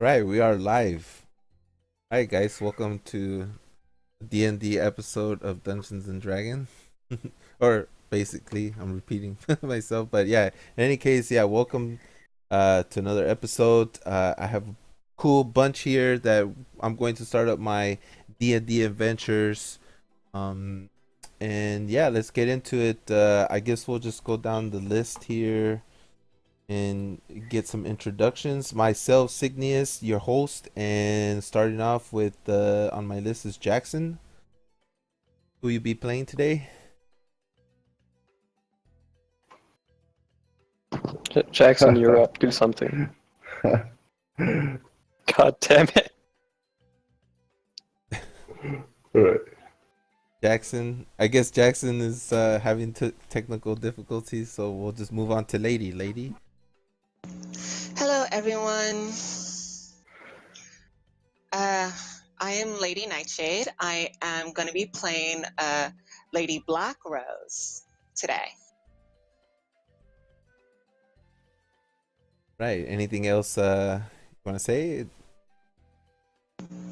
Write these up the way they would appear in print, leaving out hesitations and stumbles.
Right, we are live. Hi guys, welcome to D&D episode of Dungeons and Dragons. Or basically, I'm repeating myself, but yeah, in any case, yeah, welcome to another episode. I have a cool bunch here that I'm going to start up my D&D adventures. Um and yeah, let's get into it. I guess we'll just go down the list here and get some introductions. Myself, Cygnus, your host, and starting off with on my list is Jackson. Who you be playing today? Jackson, you're up. Do something. God damn it. Alright. Jackson. I guess Jackson is having technical difficulties, so we'll just move on to Lady. Lady. Hello, everyone. I am Lady Nightshade. I am going to be playing Lady Black Rose today. Right. Anything else you want to say?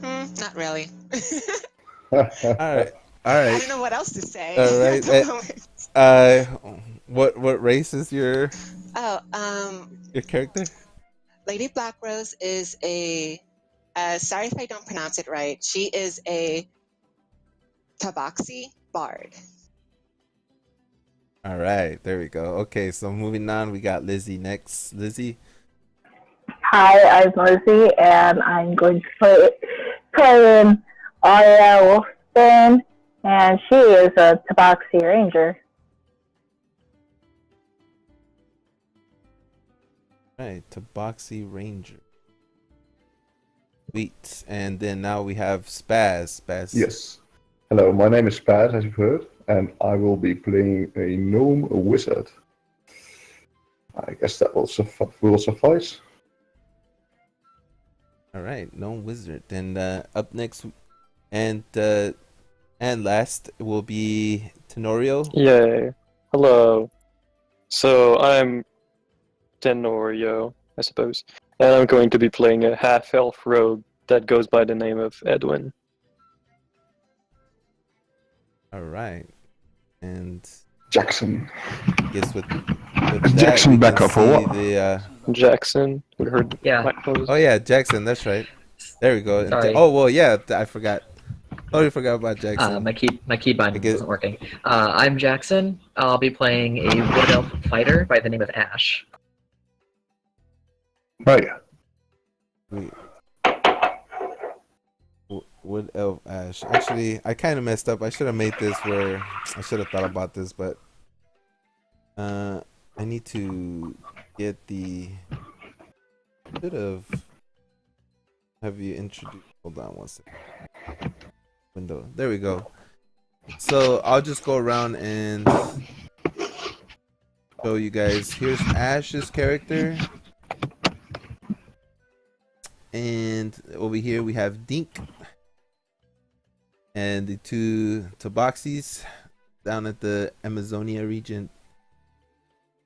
Not really. All right. All I right. don't know what else to say. All right. at the moment. What race is your character? Lady Black Rose is sorry if I don't pronounce it right. She is a Tabaxi bard. All right, there we go. Okay, so moving on, we got Lizzie next. Lizzie. Hi, I'm Lizzie, and I'm going to play in Aria Wolfsbane, and she is a Tabaxi Ranger. Right, Tabaxi Ranger. Sweet. And then now we have Spaz. Spaz. Yes. Hello, my name is Spaz, as you've heard, and I will be playing a gnome wizard. I guess that will suffice. All right, gnome wizard. And up next, and last will be Tenorio. Yay. Hello. So I'm Tenorio, I suppose. And I'm going to be playing a half-elf rogue that goes by the name of Edwin. All right, and Jackson. I guess with Is that, Jackson we back can up or what? see the Jackson. We heard Yeah. Oh yeah, Jackson. That's right. There we go. Sorry. Oh well, yeah. I forgot. Totally forgot about Jackson. My key bind guess- wasn't working. I'm Jackson. I'll be playing a wood elf fighter by the name of Ash. Right. Wood Elf Ash. Actually, I kind of messed up. I should have made this where I should have thought about this, but I need to get the. Should have you introduced. Hold on one second. Window. There we go. So I'll just go around and show you guys. Here's Ash's character. And over here we have Dink and the two Tabaxis down at the Amazonia region.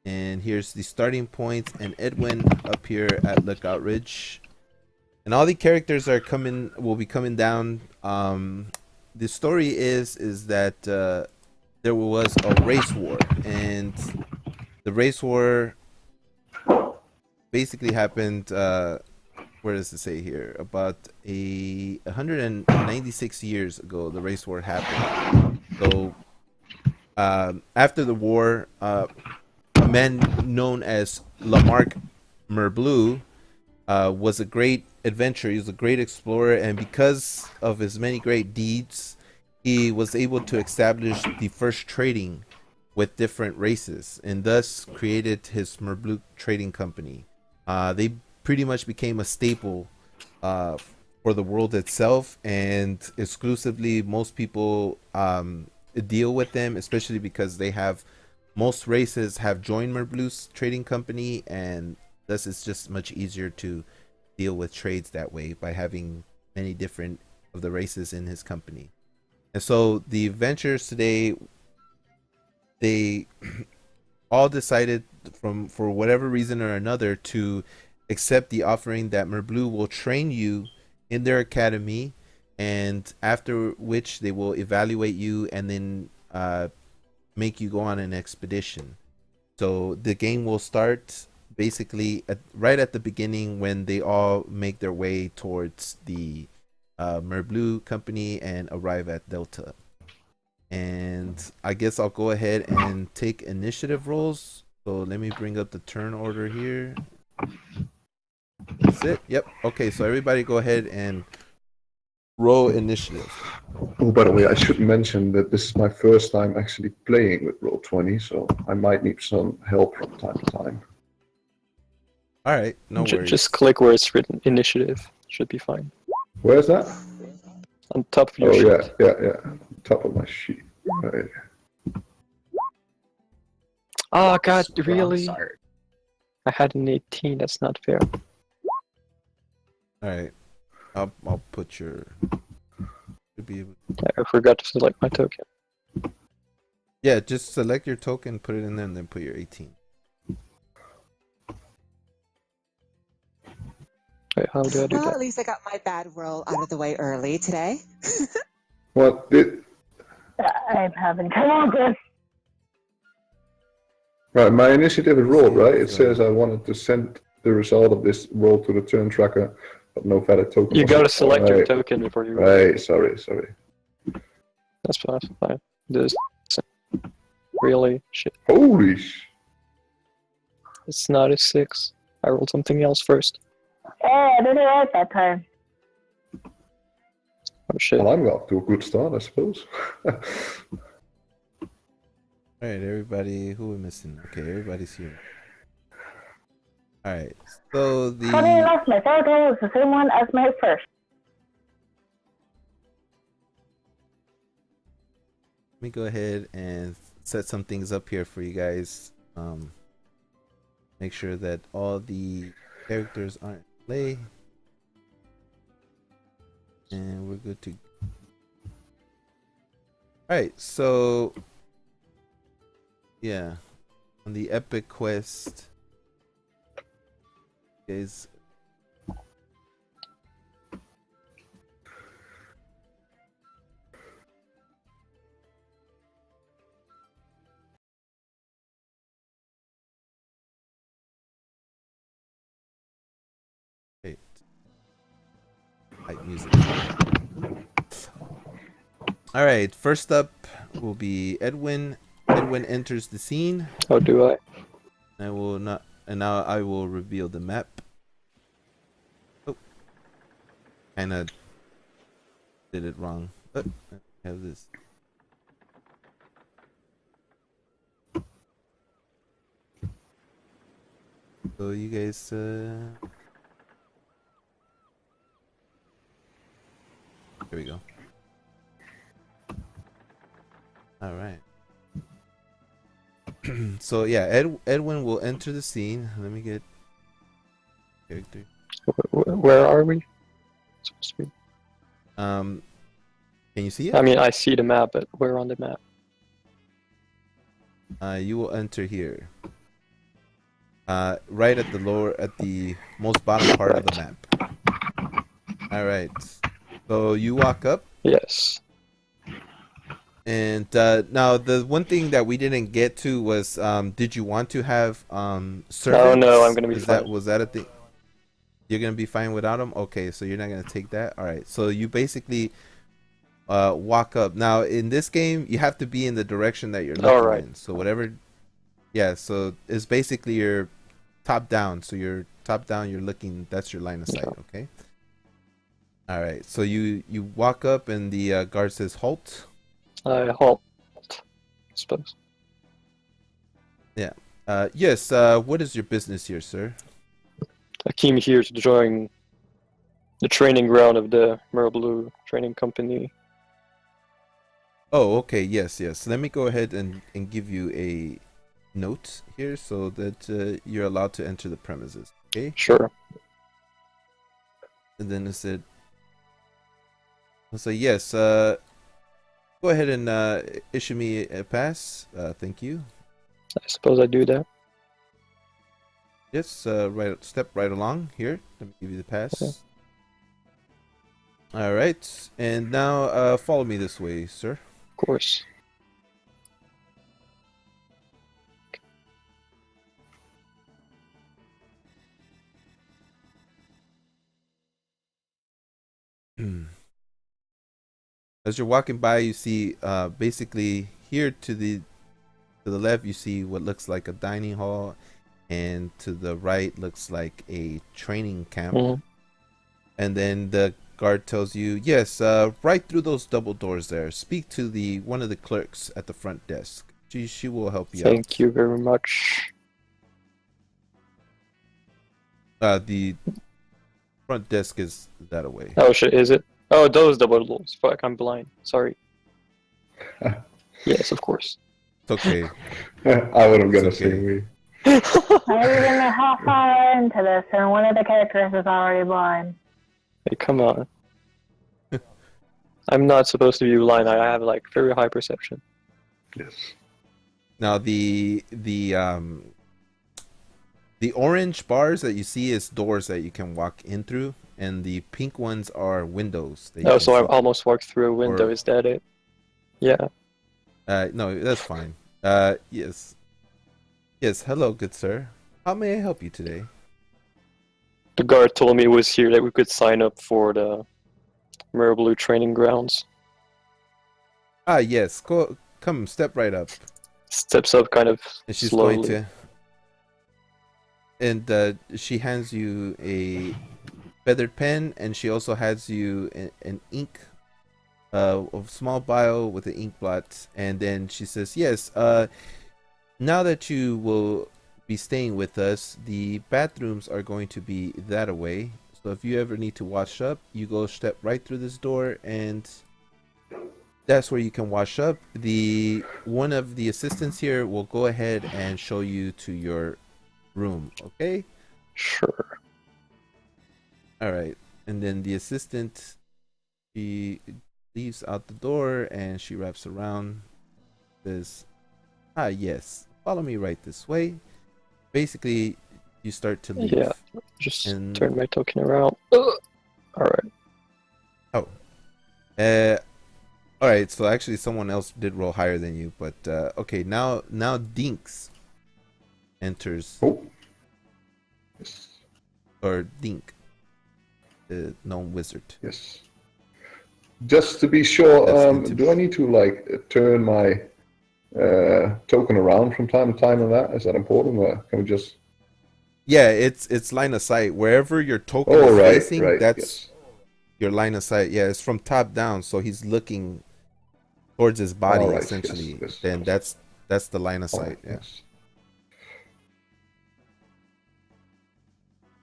And here's the starting point, and Edwin up here at Lookout Ridge. And all the characters will be coming down. The story is that there was a race war, and the race war basically happened. Where does it say here? About 196 years ago, the race war happened. So after the war, a man known as Lamarck Merbleu was a great adventurer. He was a great explorer, and because of his many great deeds, he was able to establish the first trading with different races, and thus created his Merbleu Trading Company. They pretty much became a staple for the world itself, and exclusively most people deal with them, especially because most races have joined Merbleu's trading company, and thus it's just much easier to deal with trades that way by having many different of the races in his company. And so the adventurers today, they all decided for whatever reason or another to accept the offering that Merblue will train you in their academy, and after which they will evaluate you and then make you go on an expedition. So the game will start basically right at the beginning when they all make their way towards the Merblue company and arrive at Delta. And I guess I'll go ahead and take initiative rolls. So let me bring up the turn order here. That's it. Yep. Okay, so everybody go ahead and roll initiative. Oh, by the way, I should mention that this is my first time actually playing with Roll20, so I might need some help from time to time. All right, no worries. Just click where it's written initiative. Should be fine. Where's that? On top of your Oh, sheet. yeah. Top of my sheet. Right. Oh god, Wrong really? start. I had an 18, that's not fair. All right, I'll put your. Should be able. I forgot to select my token. Yeah, just select your token, put it in there, and then put your 18. Wait, how do I do Well, at that? least I got my bad roll out of the way early today. What did... I'm having trouble with this. Right, my initiative is rolled, right? It So- says I wanted to send the result of this roll to the turn tracker, but no valid token. You was- gotta select your Right, token before you roll. Right, sorry. That's fine. This really shit. Holy sh... It's not a 6. I rolled something else first. Hey, I did it right that time. Oh shit. Well, I'm off to a good start, I suppose. All right, everybody. Who are missing? Okay, everybody's here. All right. So the. Funny enough, my third roll is the same one as my first. Let me go ahead and set some things up here for you guys. Make sure that all the characters are in play, and we're good to. All right, so yeah, on the epic quest, is. Wait. Hype music. All right. First up will be Edwin. Edwin enters the scene. How do I? I will not. And now I will reveal the map. Oh, kind of did it wrong. But I have this. So you guys. Here we go. All right. So yeah, Edwin will enter the scene. Let me get character. Where are we? Supposed to be. Can you see it? I mean, I see the map, but where on the map? You will enter here. Right at the most bottom part of the map. All right. So you walk up, Yes. and now the one thing that we didn't get to was, did you want to have servants? No, I'm gonna be That fine. was that a thing? You're gonna be fine without them. Okay, so you're not gonna take that. All right. So you basically walk up. Now in this game, you have to be in the direction that you're looking right. in. So whatever. Yeah. So it's basically your top down. So you're top down. You're looking. That's your line of sight. Yeah. Okay. All right. So you walk up, and the guard says halt. I halt. I suppose. Yes. What is your business here, sir? I came here to join the training ground of the Merblue Training Company. Oh, okay. Yes. Let me go ahead and give you a note here so that you're allowed to enter the premises. Okay. Sure. And then it said, I'll say yes. Go ahead and issue me a pass. Thank you. I suppose I do that. Yes, step right along here. Let me give you the pass. Okay. All right, and now follow me this way, sir. Of course. As you're walking by, you see basically here to the left, you see what looks like a dining hall, and to the right looks like a training camp. Mhm. And then the guard tells you, yes, right through those double doors there. Speak to one of the clerks at the front desk. She will help you out. Thank you very much. The front desk is that away. Oh shit, is it? Oh, those double doors. Fuck, I'm blind. Sorry. Yes, of course. It's okay. I would have gonna It's okay. say we. Maybe we're gonna half hour into this, and one of the characters is already blind. Hey, come on. I'm not supposed to be blind. I have like very high perception. Yes. Now the orange bars that you see is doors that you can walk in through, and the pink ones are windows. That you Oh, can so I see. almost walked through a window. Or- Is that it? Yeah. No, that's fine. Yes. Yes, hello, good sir. How may I help you today? The guard told me it was here that we could sign up for the Mirror Blue training grounds. Ah, yes. Come, step right up. Steps up kind of And she's slowly. going to. And she hands you a feathered pen, and she also hands you an ink, a small vial with an ink blot. And then she says, "Yes. Now that you will be staying with us, the bathrooms are going to be that away. So if you ever need to wash up, you go step right through this door, and that's where you can wash up. One of the assistants here will go ahead and show you to your room, okay?" Sure. All right. And then the assistant, she leaves out the door and she wraps around, says, "Ah, yes, follow me right this way." Basically, you start to leave. Yeah. Just And- turn my token around. Alright. All right. So actually, someone else did roll higher than you, but okay. Now Dinks enters, Oh. Yes. or Dink, the gnome wizard. Yes. Just to be sure, That's good to do I need to like turn my token around from time to time on that? Is that important, or can we just? Yeah, it's line of sight. Wherever your token Oh, is right, facing, right. that's Yes. your line of sight. Yeah, it's from top down, so he's looking towards his body All right, yes, essentially. yes, Then yes. that's the line of All sight. right, Yeah. yes.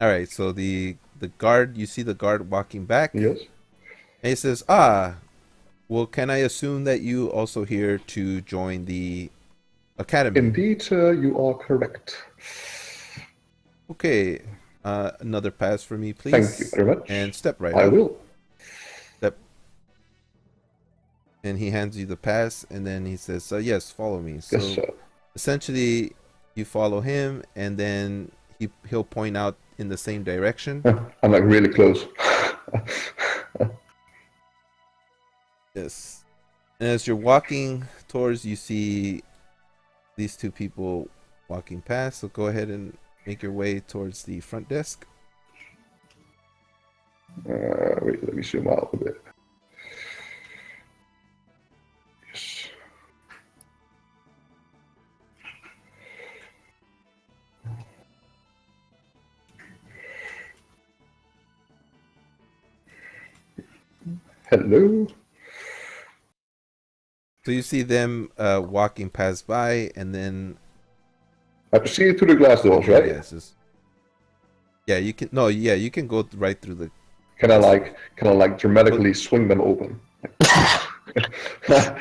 All right. So the guard, you see the guard walking back, Yes. and he says, "Ah, well, can I assume that you also here to join the academy?" Indeed, you are correct. Okay. Another pass for me, please. Thank you very much. And step right I up. will. And he hands you the pass, and then he says, "Yes, follow me." So Yes, sir. essentially, you follow him, and then he'll point out in the same direction. I'm like really close. Yes. And as you're walking towards, you see these two people walking past. So go ahead and make your way towards the front desk. Wait, let me zoom out a bit. Yes. Hello. So you see them walking past by, and then I proceed to the glass doors, right? yes, yeah, you can. No, yeah, you can go right through the. Can I like dramatically swing them open? Like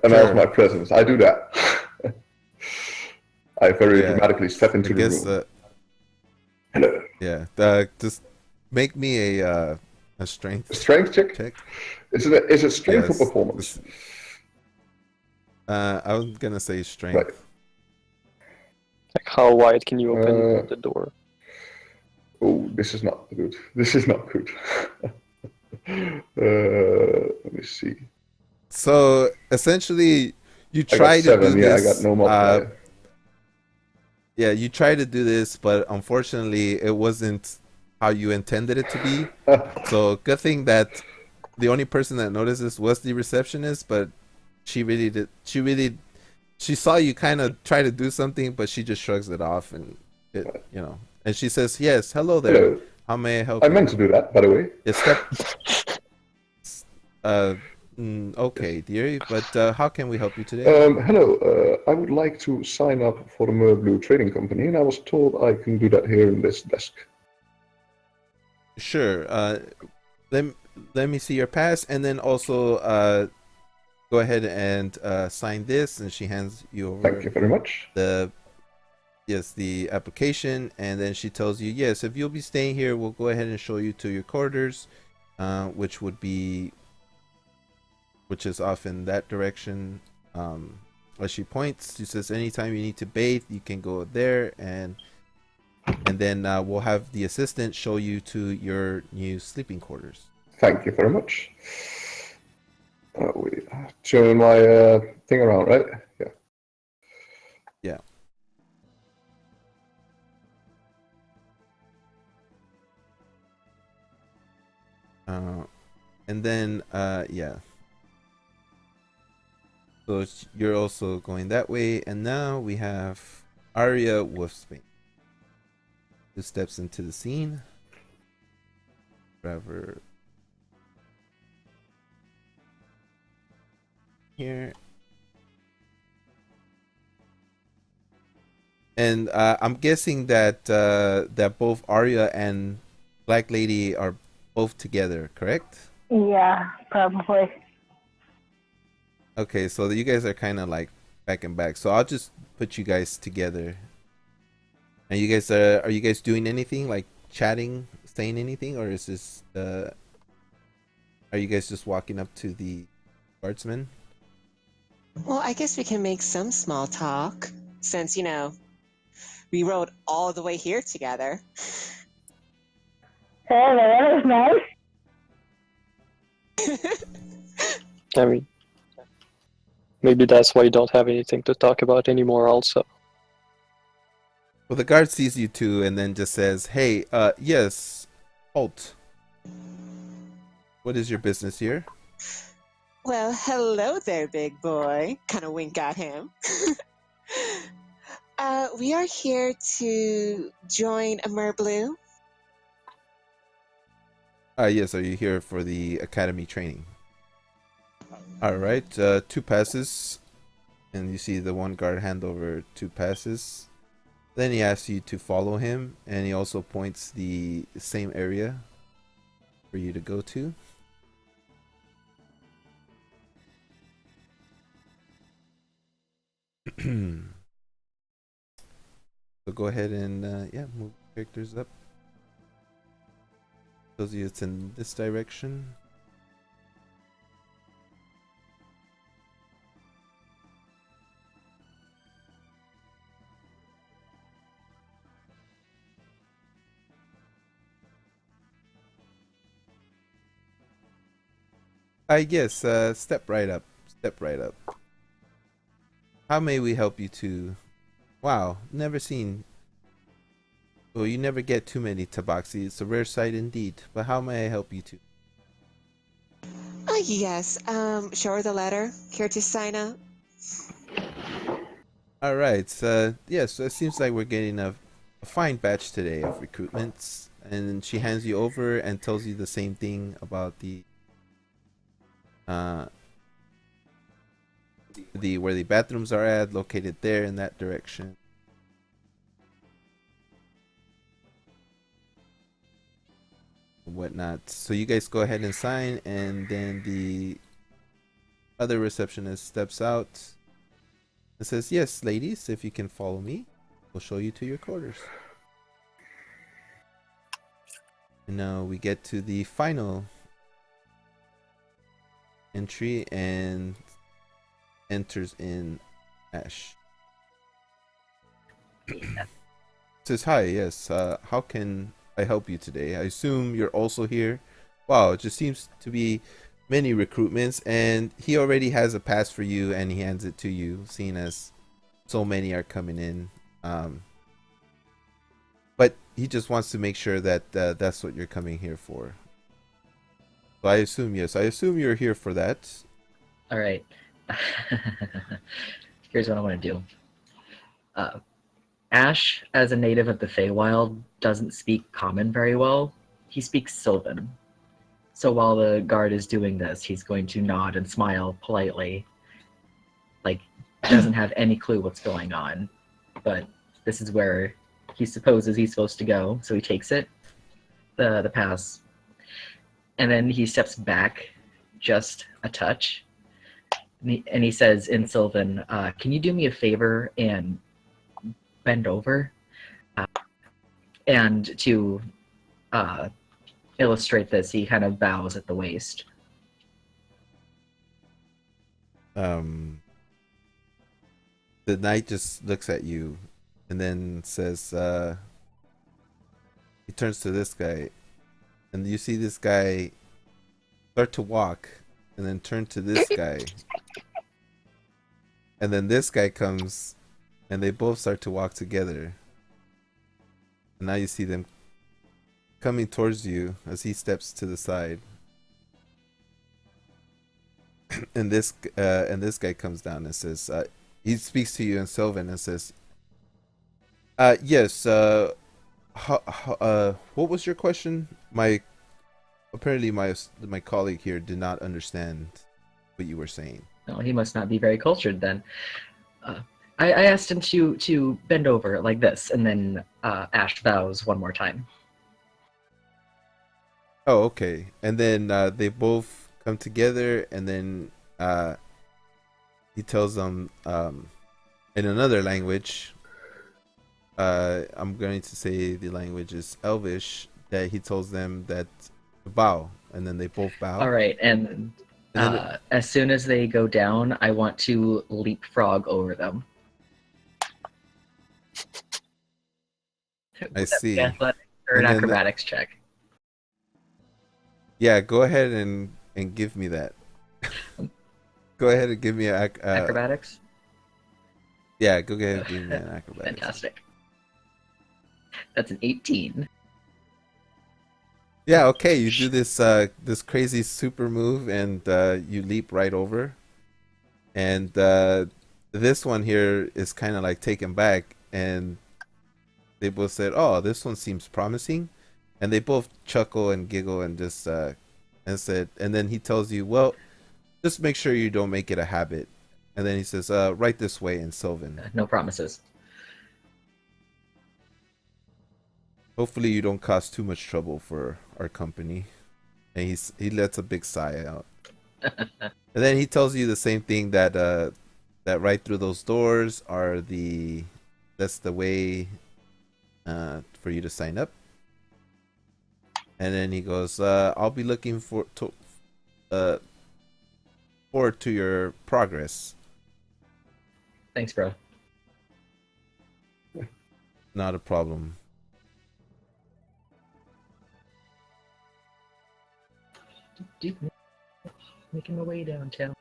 announce Sure. my presence. I do that. I very Yeah, dramatically step into I the guess. room. Hello. Yeah. Just make me a strength Strength check. check. Is it strength Yes, or performance? I was gonna say strength. Right. Like, how wide can you open Uh, the door? Oh, this is not good. This is not good. Let me see. So essentially, you I got try to do 7. Yeah, I got this. no modifier. Yeah, you try to do this, but unfortunately, it wasn't how you intended it to be. So good thing that the only person that noticed this was the receptionist, but she really did. She saw you kind of try to do something, but she just shrugs it off, and and she says, "Yes, hello there. Hello. How may I help I you?" meant to do that, by the way. Yeah, uh, okay, dearie, but how can we help you today? Hello. I would like to sign up for the Merblue Trading Company, and I was told I can do that here in this desk. Sure. Let let me see your pass, and then also go ahead and sign this. And she hands you over Thank you very much. the application, and then she tells you, yes, if you'll be staying here, we'll go ahead and show you to your quarters, which is off in that direction. As she points, she says, anytime you need to bathe, you can go there, and then we'll have the assistant show you to your new sleeping quarters. Thank you very much. We turn my thing around, right? Yeah. Yeah. And then yeah. So you're also going that way, and now we have Arya Wolfsbane, who steps into the scene. Forever here. And I'm guessing that that both Arya and Black Lady are both together, correct? Yeah, probably. Okay, so you guys are kind of like back and back. So I'll just put you guys together. And you guys are you guys doing anything, like chatting, saying anything, or is this are you guys just walking up to the guardsman? Well, I guess we can make some small talk since, we rode all the way here together. Hey, that was nice. I mean, maybe that's why you don't have anything to talk about anymore, also. Well, the guard sees you too, and then just says, "Hey, yes, halt. What is your business here?" Well, hello there, big boy. Kind of wink at him. We are here to join a Merblue. Yes. Are you here for the academy training? All right. 2 passes, and you see the one guard hand over 2 passes. Then he asks you to follow him, and he also points the same area for you to go to. So go ahead and yeah, move characters up. Tells you it's in this direction. Yes, step right up. Step right up. How may we help you to... Wow, never seen... Well, you never get too many tabaxi. It's a rare sight indeed. But how may I help you to? Yes. Show her the letter. Here to sign up. Alright, yes, so it seems like we're getting a fine batch today of recruitments. And she hands you over and tells you the same thing about the where the bathrooms are at, located there in that direction. Whatnot. So you guys go ahead and sign, and then the other receptionist steps out and says, yes, ladies, if you can follow me, we'll show you to your quarters. And now we get to the final entry, and enters in Ash. Says hi. Yes. How can I help you today? I assume you're also here. Wow, it just seems to be many recruitments, and he already has a pass for you, and he hands it to you, seeing as so many are coming in. But he just wants to make sure that that's what you're coming here for. So I assume yes. I assume you're here for that. All right. Here's what I want to do. Ash, as a native of the Feywild, doesn't speak Common very well. He speaks Sylvan. So while the guard is doing this, he's going to nod and smile politely, like doesn't have any clue what's going on. But this is where he supposes he's supposed to go, so he takes it, the pass, and then he steps back just a touch, and he says in Sylvan, "Can you do me a favor and bend over?" And to illustrate this, he kind of bows at the waist. The knight just looks at you and then says, he turns to this guy, and you see this guy start to walk and then turn to this guy. And then this guy comes and they both start to walk together. And now you see them coming towards you as he steps to the side. And this guy comes down and says, he speaks to you in Sylvan and says, yes, what was your question? Apparently my colleague here did not understand what you were saying. No, he must not be very cultured then. I asked him to bend over like this, and then Ash bows one more time. Oh, okay. And then they both come together, and then he tells them in another language. I'm going to say the language is Elvish. That he tells them that to bow, and then they both bow. All right, and as soon as they go down, I want to leapfrog over them. I see. Athletics or an And then acrobatics check. Yeah, go ahead and give me that. Go ahead and give me Acrobatics? Yeah, go ahead and give me an acrobatics. Fantastic. That's an 18. Yeah, okay, you do this this crazy super move, and you leap right over. And this one here is kind of like taken back, and they both said, "Oh, this one seems promising," and they both chuckle and giggle and just and said, and then he tells you, "Well, just make sure you don't make it a habit." And then he says, "Right this way in Sylvan. No promises. Hopefully you don't cause too much trouble for our company." And he lets a big sigh out. And then he tells you the same thing, that that right through those doors are that's the way for you to sign up. And then he goes, "I'll be looking forward to your progress." Thanks, bro. Not a problem. Making my way downtown.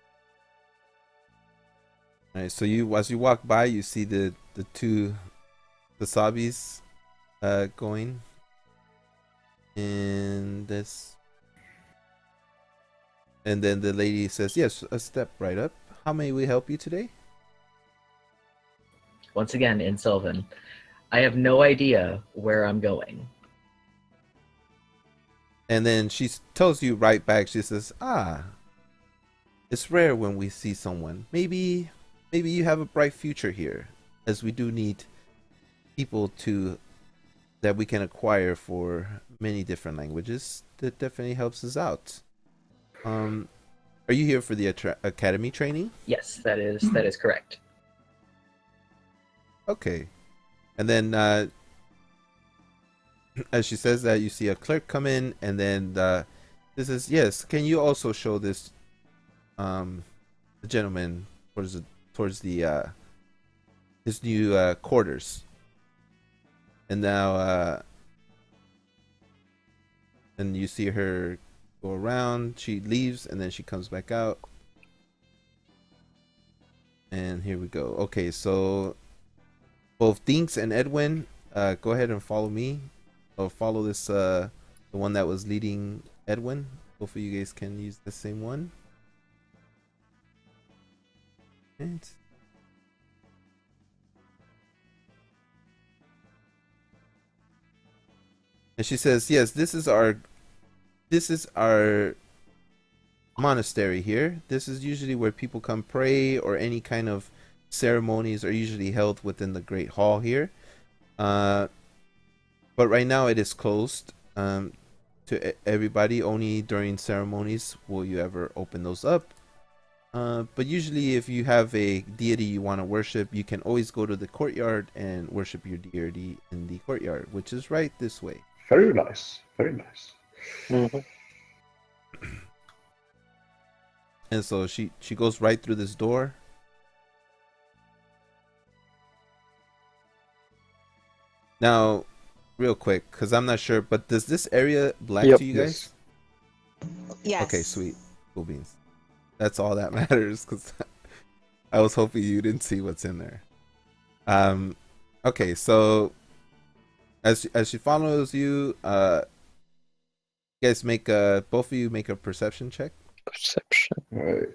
All right, so as you walk by, you see the two Wasabis going. And then the lady says, "Yes, step right up. How may we help you today?" Once again, in Sylvan. I have no idea where I'm going. And then she tells you right back, she says, it's rare when we see someone. Maybe you have a bright future here, as we do need people that we can acquire for many different languages. That definitely helps us out. Are you here for the academy training? Yes, that is correct. Okay. And then as she says that, you see a clerk come in, and then this is, "Yes, can you also show this the gentleman towards the his new quarters?" And now, and you see her go around. She leaves, and then she comes back out. And here we go. Okay, so both Dinks and Edwin, go ahead and follow me. Or follow this, the one that was leading Edwin. Both of you guys can use the same one. And she says, yes, this is our monastery here. This is usually where people come pray, or any kind of ceremonies are usually held within the Great Hall here. But right now it is closed to everybody. Only during ceremonies will you ever open those up. But usually if you have a deity you want to worship, you can always go to the courtyard and worship your deity in the courtyard, which is right this way. Very nice. Very nice. Mm-hmm. And so she goes right through this door. Now, real quick, because I'm not sure, but does this area black Yep. to you guys? Yes. Okay, sweet. Cool beans. That's all that matters, because I was hoping you didn't see what's in there. Okay, so as she follows you, you guys make both of you make a perception check. Perception. Right.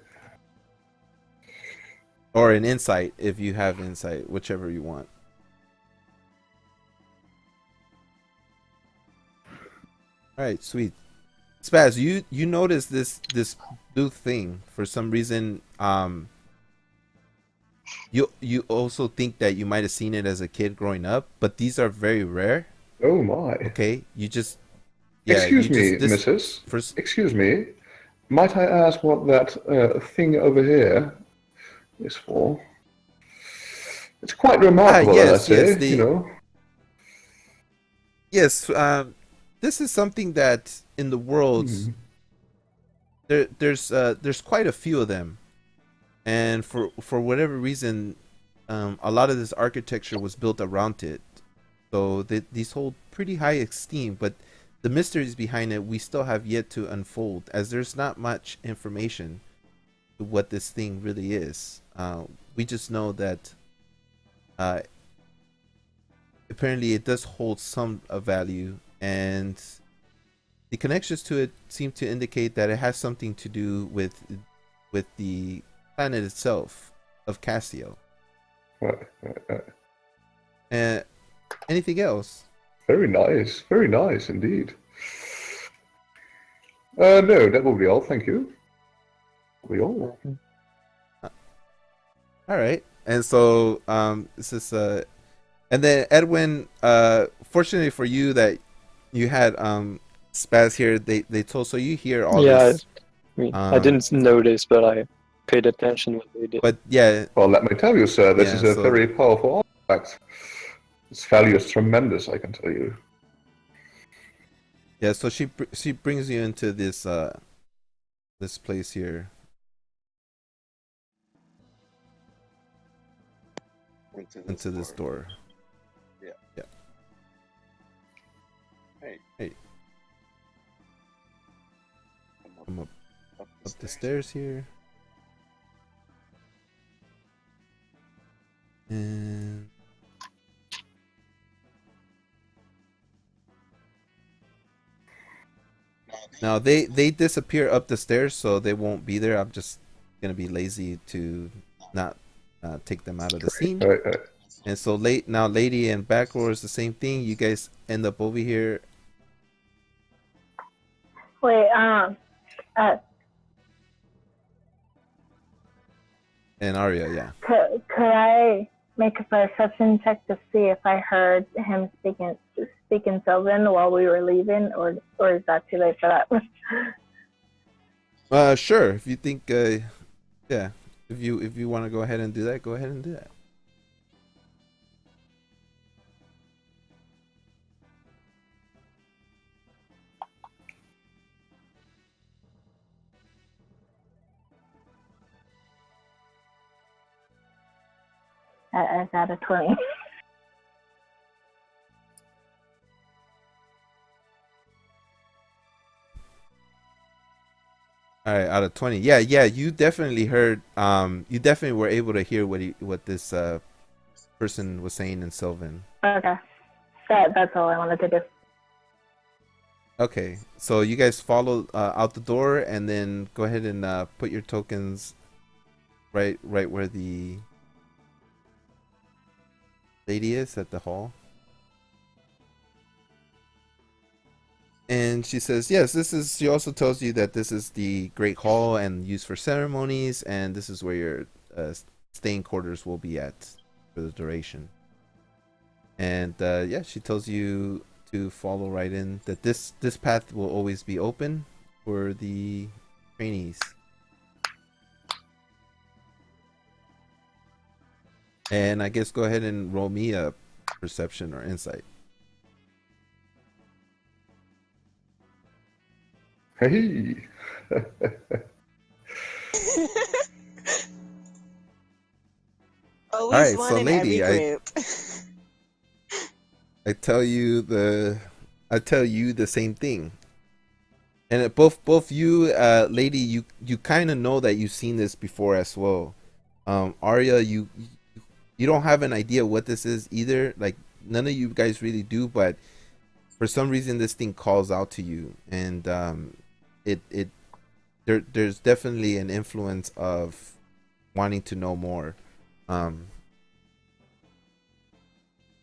Or an insight, if you have insight, whichever you want. All right, sweet. Spaz, you notice this blue thing for some reason. You also think that you might have seen it as a kid growing up, but these are very rare. Oh my. Okay, you just Excuse you me, just, Mrs. First, Excuse me. Might I ask what that thing over here is for? It's quite remarkable, yes, I'd yes, say, you know. yes. This is something that in the worlds there's quite a few of them, and for whatever reason, a lot of this architecture was built around it, so these hold pretty high esteem. But the mysteries behind it we still have yet to unfold, as there's not much information to what this thing really is. We just know that apparently it does hold some value, and the connections to it seem to indicate that it has something to do with the planet itself of Cassio. And anything else? Very nice indeed. No, that will be all, thank you. Will be all. All right. And so this is and then Edwin, fortunately for you that you had Spaz here, they told, so you hear all this. I mean, I didn't notice, but I paid attention what they did. But yeah. Well, let me tell you, sir, this Yeah, is a so- very powerful artifact. Its value is tremendous, I can tell you. Yeah, so she brings you into this this place here. Into this door. Yeah. Yeah. Hey. Hey. Come up the stairs here. And now they disappear up the stairs, so they won't be there. I'm just gonna be lazy to not take them out of the scene. Right. And so now lady and back row is the same thing. You guys end up over here. Wait, And Arya, yeah. could I make a perception check to see if I heard him speaking Sylvan while we were leaving, or is that too late for that? Sure. If you think, yeah, if you want to go ahead and do that, go ahead and do that. I got a 20. All right, out of 20. Yeah, you definitely heard. You definitely were able to hear what this person was saying in Sylvan. Okay. That's all I wanted to do. Okay, so you guys follow out the door, and then go ahead and put your tokens right where the lady is at the hall. And she says, yes, this is, she also tells you that this is the Great Hall and used for ceremonies, and this is where your staying quarters will be at for the duration. And yeah, she tells you to follow right in, that this path will always be open for the trainees. And I guess go ahead and roll me a perception or insight. Hey. Always Alright, one so in lady, every group. I tell you the same thing. And both you, lady, you kind of know that you've seen this before as well. Arya, you don't have an idea what this is either. Like none of you guys really do, but for some reason this thing calls out to you, and there's definitely an influence of wanting to know more. Do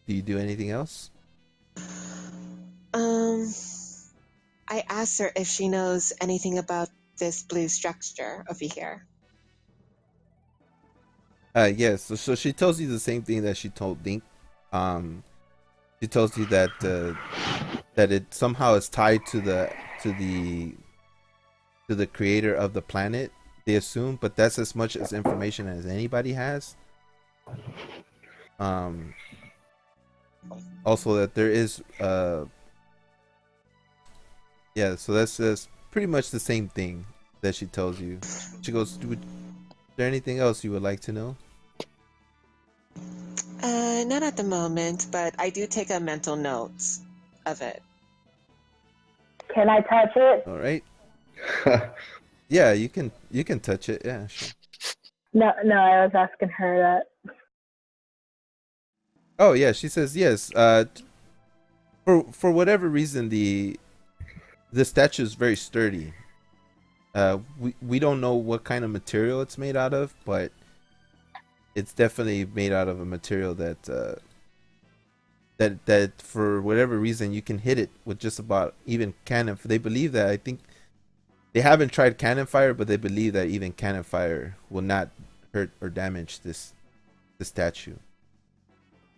you do anything else? I asked her if she knows anything about this blue structure over here. Yes. So she tells you the same thing that she told Dink. She tells you that that it somehow is tied to the creator of the planet. They assume, but that's as much as information as anybody has. Also that there is yeah, so that's pretty much the same thing that she tells you. She goes, is there anything else you would like to know? Not at the moment, but I do take a mental note of it. Can I touch it? All right. Yeah, you can touch it. Yeah, sure. No, I was asking her that. Oh yeah, she says yes. For whatever reason, the statue is very sturdy. We don't know what kind of material it's made out of, but it's definitely made out of a material that that for whatever reason you can hit it with just about even cannon. They believe that, I think they haven't tried cannon fire, but they believe that even cannon fire will not hurt or damage the statue.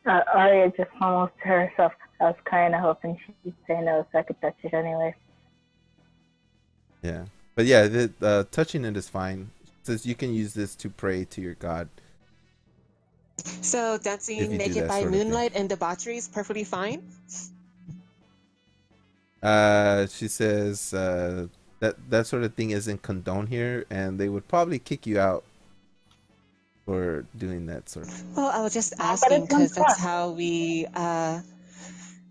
Arya just almost to herself. I was kind of hoping she'd say no so I could touch it anyway. Yeah, but yeah, the touching it is fine. It says you can use this to pray to your god. So If dancing you do naked that by sort of thing. moonlight and debauchery is perfectly fine? She says that sort of thing isn't condoned here, and they would probably kick you out for doing that sort of. Well, I was just But asking it's fun. because that's how we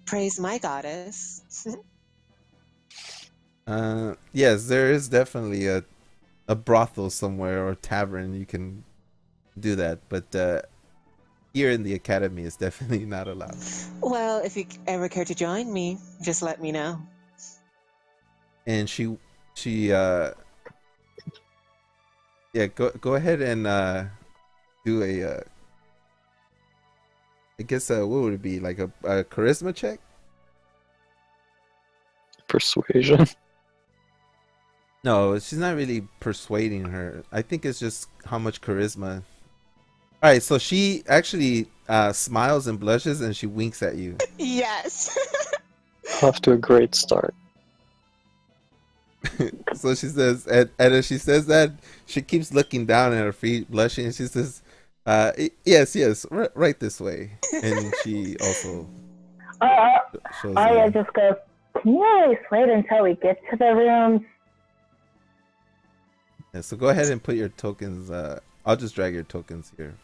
praise my goddess. Yes, there is definitely a brothel somewhere or tavern you can do that, but here in the academy it's definitely not allowed. Well, if you ever care to join me, just let me know. And she yeah, go ahead and do a I guess what would it be, like a charisma check? Persuasion. No, she's not really persuading her. I think it's just how much charisma. All right, so she actually smiles and blushes and she winks at you. Yes. Off to a great start. So she says, and as she says that, she keeps looking down at her feet, blushing, and she says, yes, right this way. And she also shows Arya you. just goes, can you always wait until we get to the rooms? Yeah, so go ahead and put your tokens. I'll just drag your tokens here.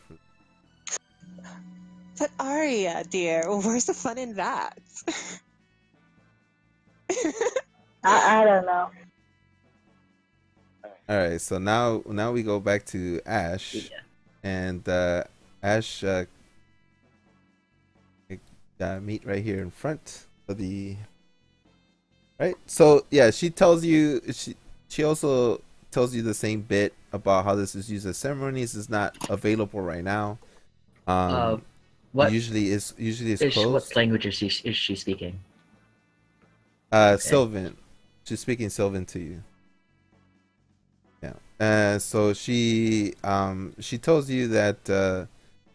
But Arya, dear, where's the fun in that? I don't know. All right, so now we go back to Ash, Yeah. and Ash meet right here in front of the right. So yeah, she also tells you the same bit about how this is used as ceremonies. Is not available right now. Uh, what Usually is closed. what language is she speaking? Sylvan. She's speaking Sylvan to you. Yeah. So she tells you that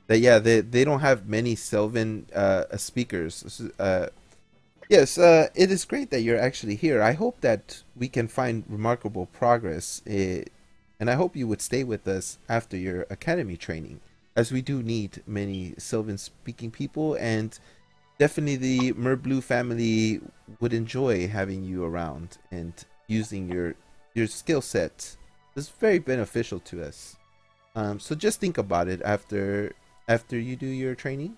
yeah, they don't have many Sylvan speakers. Yes, it is great that you're actually here. I hope that we can find remarkable progress, and I hope you would stay with us after your academy training, as we do need many Sylvan speaking people, and definitely the Merblue family would enjoy having you around and using your skill set. It's very beneficial to us. So just think about it after you do your training.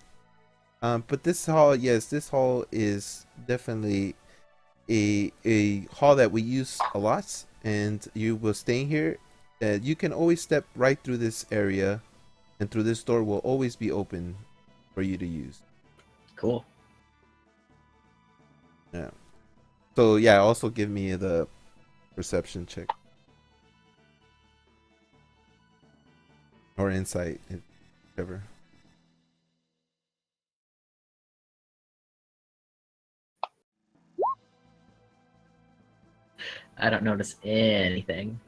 But this hall, yes, this hall is definitely a hall that we use a lot, and you will stay here. You can always step right through this area, and through this door will always be open for you to use. Cool. Yeah. So yeah, also give me the perception check or insight, whichever. I don't notice anything.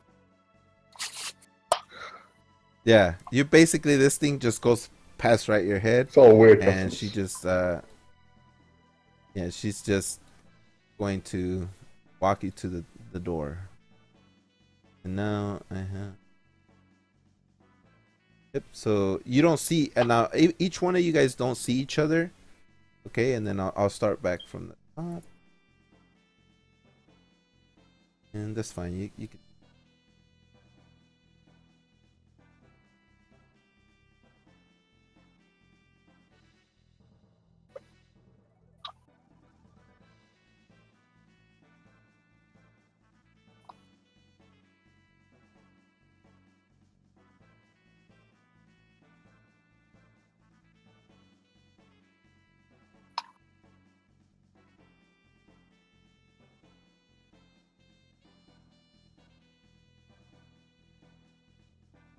Yeah, you basically this thing just goes past right your head, It's all weird. and reference. she just yeah, she's just going to walk you to the door. And now yep, so you don't see, and now each one of you guys don't see each other. Okay, and then I'll start back from the top. And that's fine. You can.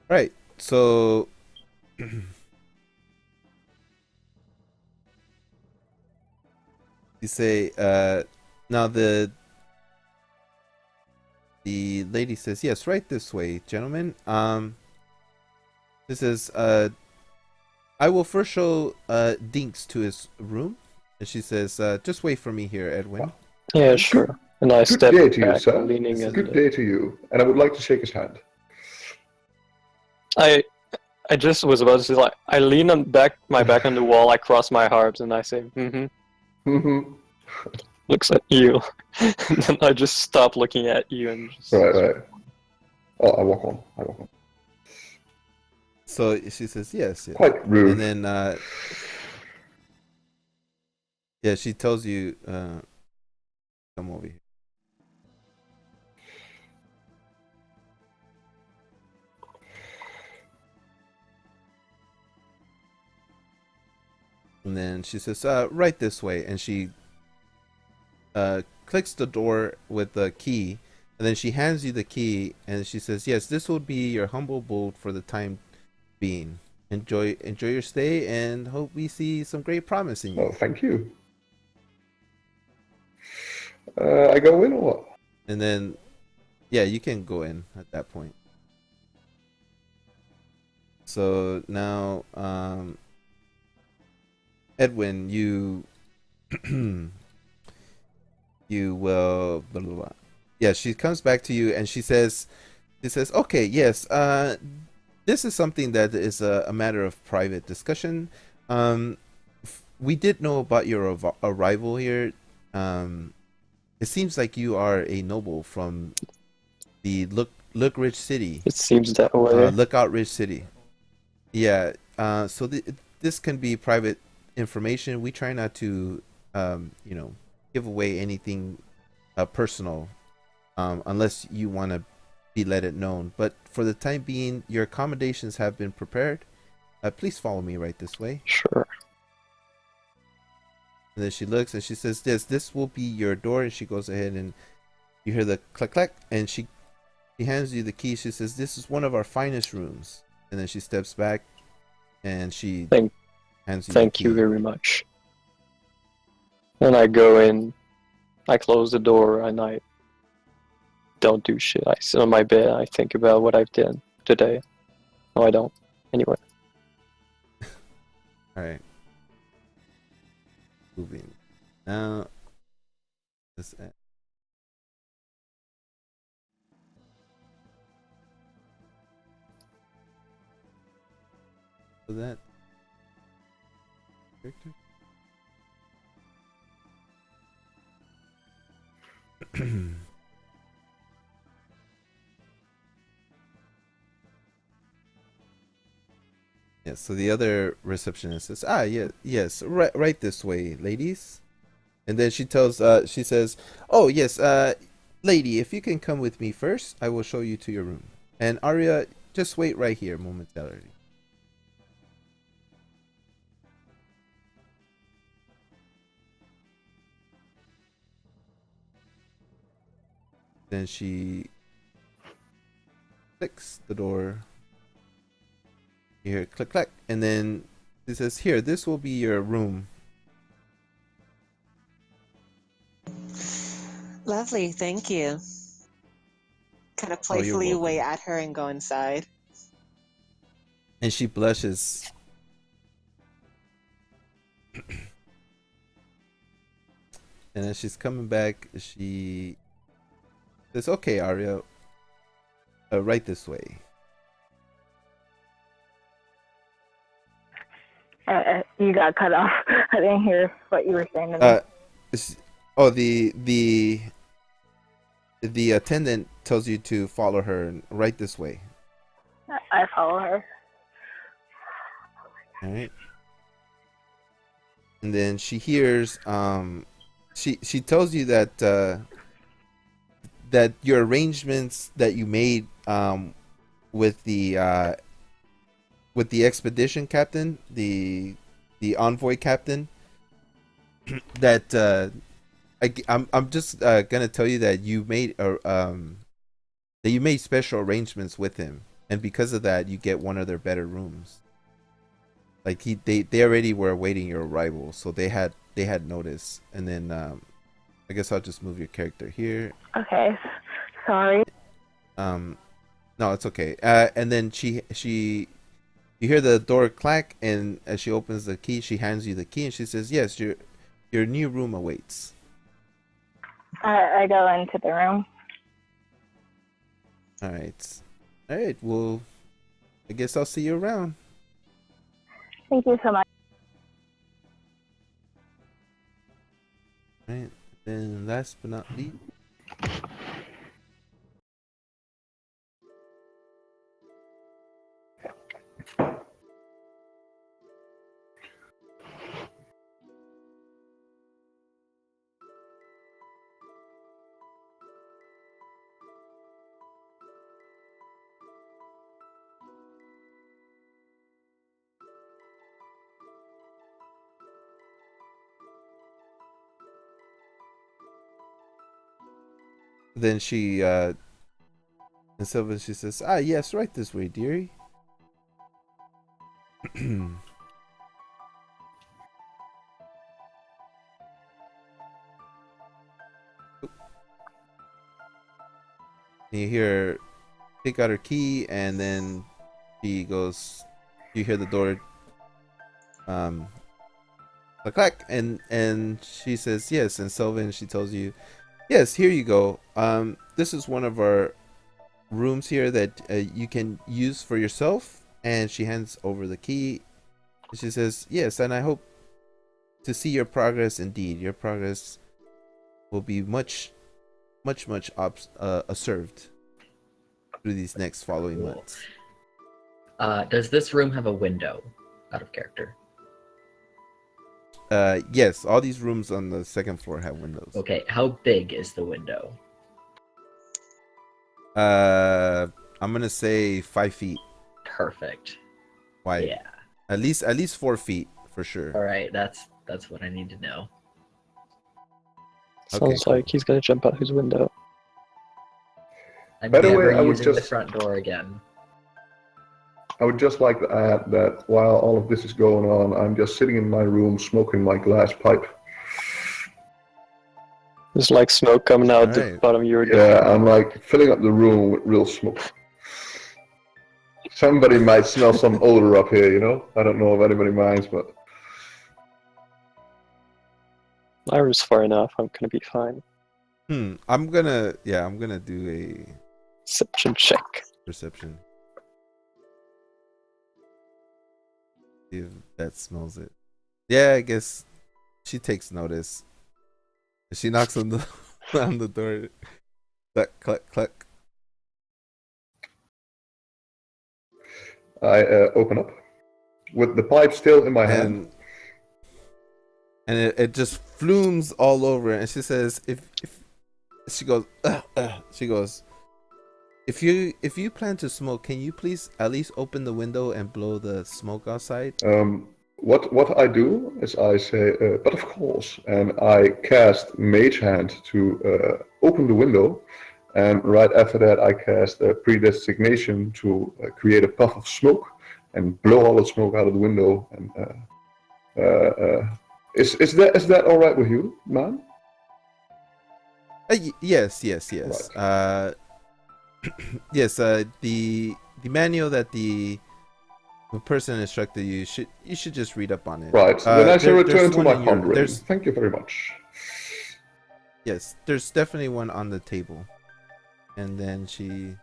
Right. So you say now the lady says, yes, right this way, gentlemen. This is I will first show Dinks to his room. And she says, just wait for me here, Edwin. Yeah, sure. And I Good step day to you, back, sir. leaning in. Good day to you. And I would like to shake his hand. I just was about to say, like, I lean on my back on the wall, I cross my arms, and I say, Mm-hmm. looks at you. And then I just stop looking at you and just... Right. Oh, I walk on. So she says, yes. Quite rude. And then yeah, she tells you, come over here. And then she says, right this way. And she clicks the door with the key. And then she hands you the key. And she says, yes, this will be your humble abode for the time being. Enjoy your stay, and hope we see some great promise in you. Oh, thank you. I go in or what? And then, yeah, you can go in at that point. So now, Edwin, you you will blah, blah, blah. Yeah, she comes back to you and she says, okay, yes, this is something that is a matter of private discussion. We did know about your arrival here. It seems like you are a noble from the Look Ridge City. It seems that way. Lookout Ridge City. Yeah. So this can be private information. We try not to, give away anything personal, unless you want to be let it known. But for the time being, your accommodations have been prepared. Please follow me right this way. Sure. And then she looks and she says, this will be your door. And she goes ahead and you hear the click click. And she hands you the key. She says, this is one of our finest rooms. And then she steps back and she hands you the Thank key. you very much. And I go in, I close the door, and I don't do shit. I sit on my bed, I think about what I've done today. No, I don't. Anyway. Alright. Moving. Now, let's add. So that character. Yeah, so the other receptionist says, yes, right this way, ladies. And then she says, oh, yes, lady, if you can come with me first, I will show you to your room. And Arya, just wait right here momentarily. Then she clicks the door. You hear click click, and then she says, here, this will be your room. Lovely, thank you. Kind of Oh, you're playfully welcome. wave at her and go inside. And she blushes. And as she's coming back, she says, okay, Arya, right this way. You got cut off. I didn't hear what you were saying to me. Oh, the attendant tells you to follow her right this way. I follow her. All right. And then she hears she tells you that that your arrangements that you made with the expedition captain, the envoy captain, that I'm just gonna tell you that you made special arrangements with him, and because of that, you get one of their better rooms. Like they already were awaiting your arrival, so they had notice. And then I guess I'll just move your character here. Okay, sorry. No, it's okay. And then you hear the door clack, and as she opens the key, she hands you the key, and she says, "Yes, your new room awaits." I go into the room. All right. Well, I guess I'll see you around. Thank you so much. All right. Then last but not least. Then she and Sylvan, she says, yes, right this way, dearie. You hear her pick out her key, and then she goes, you hear the door click clack, and she says yes. And Sylvan, she tells you, yes, here you go. This is one of our rooms here that you can use for yourself. And she hands over the key. She says, yes, and I hope to see your progress. Indeed, your progress will be much served through these next following Cool. months. Does this room have a window? Out of character. Yes, all these rooms on the second floor have windows. Okay, how big is the window? I'm gonna say 5 feet Perfect. wide. Yeah. At least 4 feet for sure. All right. That's what I need to know. Okay, Sounds cool. like he's gonna jump out his window. I'm By the never way, I would using the just- front door again. I would just like to add that while all of this is going on, I'm just sitting in my room smoking my glass pipe. There's like smoke coming out the Alright. bottom of your Yeah, I'm like filling up the room with real smoke. Somebody might smell some odor up here, you know? I don't know if anybody minds, but My room's far enough. I'm gonna be fine. I'm gonna do a Perception check. perception. See if that smells it. Yeah, I guess she takes notice. She knocks on the on the door. Cluck cluck cluck. I open up with the pipe still in my hand. And it just flumes all over, and she says, if she goes, she goes, if you plan to smoke, can you please at least open the window and blow the smoke outside? What I do is I say, but of course, and I cast Mage Hand to open the window, and right after that I cast Predestination to create a puff of smoke and blow all the smoke out of the window. And is that all right with you, man? Yes. Right. Yes. The manual that the person instructed you should just read up on it. Right. Then I shall return there's to one my in your- pondering. there's- Thank you very much. Yes, there's definitely one on the table. And then she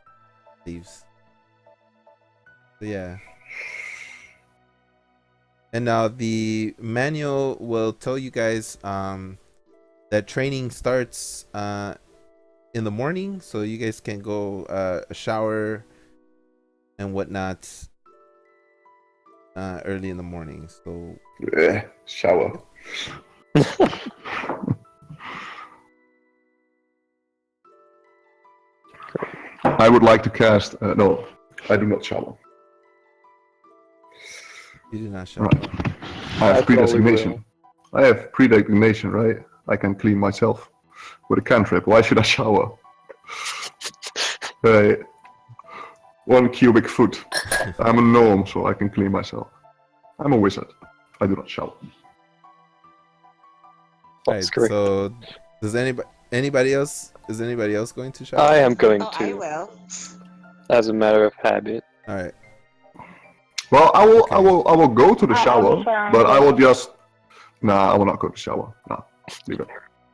leaves. So yeah. And now the manual will tell you guys that training starts in the morning, so you guys can go shower and whatnot early in the morning. So Shower. I would like to cast. No, I do not shower. you do not shower. Right. I I have probably predestination. I have predestination, right? I can clean myself with a cantrip. Why should I shower? Hey, 1 cubic foot. I'm a gnome, so I can clean myself. I'm a wizard. I do not shower. That's Right, great. so does anybody else going to shower? I am going Oh, I to, will. as a matter of habit. All right. Well, I Okay. will go to the I'll shower, be showering. but I will just. Nah, I will not go to the shower. Nah, leave it.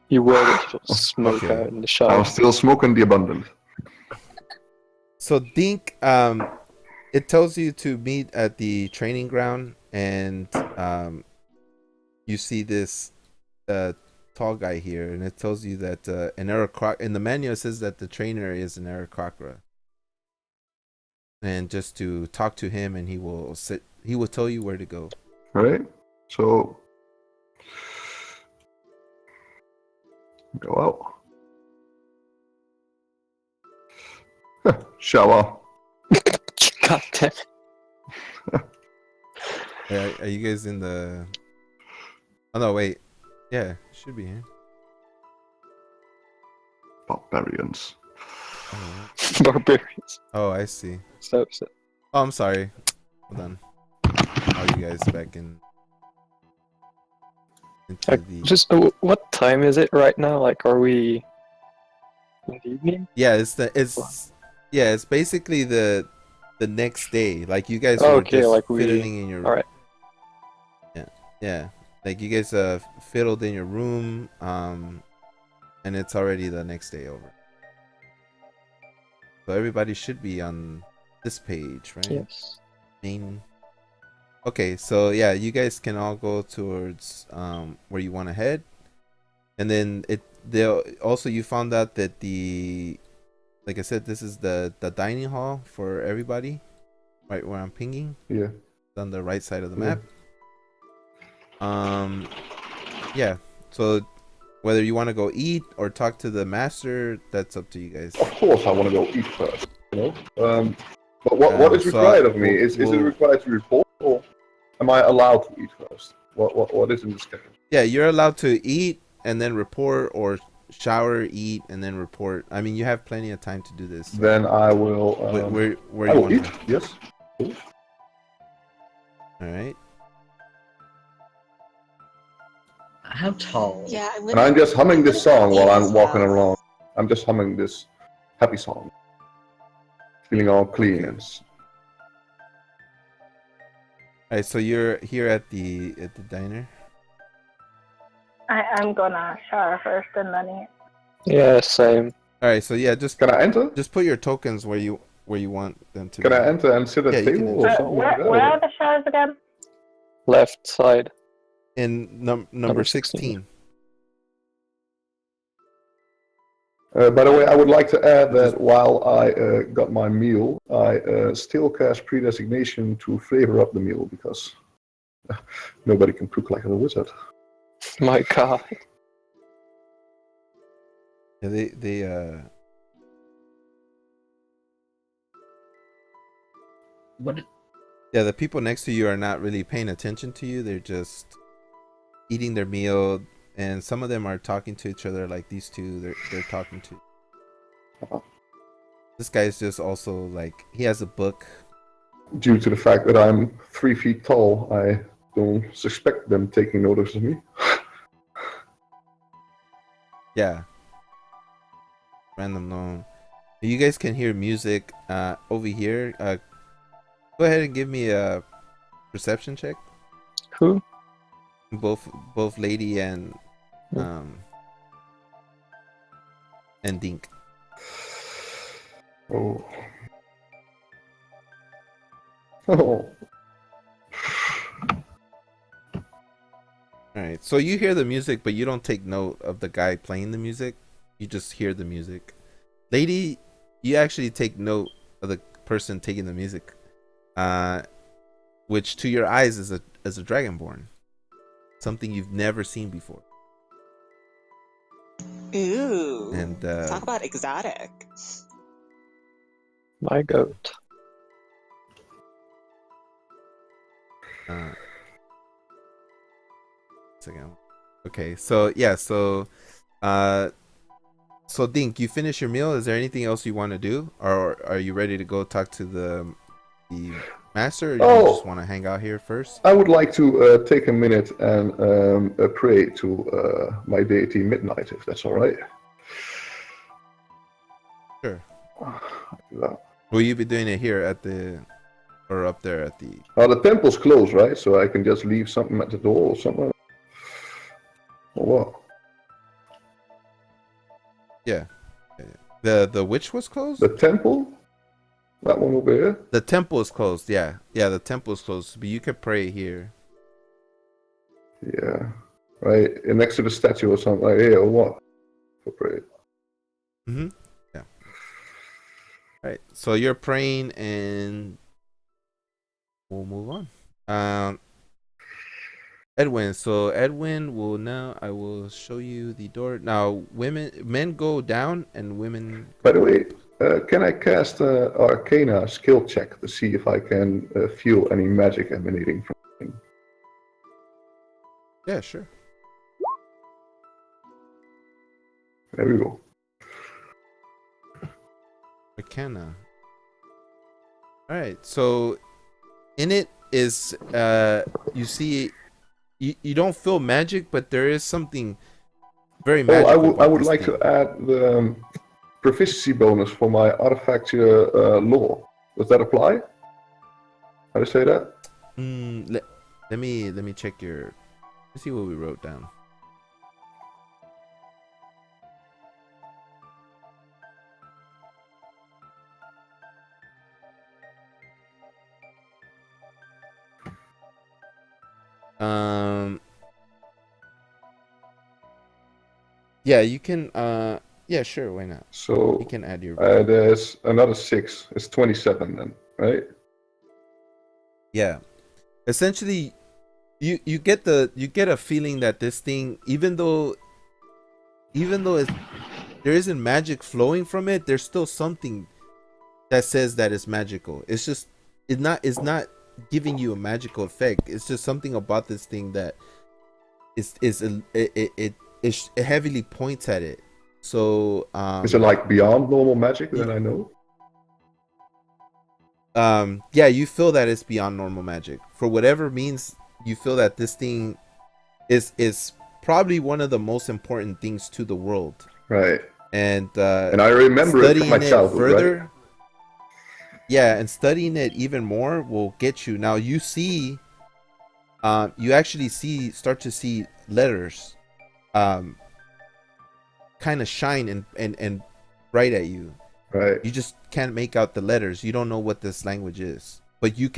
You will get smoke Okay. out in the I'm shower. still smoking the abundant. So Dink, it tells you to meet at the training ground, and you see this tall guy here, and it tells you that in the manual it says that the trainer is an Aarakocra. And just to talk to him, and he will tell you where to go. Right? So go out. Shower. God damn it. Are you guys in the? Oh no, wait. Yeah, should be here. Barbarians. Oh, Barbarians. oh, I see. So, Oh, I'm sorry. Hold on. All you guys back into the. just what time is it right now? Like, are we in the evening? Yeah, it's basically the next day. Like you guys Oh, were okay, just like we- fiddling in your. all right. Yeah, like you guys fiddled in your room, and it's already the next day over. So everybody should be on this page, right? Yes. Main. Okay, so yeah, you guys can all go towards where you want to head, and then you found out that like I said, this is the dining hall for everybody, right where I'm pinging. Yeah. It's on the right side of the Yeah. map. Yeah, so Whether you want to go eat or talk to the master, that's up to you guys. Of course, I want to go eat first. You know. But what is So, required of me? Is it we'll- required to report, or am I allowed to eat first? What is in the schedule? Yeah, you're allowed to eat and then report, or shower, eat, and then report. I mean, you have plenty of time to do this. So. Then I will. Where I you will want eat. to? Yes. All right. How tall? Yeah, I'm And gonna. I'm just humming this song while I'm as walking well. around. I'm just humming this happy song, feeling all clean and All right. So you're here at the diner. I'm gonna shower first and then eat. Yeah, same. All right. So yeah, just Can I enter? just put your tokens where you want them to. Can be. I enter and sit at Yeah, the you can table or enter. something like that? Where are the showers again? Left side. In number Number 16. 16. By the way, I would like to add that while I got my meal, I still cast predesignation to flavor up the meal because nobody can cook like a wizard. My God. Yeah, they What? yeah, the people next to you are not really paying attention to you. They're just eating their meal, and some of them are talking to each other. Like these two, they're talking to. This guy's just also like, he has a book. Due to the fact that I'm 3 feet tall, I don't suspect them taking notice of me. Yeah. Random known. You guys can hear music over here. Go ahead and give me a perception check. Who? Both lady and Dink. Oh. Oh. Alright, so you hear the music, but you don't take note of the guy playing the music. You just hear the music. Lady, you actually take note of the person taking the music. Which to your eyes is a dragonborn. Something you've never seen before. Ooh. And Talk about exotic. My goat. second. Okay, so yeah, so Dink, you finish your meal. Is there anything else you want to do, or are you ready to go talk to the master, or you just want to hang out here first? I would like to take a minute and pray to my deity Midnight, if that's all right. Sure. Yeah. Will you be doing it here at the, or up there at the? The temple's closed, right? So I can just leave something at the door or something. Or what? Yeah. The witch was closed? The temple? That one over here? The temple is closed, yeah. Yeah, the temple is closed, but you could pray here. Yeah. Right, next to the statue or something like here, or what? For prayer. Mm-hmm. Yeah. Right. So you're praying, and we'll move on. Edwin. So Edwin will now. I will show you the door. Now, men go down, and women. By the way, can I cast an Arcana skill check to see if I can feel any magic emanating from him? Yeah, sure. There we go. Arcana. All right. So in it is you see, you don't feel magic, but there is something very magical. I would like to add the proficiency bonus for my artifacture lore. Does that apply? How do you say that? Let me check your. Let's see what we wrote down. Yeah, you can. Yeah, sure. Why not? So you can add your. There's another 6. It's 27 then, right? Yeah, essentially, you get a feeling that this thing, even though even though there isn't magic flowing from it, there's still something that says that it's magical. It's not giving you a magical effect. It's just something about this thing that it heavily points at it. So Is it like beyond normal magic that I know? yeah, you feel that it's beyond normal magic for whatever means. You feel that this thing is probably one of the most important things to the world, Right. and I remember it from studying my it childhood, further, right? yeah, and studying it even more will get you. Now you see, you actually start to see letters kind of shine and bright at you. Right. You just can't make out the letters. You don't know what this language is, but you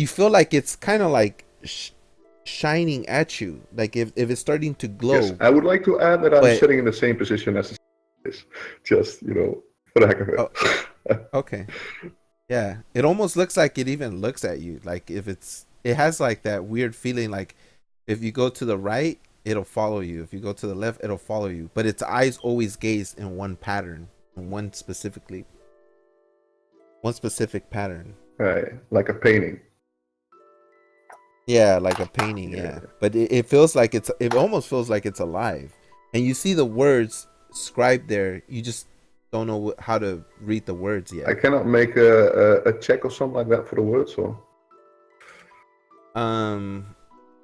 feel like it's kind of like shining at you, like if it's starting to glow. Yes, I would like to add that I'm But- sitting in the same position as the is. Just, for the heck of it. Oh, okay. Yeah, it almost looks like it even looks at you. Like it has like that weird feeling, like if you go to the right, it'll follow you. If you go to the left, it'll follow you. But its eyes always gaze in one pattern, in one specific pattern. Right, like a painting. Yeah, like a painting. Yeah, but it feels like it almost feels like it's alive, and you see the words scribed there. You just don't know how to read the words yet. I cannot make a check or something like that for the words, or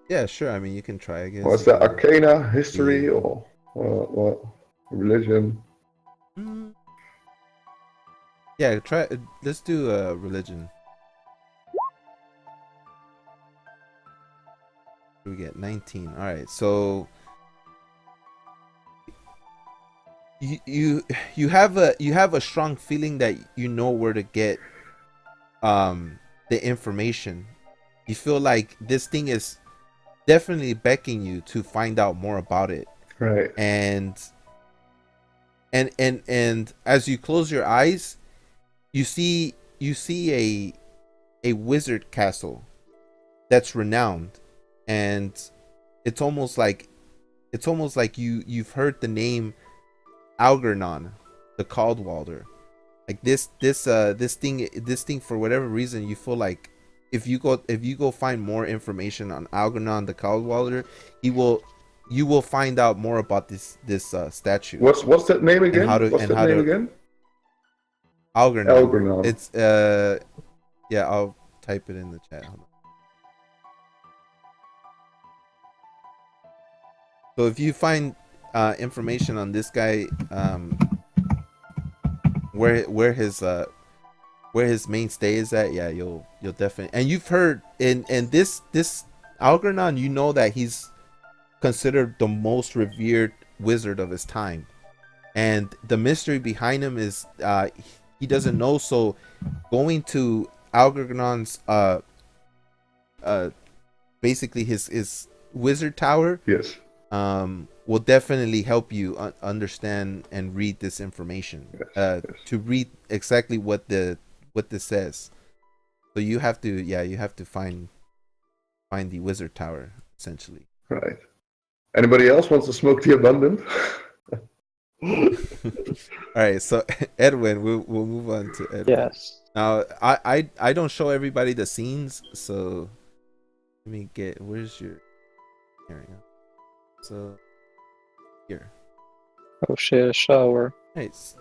Yeah, sure. I mean, you can try, I guess. what's that? Arcana, history, or what? Religion? Yeah, try. Let's do religion. We get 19. All right, so you have a strong feeling that you know where to get the information. You feel like this thing is definitely beckoning you to find out more about it. Right. And as you close your eyes, you see a wizard castle that's renowned, and it's almost like you've heard the name Algernon the Caldwalder. Like this thing for whatever reason, you feel like if you go find more information on Algernon the Caldwalder, you will find out more about this statue. What's that name again? Algernon. Algernon. It's yeah, I'll type it in the chat. Hold on. So if you find information on this guy, where his mainstay is at, yeah, you'll definitely. And you've heard in this Algernon, you know that he's considered the most revered wizard of his time, and the mystery behind him is he doesn't know. So going to Algernon's basically his wizard tower, Yes. Will definitely help you understand and read this information. Yes. To read exactly what this says. So you have to find the wizard tower, essentially. Right. Anybody else wants to smoke the abundant? All right, so Edwin, we'll move on to Edwin. Yes. Now I don't show everybody the scenes, so let me get, where's your, here we go. So here. Oh shit, a shower. Nice.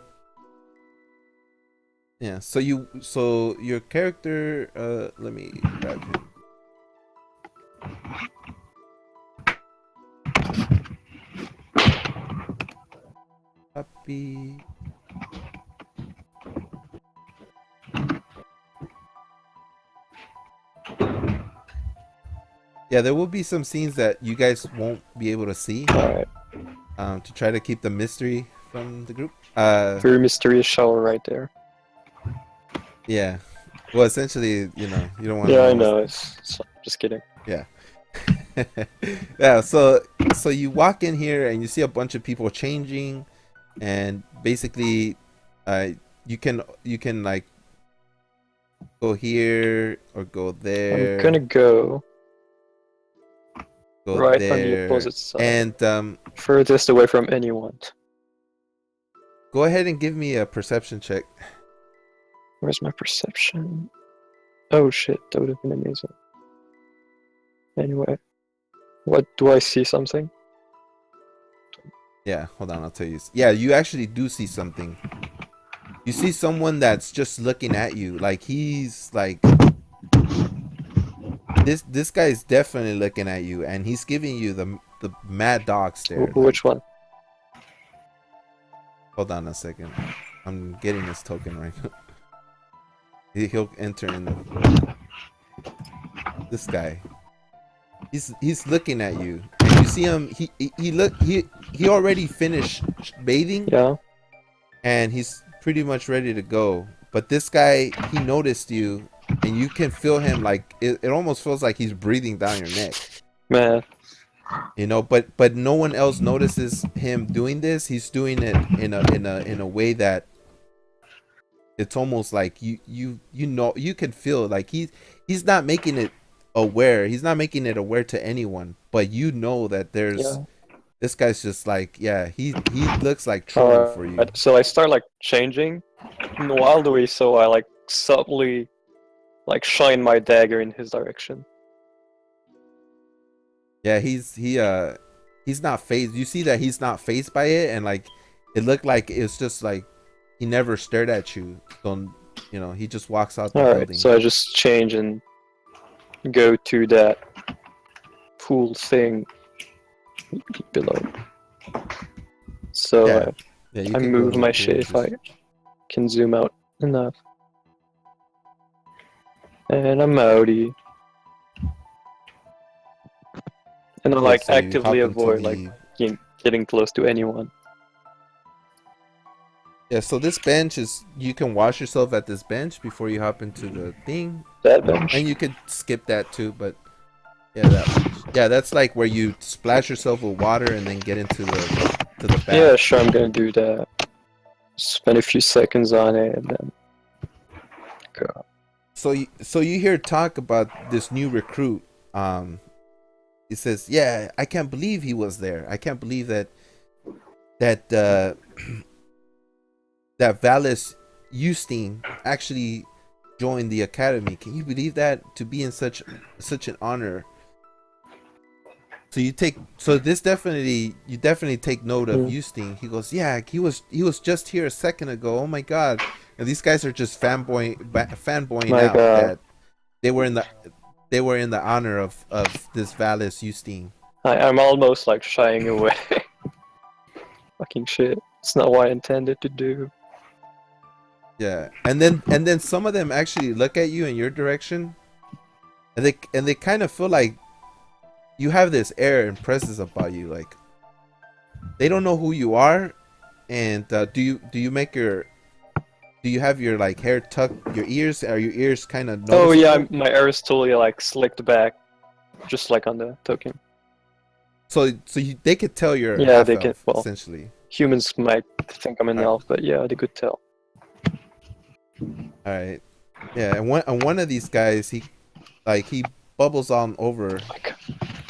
Yeah, so your character, let me grab him. Copy. Yeah, there will be some scenes that you guys won't be able to see. Alright. To try to keep the mystery from the group. Very mysterious shower right there. Yeah. Well, essentially, you don't want. Yeah, I know. It's just kidding. Yeah. Yeah. So you walk in here and you see a bunch of people changing, and basically, you can like go here or go there. I'm gonna go Go right there. on the opposite side. And furthest away from anyone. Go ahead and give me a perception check. Where's my perception? Oh shit, that would have been amazing. Anyway, what do I see? Something? Yeah, hold on, I'll tell you. Yeah, you actually do see something. You see someone that's just looking at you, like he's like this guy is definitely looking at you, and he's giving you the mad dog stare. Which one? Hold on a second, I'm getting this token right. He'll enter in this guy. He's looking at you, and you see him. He already finished bathing. Yeah. And he's pretty much ready to go. But this guy, he noticed you, and you can feel him like it almost feels like he's breathing down your neck. Man. You know, but no one else notices him doing this. He's doing it in a way that it's almost like you know, you can feel like he's not making it aware. He's not making it aware to anyone, but you know that there's this guy's just like, yeah, he looks like trouble for you. So I start like changing wildly, so I like subtly like shine my dagger in his direction. Yeah, he's not phased. You see that he's not phased by it, and like it looked like it's just like he never stared at you. So, you know, he just walks out the building. So I just change and go to that pool thing below. So I move my shit if I can zoom out enough. And I'm outie. And I like so you actively hop into avoid the- like getting close to anyone. Yeah, so this bench is, you can wash yourself at this bench before you hop into the thing. That bench? And you could skip that too, but yeah, that bench. Yeah, that's like where you splash yourself with water and then get into the bath. Yeah, sure, I'm gonna do that. Spend a few seconds on it and then go. So you hear talk about this new recruit. He says, "Yeah, I can't believe he was there. I can't believe that that Valis Eustein actually joined the academy. Can you believe that? To be in such an honor." So you definitely take note of Eustein. He goes, "Yeah, he was just here a second ago. Oh my god!" And these guys are just fanboying out that they were in the honor of this Valis Eustein. I'm almost like shying away. Fucking shit. It's not what I intended to do. Yeah, and then some of them actually look at you in your direction, and they kind of feel like you have this air and presence about you. Like they don't know who you are, and do you have your like hair tucked, your ears? Are your ears kind of noticeable? Oh yeah, my hair is totally like slicked back, just like on the token. So they could tell you're they can. Well, essentially. Humans might think I'm an elf, but yeah, they could tell. All right, yeah, and one of these guys, he bubbles on over,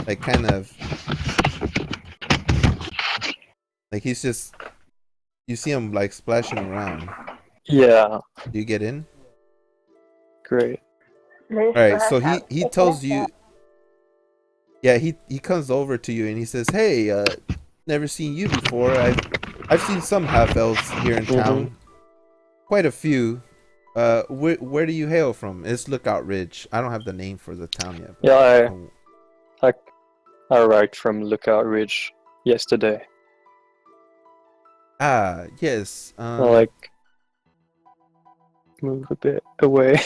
like kind of, like he's just, you see him like splashing around. Yeah. Do you get in? Great. All right, so he tells you. Yeah, he comes over to you and he says, "Hey, never seen you before. I've seen some half elves here in town, quite a few. Where do you hail from? It's Lookout Ridge. I don't have the name for the town yet." Yeah, I arrived from Lookout Ridge yesterday. Ah, yes. I like move a bit away.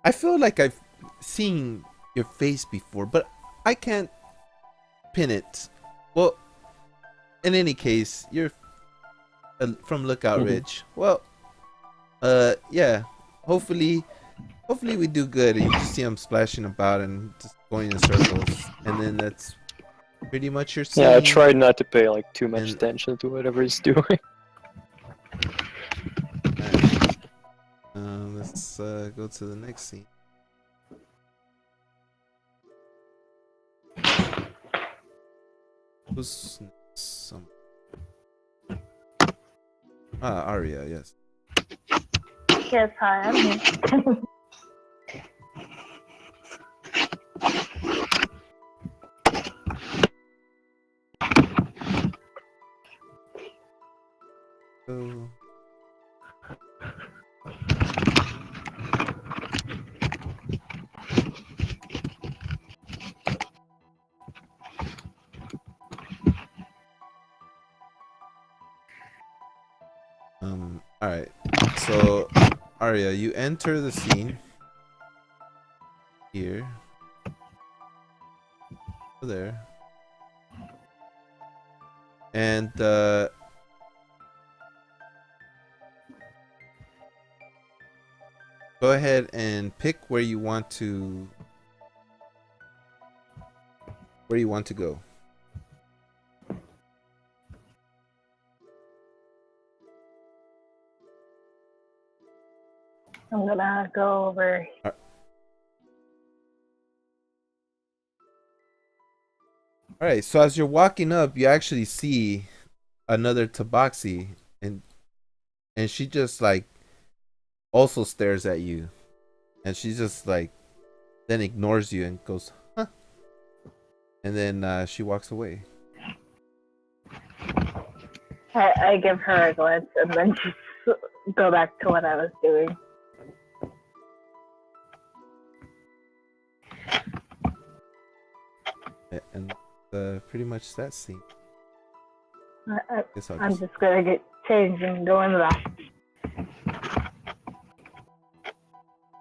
I feel like I've seen your face before, but I can't pin it. Well, in any case, you're from Lookout Ridge. Well, yeah. Hopefully we do good. And you just see him splashing about and just going in circles, and then that's pretty much your scene. Yeah, I tried not to pay like too much attention to whatever he's doing. Let's go to the next scene. Who's some? Arya, yes. Yes, hi, I'm here. So, all right. So, Arya, you enter the scene here. There. And go ahead and pick where you want to go. I'm gonna go over. All right, so as you're walking up, you actually see another Tabaxi, and she just like also stares at you, and she just like then ignores you and goes, huh, and then she walks away. I give her a glance and then just go back to what I was doing. And pretty much that scene. I'm just gonna get changed and go in the back.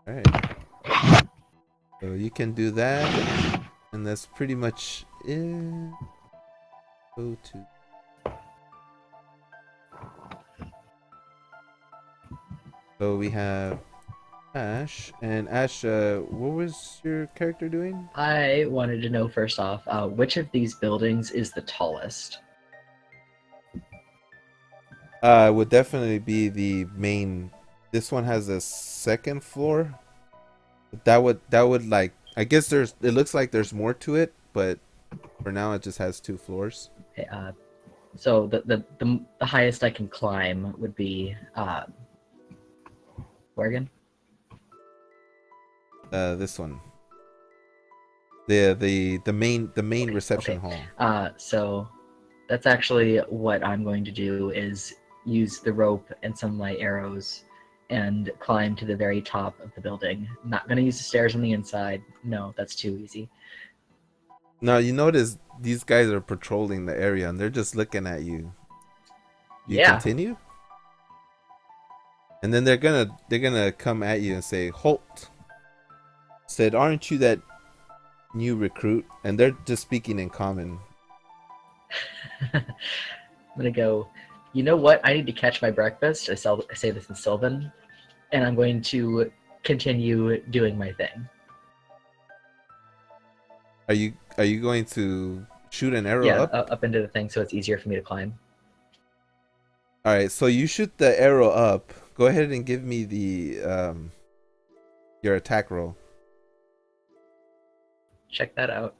All right. So you can do that, and that's pretty much it. Go to. So we have Ash, and Ash, what was your character doing? I wanted to know first off, which of these buildings is the tallest? Would definitely be the main. This one has a second floor. That would like. I guess it looks like there's more to it, but for now it just has 2 floors. Okay, so the highest I can climb would be where again? This one. The main reception hall. So that's actually what I'm going to do is use the rope and some of my arrows and climb to the very top of the building. I'm not going to use the stairs on the inside. No, that's too easy. Now you notice these guys are patrolling the area and they're just looking at you. You continue? And then they're gonna come at you and say, "Halt!" Said, "Aren't you that new recruit?" And they're just speaking in common. I'm gonna go, you know what? I need to catch my breakfast. I say this in Sylvan, and I'm going to continue doing my thing. Are you going to shoot an arrow Yeah, up? up into the thing so it's easier for me to climb. All right, so you shoot the arrow up. Go ahead and give me the your attack roll. Check that out.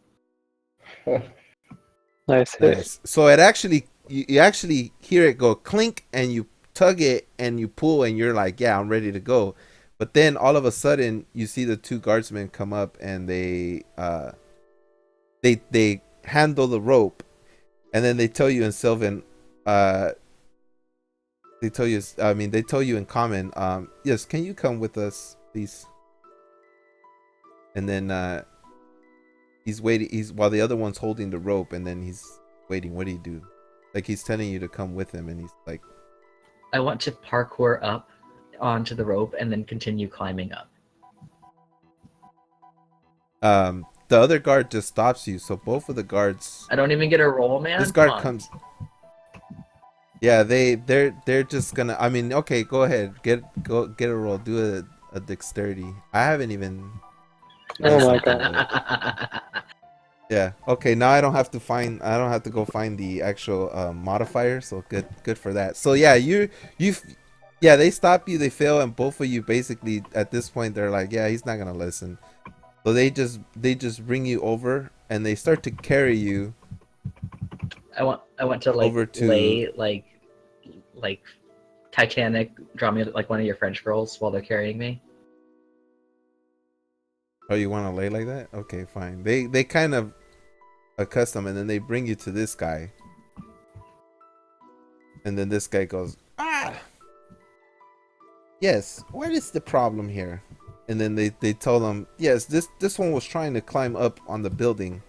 Nice. So it actually you actually hear it go clink, and you tug it and you pull, and you're like, yeah, I'm ready to go. But then all of a sudden you see the 2 guardsmen come up and they handle the rope, and then they tell you in Sylvan, they tell you in common, yes, can you come with us, please? And then he's waiting. While the other one's holding the rope, and then he's waiting. What do you do? Like he's telling you to come with him, and he's like, I want to parkour up onto the rope and then continue climbing up. the other guard just stops you. So both of the guards. I don't even get a roll, man. This guard comes. Yeah, they're just gonna. I mean, okay, go ahead, get a roll, do a dexterity. I haven't even. Oh my god. Yeah. Okay. Now I don't have to go find the actual modifier. So good for that. So yeah, yeah, they stop you, they fail, and both of you basically at this point they're like, yeah, he's not gonna listen. So they just bring you over and they start to carry you. I want to like over to lay like Titanic, draw me like one of your French girls while they're carrying me. Oh, you want to lay like that? Okay, fine. They kind of accustom, and then they bring you to this guy, and then this guy goes, ah, yes. What is the problem here? And then they tell them, yes, this one was trying to climb up on the building.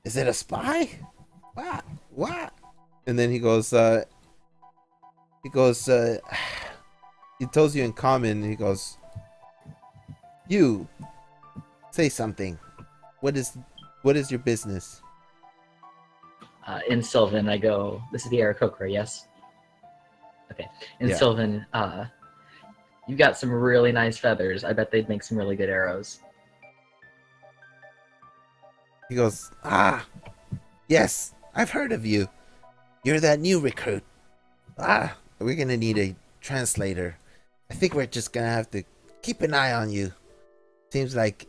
Is it a spy? What? And then he goes, he tells you in common. He goes, you say something. What is your business? In Sylvan, I go, this is the Aarakocra, yes? Okay. In Yeah. Sylvan, you got some really nice feathers. I bet they'd make some really good arrows. He goes, ah, yes, I've heard of you. You're that new recruit. Ah, we're gonna need a translator. I think we're just gonna have to keep an eye on you. Seems like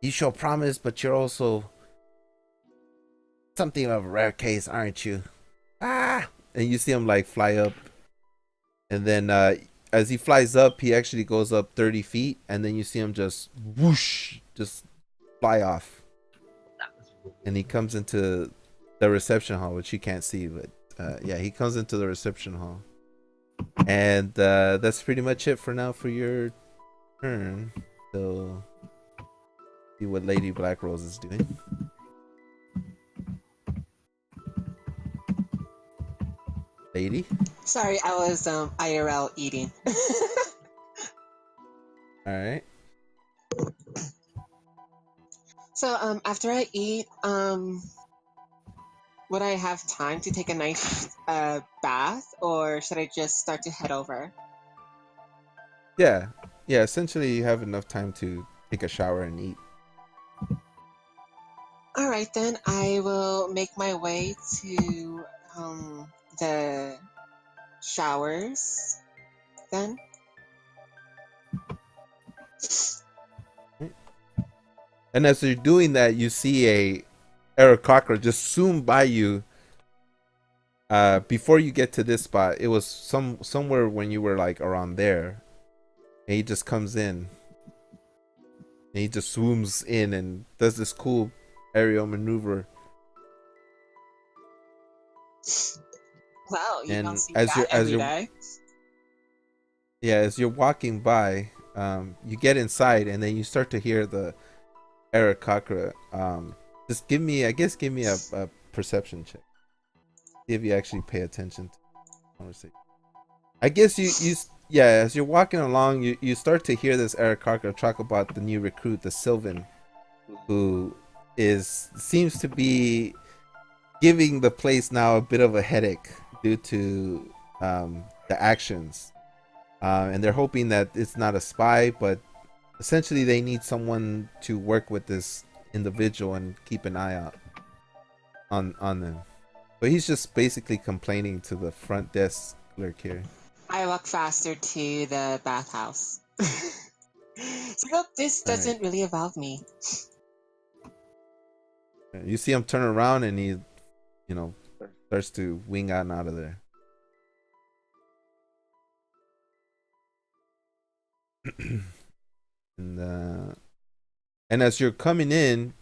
you show promise, but you're also something of a rare case, aren't you? Ah, and you see him like fly up, and then as he flies up, he actually goes up 30 feet, and then you see him just whoosh, just fly off, and he comes into the reception hall, which you can't see, but yeah, he comes into the reception hall, and that's pretty much it for now for your turn. So see what Lady Black Rose is doing. Lady? Sorry, I was IRL eating. All right. So after I eat, would I have time to take a nice bath, or should I just start to head over? Yeah. Essentially, you have enough time to take a shower and eat. All right, then I will make my way to the showers. Then. And as you're doing that, you see a Aarakocra just zoom by you. Before you get to this spot, it was somewhere when you were like around there, and he just comes in. And he just zooms in and does this cool aerial maneuver. Well, you don't And see as that every you're day. yeah, as you're walking by, you get inside, and then you start to hear the Aarakocra. Just give me a perception check. See if you actually pay attention to the conversation. I guess yeah, as you're walking along, you start to hear this Aarakocra talk about the new recruit, the Sylvan, who seems to be giving the place now a bit of a headache due to the actions. And they're hoping that it's not a spy, but essentially they need someone to work with this individual and keep an eye out on them. But he's just basically complaining to the front desk clerk here. I walk faster to the bathhouse. So nope, this doesn't really involve me. You see him turn around, and he, starts to wing out and out of there. And as you're coming in,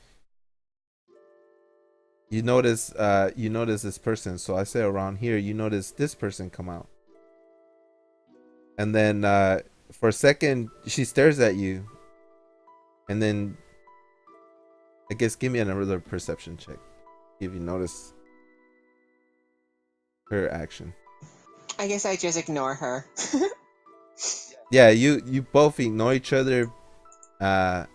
you notice this person. So I say around here, you notice this person come out, and then for a second she stares at you, and then I guess give me another perception check if you notice her action. I guess I just ignore her. Yeah, you both ignore each other, and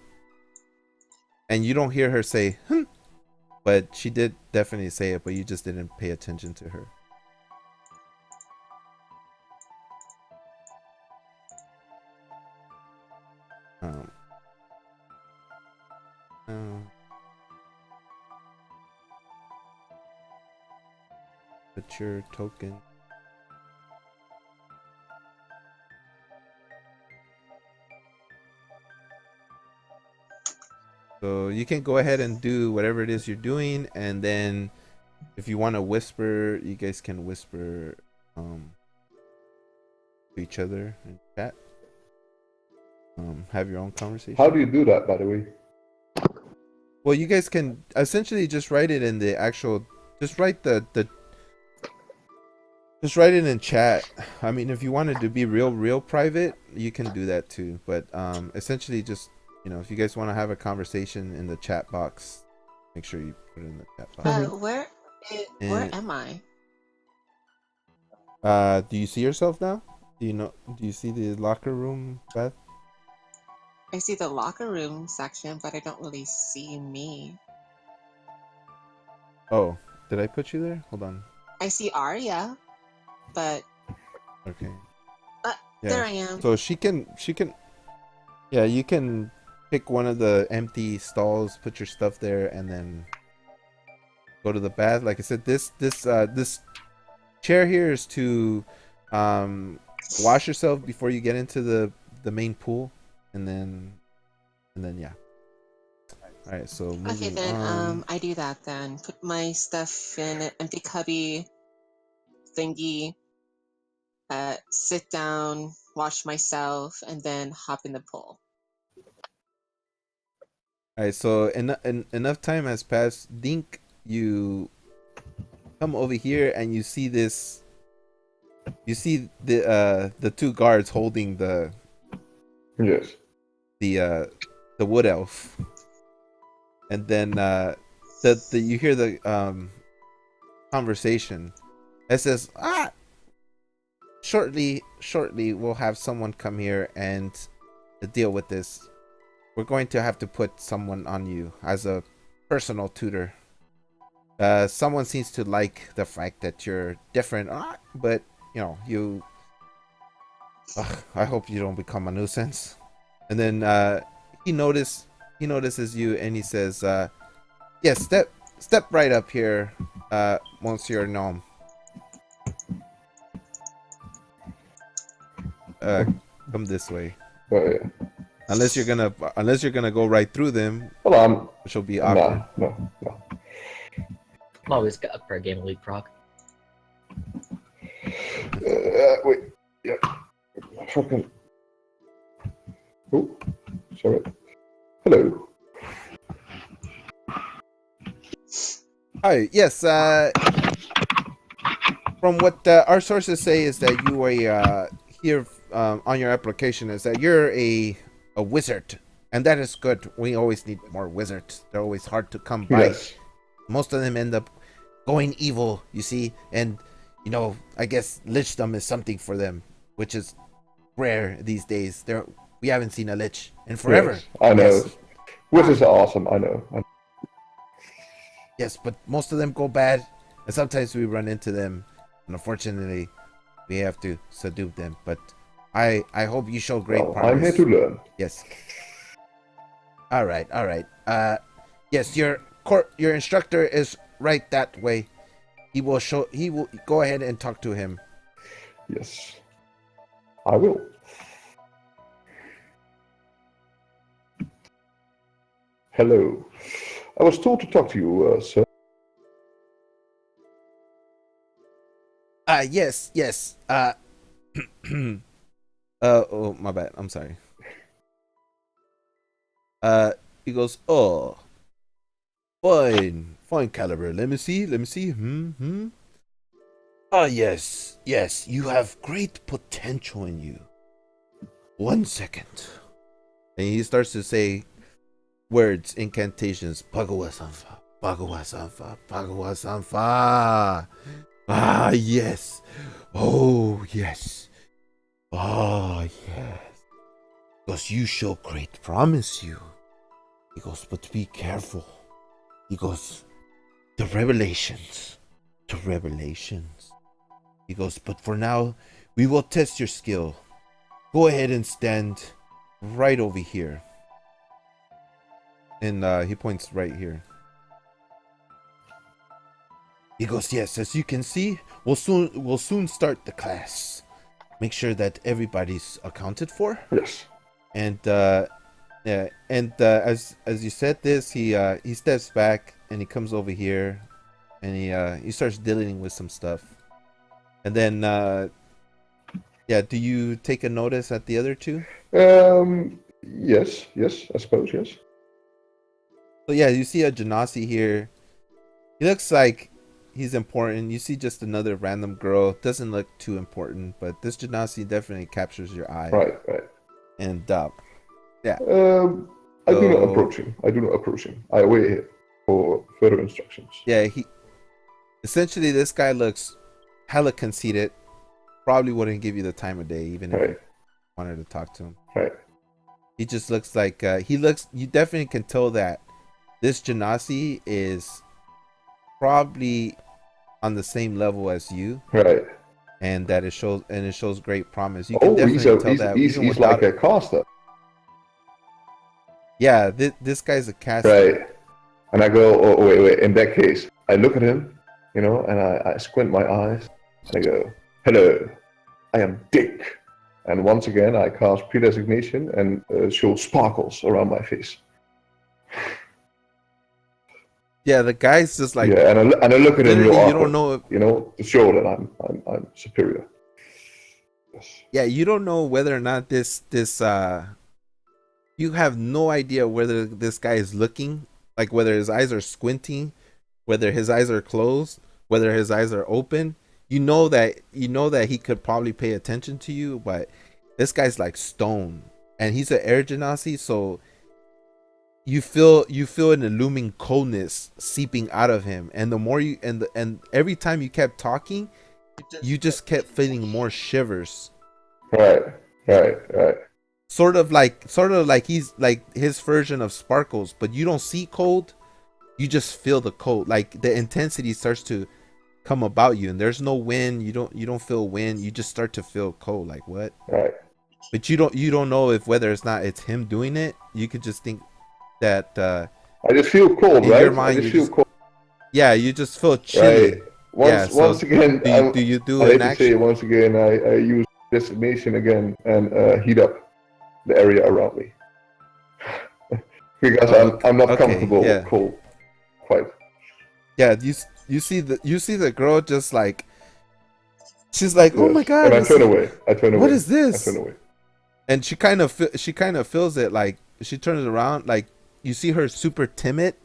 you don't hear her say but she did definitely say it, but you just didn't pay attention to her. Put your token. So you can go ahead and do whatever it is you're doing, and then If you want to whisper, you guys can whisper to each other in chat. Have your own conversation. How do you do that, by the way? Well, you guys can essentially just write it in the actual. Just write Just write it in chat. I mean, if you wanted to be real private, you can do that too. But essentially, just if you guys want to have a conversation in the chat box, make sure you put it in the chat box. Where am I? Do you see yourself now? Do you see the locker room, Beth? I see the locker room section, but I don't really see me. Oh, did I put you there? Hold on. I see Arya, but Okay. there I am. So she can. Yeah, you can pick one of the empty stalls, put your stuff there, and then go to the bath. Like I said, this chair here is to wash yourself before you get into the main pool, and then yeah. All right, so moving Okay, then on. I do that then. Put my stuff in an empty cubby thingy. Sit down, wash myself, and then hop in the pool. All right, so enough time has passed. Dink, you come over here and you see this. You see the two guards holding the Yes. the wood elf, and then you hear the conversation. It says, shortly we'll have someone come here and deal with this. We're going to have to put someone on you as a personal tutor. Someone seems to like the fact that you're different, but you. I hope you don't become a nuisance. And then he notices you, and he says, "Yes, step right up here, Monsieur Gnome. Come this way. Yeah. Unless you're gonna go right through them, Well, which will be awkward." No. I'm always up for a game of leapfrog. Wait. Yeah. Fucking. Oh, sorry. Hello. Hi. Yes. From what our sources say is that you are here on your application is that you're a wizard, and that is good. We always need more wizards. They're always hard to come by. Yes. Most of them end up going evil, you see, and I guess lichdom is something for them, which is rare these days. We haven't seen a lich in forever. Yes, I know. Yes. Wizards are awesome. I know. Yes, but most of them go bad, and sometimes we run into them, and unfortunately, we have to subdue them. But I hope you show great progress. I'm here to learn. Yes. All right. Yes, your instructor is right that way. He will go ahead and talk to him. Yes, I will. Hello. I was told to talk to you, sir. Yes. Oh, my bad. I'm sorry. He goes, "Oh, fine, caliber. Let me see. Yes, you have great potential in you. 1 second." And he starts to say words, incantations. Pagawa Sanfa, Pagawa Sanfa, Pagawa Sanfa. Ah, yes. Oh, yes. Oh, yes. Because you show great promise, you. He goes, but be careful. He goes, the revelations. He goes, but for now, we will test your skill. Go ahead and stand right over here. And he points right here. He goes, yes, as you can see, we'll soon start the class. Make sure that everybody's accounted for. Yes. And as you said this, he steps back and he comes over here, and he starts dealing with some stuff. And then yeah, do you take a notice at the other two? Yes, I suppose, yes. So yeah, you see a Genasi here. He looks like he's important. You see just another random girl. Doesn't look too important, but this Genasi definitely captures your eye. Right. And yeah. I do not approach him. I wait here for further instructions. Yeah, he essentially, this guy looks hella conceited. Probably wouldn't give you the time of day, even if you wanted to talk to him. Right. He just looks like you definitely can tell that this Genasi is probably on the same level as you. Right. And that it shows great promise. You can definitely tell that he's even without like a caster. Yeah, this guy's a caster. Right. And I go, oh, wait. In that case, I look at him, and I squint my eyes, and I go, hello, I am Dick. And once again, I cast predesignation and show sparkles around my face. Yeah, the guy's just like, yeah, and I look at him. You don't know if, to show that I'm superior. Yes. Yeah, you don't know whether or not this you have no idea whether this guy is looking, like whether his eyes are squinting, whether his eyes are closed, whether his eyes are open. You know that he could probably pay attention to you, but this guy's like stone, and he's an air genasi, so you feel an illuming coldness seeping out of him, and the more you and every time you kept talking, you just kept feeling more shivers. Right. Sort of like he's like his version of Sparkles, but you don't see cold, you just feel the cold. Like the intensity starts to come about you, and there's no wind. You don't feel wind. You just start to feel cold. Like what? Right. But you don't know if whether it's him doing it. You could just think that I just feel cold, in right? your mind, I just feel cold. Yeah, you just feel chilly. Right. Once again, do you do I an hate to action? say once again, I use destination again and heat up the area around me because I'm not comfortable with cold. Quite. Yeah, you see the girl just like she's like, yes. Oh my god! And I turn away. What is this? I turn away. And she kind of feels it. Like she turns around, like you see her super timid.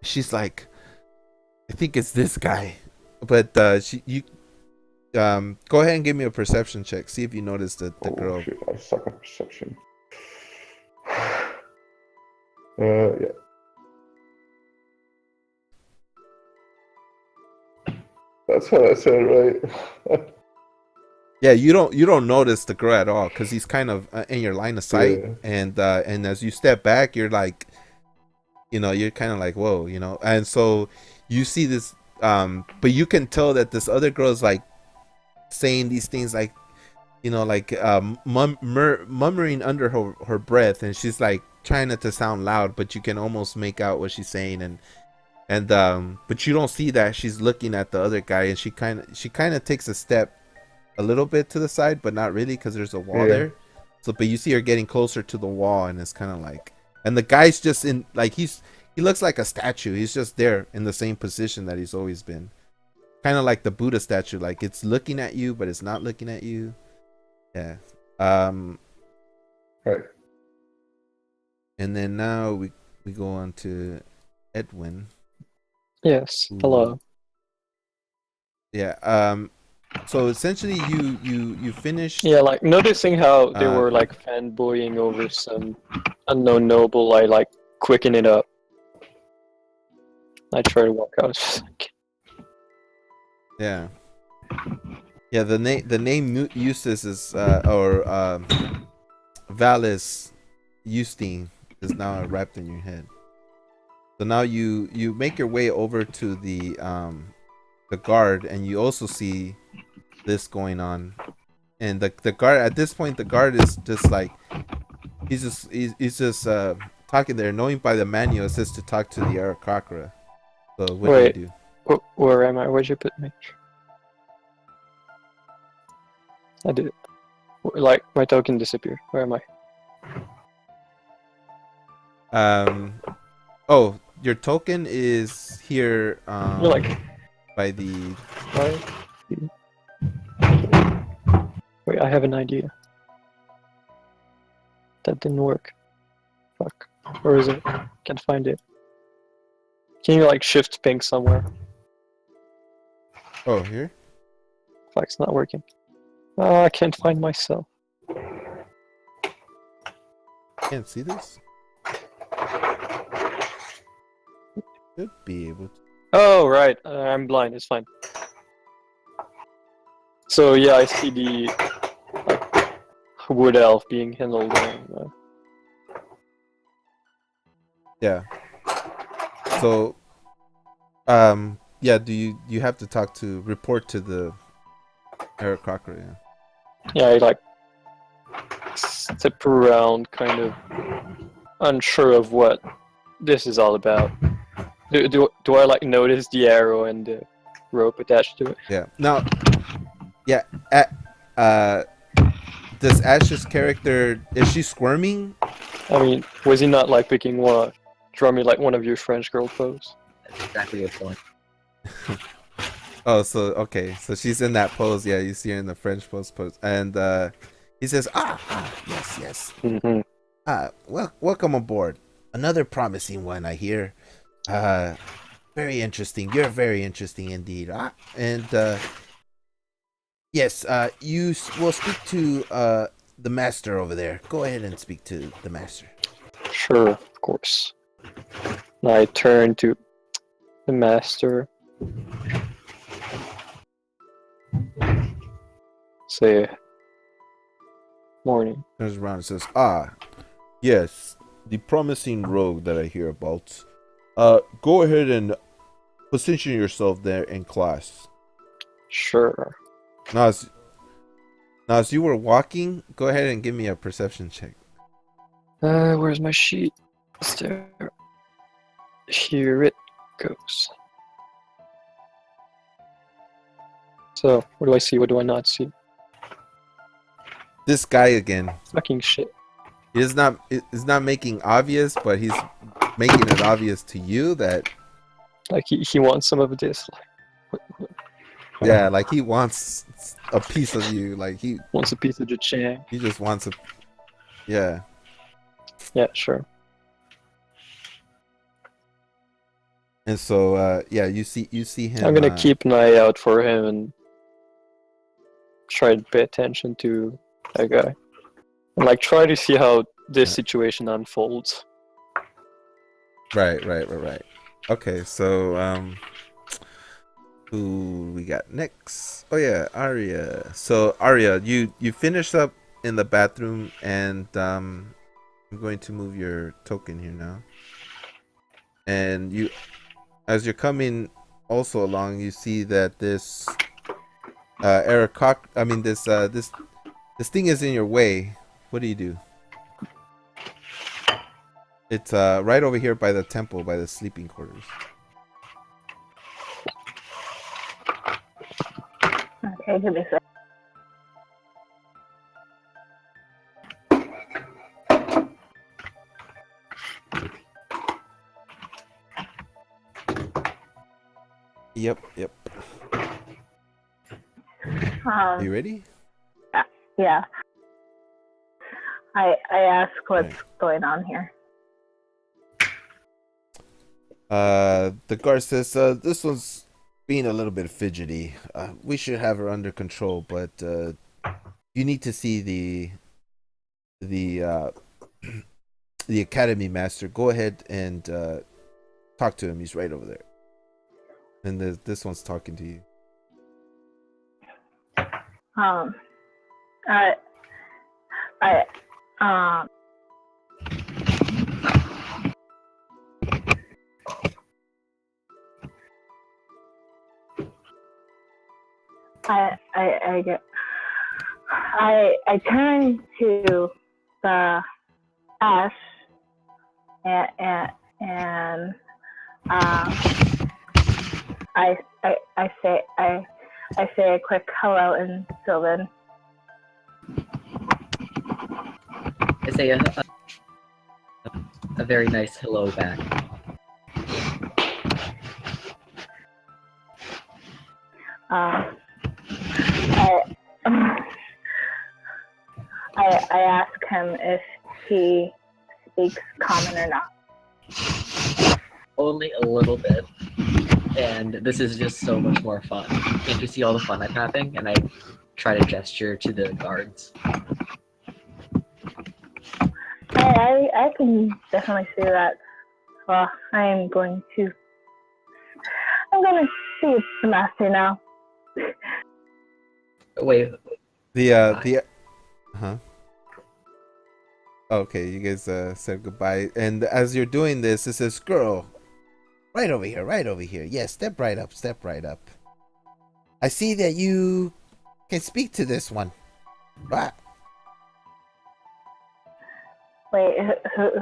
She's like, I think it's this guy. But go ahead and give me a perception check. See if you notice the girl. Shit, I suck at perception. Yeah. That's what I said, right? Yeah, you don't notice the girl at all because he's kind of in your line of sight, and as you step back, you're like, you're kind of like, whoa, and so you see this, but you can tell that this other girl is like saying these things like, murmuring under her breath, and she's like trying not to sound loud, but you can almost make out what she's saying, and but you don't see that she's looking at the other guy, and she kind of takes a step a little bit to the side, but not really because there's a wall there. So, but you see her getting closer to the wall, and it's kind of like, and the guy's just in like he looks like a statue. He's just there in the same position that he's always been, kind of like the Buddha statue. Like it's looking at you, but it's not looking at you. Yeah. Right. And then now we go on to Edwin. Yes. Hello. Yeah. So essentially, you finished. Yeah, like noticing how they were like fanboying over some unknown noble. I like quicken it up. I try to walk out. Yeah. Yeah. The name Eustace is Valis Eustace is now wrapped in your head. So now you make your way over to the guard, and you also see this going on, and the guard at this point, the guard is just like he's just talking there, knowing by the manual it says to talk to the Arakakra. So what do you do? Where am I? Where'd you put me? I did. Like my token disappeared. Where am I? Oh, your token is here. You're like by the. Right? Wait, I have an idea. That didn't work. Fuck. Where is it? Can't find it. Can you like shift ping somewhere? Oh, here. Fuck, it's not working. Oh, I can't find myself. Can't see this. Should be able to. Oh, right. I'm blind. It's fine. So yeah, I see the like, wood elf being handled. Yeah. So, yeah. Do you have to report to the Eric Crocker? Yeah. Yeah, I like step around, kind of unsure of what this is all about. Do I like notice the arrow and the rope attached to it? Yeah. Now, yeah. Does Ash's character, is she squirming? I mean, was he not like picking one? Draw me like one of your French girl pose. That's exactly what's going. Oh, so okay, so she's in that pose. Yeah, you see her in the French pose, and he says, yes. Mm-hmm. Welcome aboard. Another promising one, I hear. Very interesting. You're very interesting indeed. And yes, you will speak to the master over there. Go ahead and speak to the master. Sure, of course. And I turn to the master. Say, morning. Turns around and says, yes, the promising rogue that I hear about. Go ahead and position yourself there in class. Sure. Now, as you were walking, go ahead and give me a perception check. Where's my sheet? It's there. Here it goes. So, what do I see? What do I not see? This guy again. Fucking shit. He's not making obvious, but he's making it obvious to you that. Like he wants some of this. Like, yeah, like he wants a piece of you. Like he wants a piece of the chain. He just wants a. Yeah. Yeah, sure. And so, yeah, you see him. I'm gonna keep an eye out for him and try to pay attention to that guy, and like try to see how this situation unfolds. Right. Okay, so who we got next? Oh yeah, Arya. So Arya, you finished up in the bathroom, and I'm going to move your token here now. And you, as you're coming also along, you see that this this thing is in your way. What do you do? It's right over here by the temple, by the sleeping quarters. Okay, give me a sec. Yep. Are you ready? Yeah. I ask what's going on here. The guard says, this one's being a little bit fidgety. We should have her under control, but you need to see the academy master. Go ahead and talk to him. He's right over there. And this one's talking to you. I turn to the Ash and I say a quick hello in Sylvan. I say a very nice hello back. Um, I, I ask him if he speaks common or not. Only a little bit. And this is just so much more fun. Can't you see all the fun I'm having? And I try to gesture to the guards. I can definitely see that. Well, I'm going to see the master now. Wait, huh? Okay, you guys said goodbye, and as you're doing this, it says, "Girl, right over here, right over here. Yes, step right up, step right up. I see that you can speak to this one. What? Wait,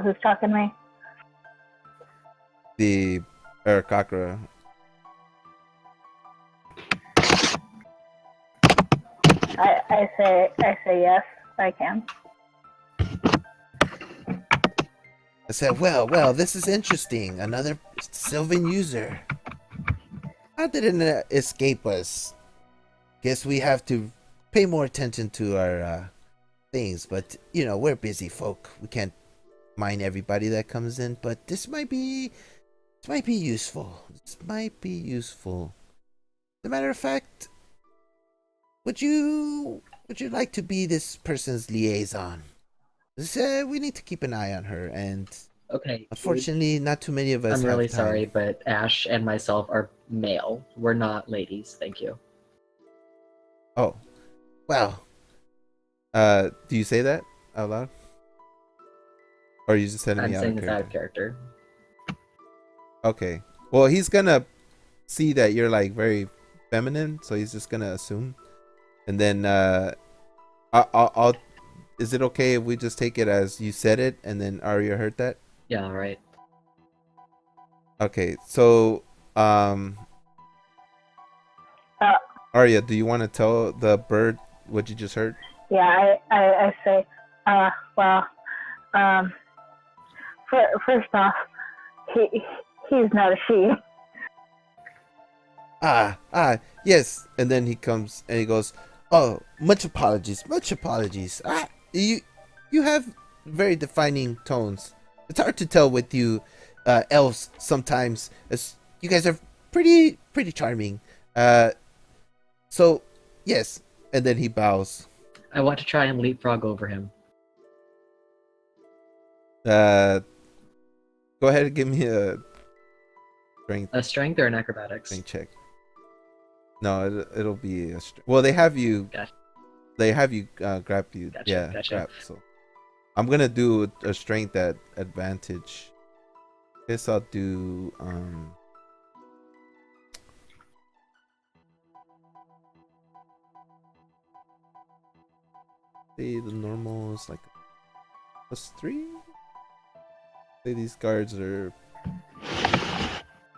who's talking to me? The Arakakra. I say yes, I can. I said, well, this is interesting. Another Sylvan user. How did it escape us? Guess we have to pay more attention to our things, but you know, we're busy folk. We can't mind everybody that comes in, but this might be useful. This might be useful. As a matter of fact, would you like to be this person's liaison? We need to keep an eye on her, and okay. unfortunately, not too many of us. I'm really have time. sorry, but Ash and myself are male. We're not ladies. Thank you. Oh, well. Do you say that out loud? Or are you just sending me I'm out saying of this out of character? character. Okay. Well, he's gonna see that you're like very feminine, so he's just gonna assume. And then I'll is it okay if we just take it as you said it and then Arya heard that? Yeah, right. Okay. So Arya, do you want to tell the bird what you just heard? Yeah, I say, well, first off, he's not a she. Yes. And then he comes and he goes, "Oh, much apologies, much apologies. You have very defining tones. It's hard to tell with you, elves sometimes, as you guys are pretty charming. So yes." And then he bows. I want to try and leapfrog over him. Go ahead and give me a strength. A strength or an acrobatics? Strength check. No, it'll be a well. They have you. Gotcha. They have you grab you. Gotcha, Yeah, gotcha. grab. So I'm gonna do a strength at advantage. Guess I'll do say the normal is like +3. Say these guards are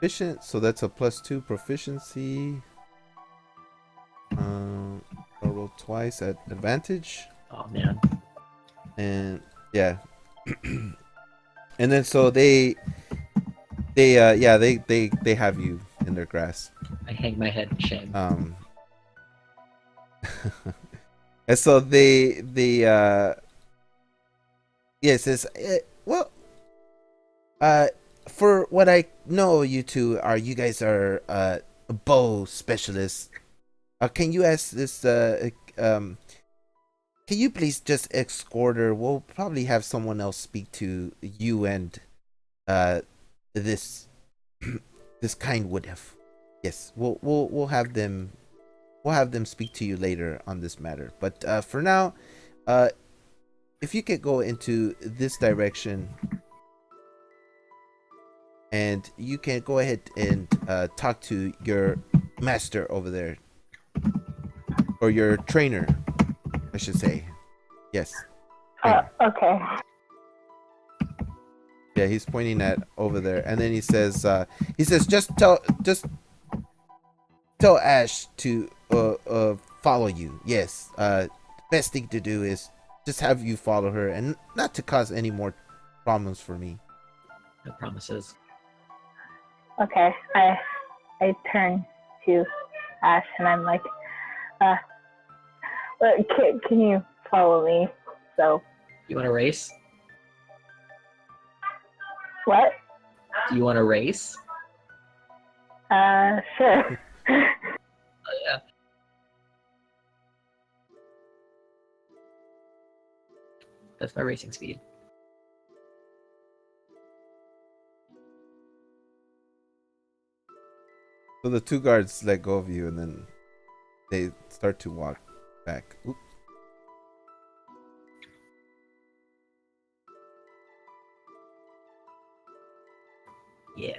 proficient, so that's a +2 proficiency. I'll roll twice at advantage. Oh man. And yeah. And then so they have you in their grasp. I hang my head in shame. And so they says, well, for what I know, you two guys are bow specialists. Can you ask this can you please just escort her? We'll probably have someone else speak to you and this this kind would have. Yes, we'll have them speak to you later on this matter. But for now, if you could go into this direction, and you can go ahead and talk to your master over there, or your trainer, I should say. Yes. Okay. Yeah, he's pointing at over there, and then he says, just tell Ash to follow you. Yes. Best thing to do is just have you follow her, and not to cause any more problems for me. No promises. Okay. I turn to Ash, and I'm like, uh, can you follow me? So You want to race? what? Do you want to race? Sure. Yeah. That's my racing speed. So the two guards let go of you, and then they start to walk back. Oops. Yeah.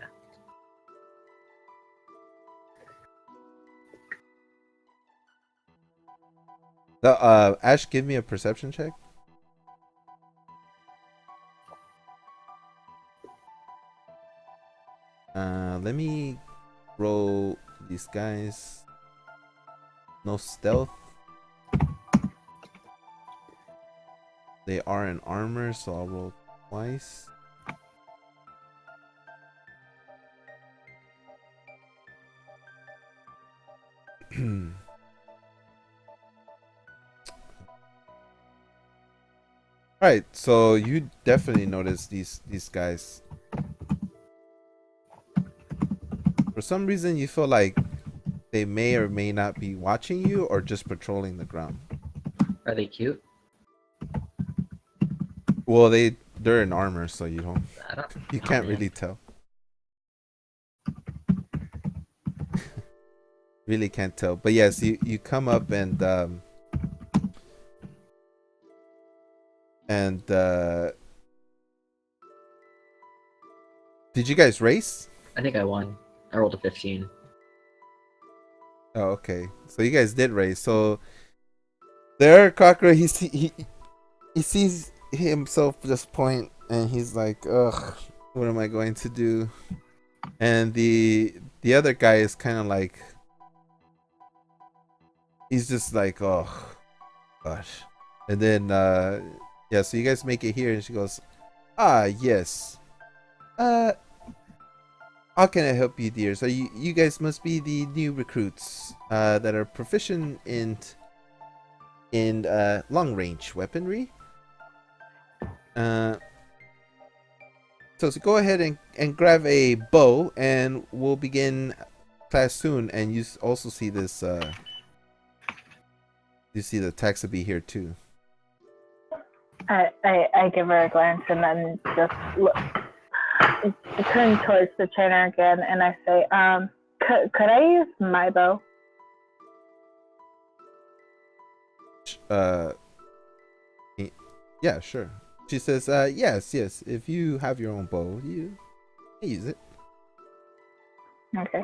Ash, give me a perception check. Let me roll these guys. No stealth. They are in armor, so I'll roll twice. Alright, so you definitely notice these guys. For some reason you feel like they may or may not be watching you or just patrolling the ground. Are they cute? Well, they're in armor, so you Oh, can't man. really tell. Really can't tell. But yes, you come up and did you guys race? I think I won. I rolled a 15. Oh, okay. So you guys did race. So there, Cockroach, he sees himself just point, and he's like, "Ugh, what am I going to do?" And the other guy is kind of like, he's just like, "Oh, gosh." And then yeah, so you guys make it here, and she goes, "Ah, yes. Uh, how can I help you, dear? So you guys must be the new recruits that are proficient in long range weaponry. So go ahead and grab a bow, and we'll begin class soon." And you also see this. You see the taxaby here too. I give her a glance and then just turn towards the trainer again, and I say, could I use my bow? Yeah, sure. She says, yes. If you have your own bow, you can use it. Okay.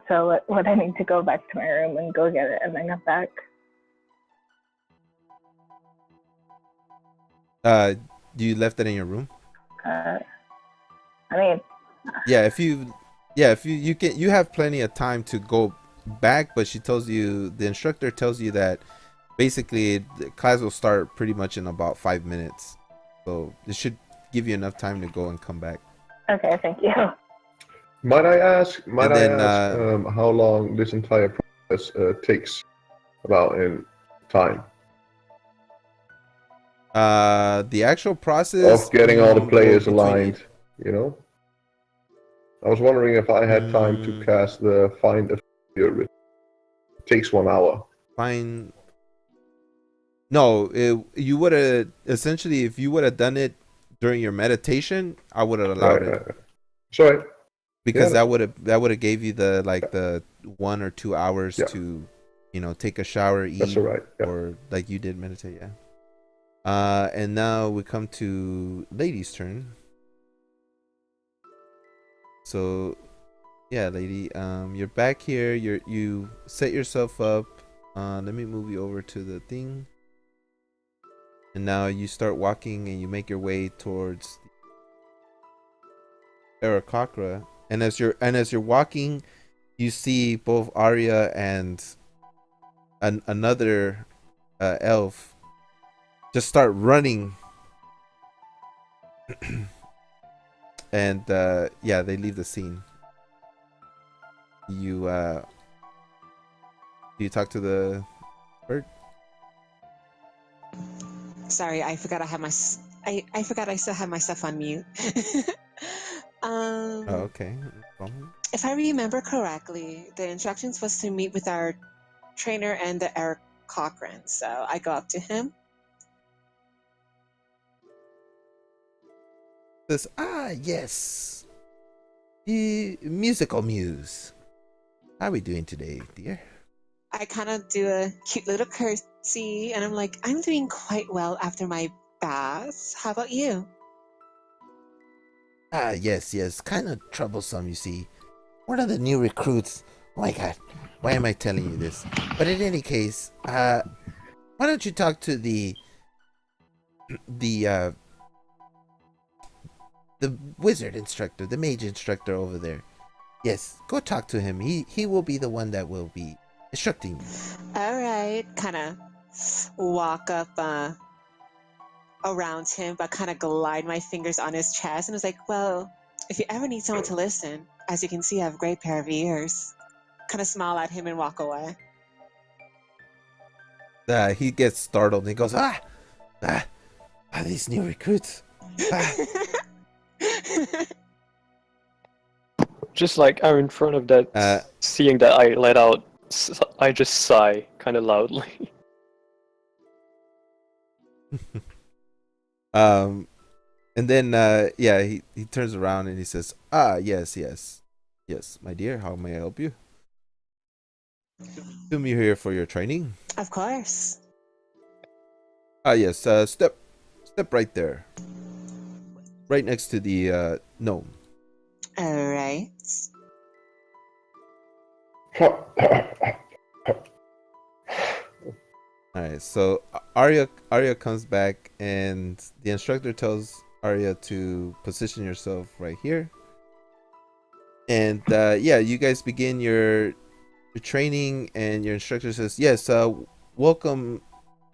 So what I need to go back to my room and go get it and then come back? You left it in your room? I mean, Yeah, if you you have plenty of time to go back, but the instructor tells you that basically the class will start pretty much in about 5 minutes. So it should give you enough time to go and come back. okay, thank you. Might I ask And how long this entire process takes about in time? The actual process Of getting all the well, players between aligned, you know? I was wondering if I had time to cast the Find a Familiar. It takes 1 hour. Fine. No, you would have essentially, if you would have done it during your meditation, I would have allowed it. Right. Sorry. Because Yeah. that would have gave you the 1 or 2 hours Yeah. to, take a shower, eat, That's all right. Yeah. or like you did meditate, yeah. And now we come to Lady's turn. So, yeah, Lady, you're back here. You set yourself up. Let me move you over to the thing. And now you start walking, and you make your way towards Arakakra. And as you're walking, you see both Arya and another elf just start running. And yeah, they leave the scene. You Do you talk to the bird? Sorry, I forgot I forgot I still have my stuff on mute. Oh, okay. No problem. If I remember correctly, the instructions was to meet with our trainer and the Eric Cochran. So I go up to him. Says, yes. The musical muse. How are we doing today, dear? I kind of do a cute little curtsy, and I'm like, I'm doing quite well after my bath. How about you? Yes. Kind of troublesome, you see. One of the new recruits. Oh my god. Why am I telling you this? But in any case, why don't you talk to the the wizard instructor, the mage instructor over there. Yes, go talk to him. He will be the one that will be instructing you. All right, kind of walk up around him, but kind of glide my fingers on his chest, and was like, well, if you ever need someone to listen, as you can see, I have a great pair of ears. Kind of smile at him and walk away. He gets startled and he goes, these new recruits. Just like I'm in front of that, seeing that I let out, I just sigh kind of loudly. And then he turns around and he says, yes, my dear, how may I help you? Assume you're here for your training. Of course. Yes, step right there, right next to the gnome. All right. Alright, so Arya comes back and the instructor tells Arya to position yourself right here. And you guys begin your training, and your instructor says, yes, welcome.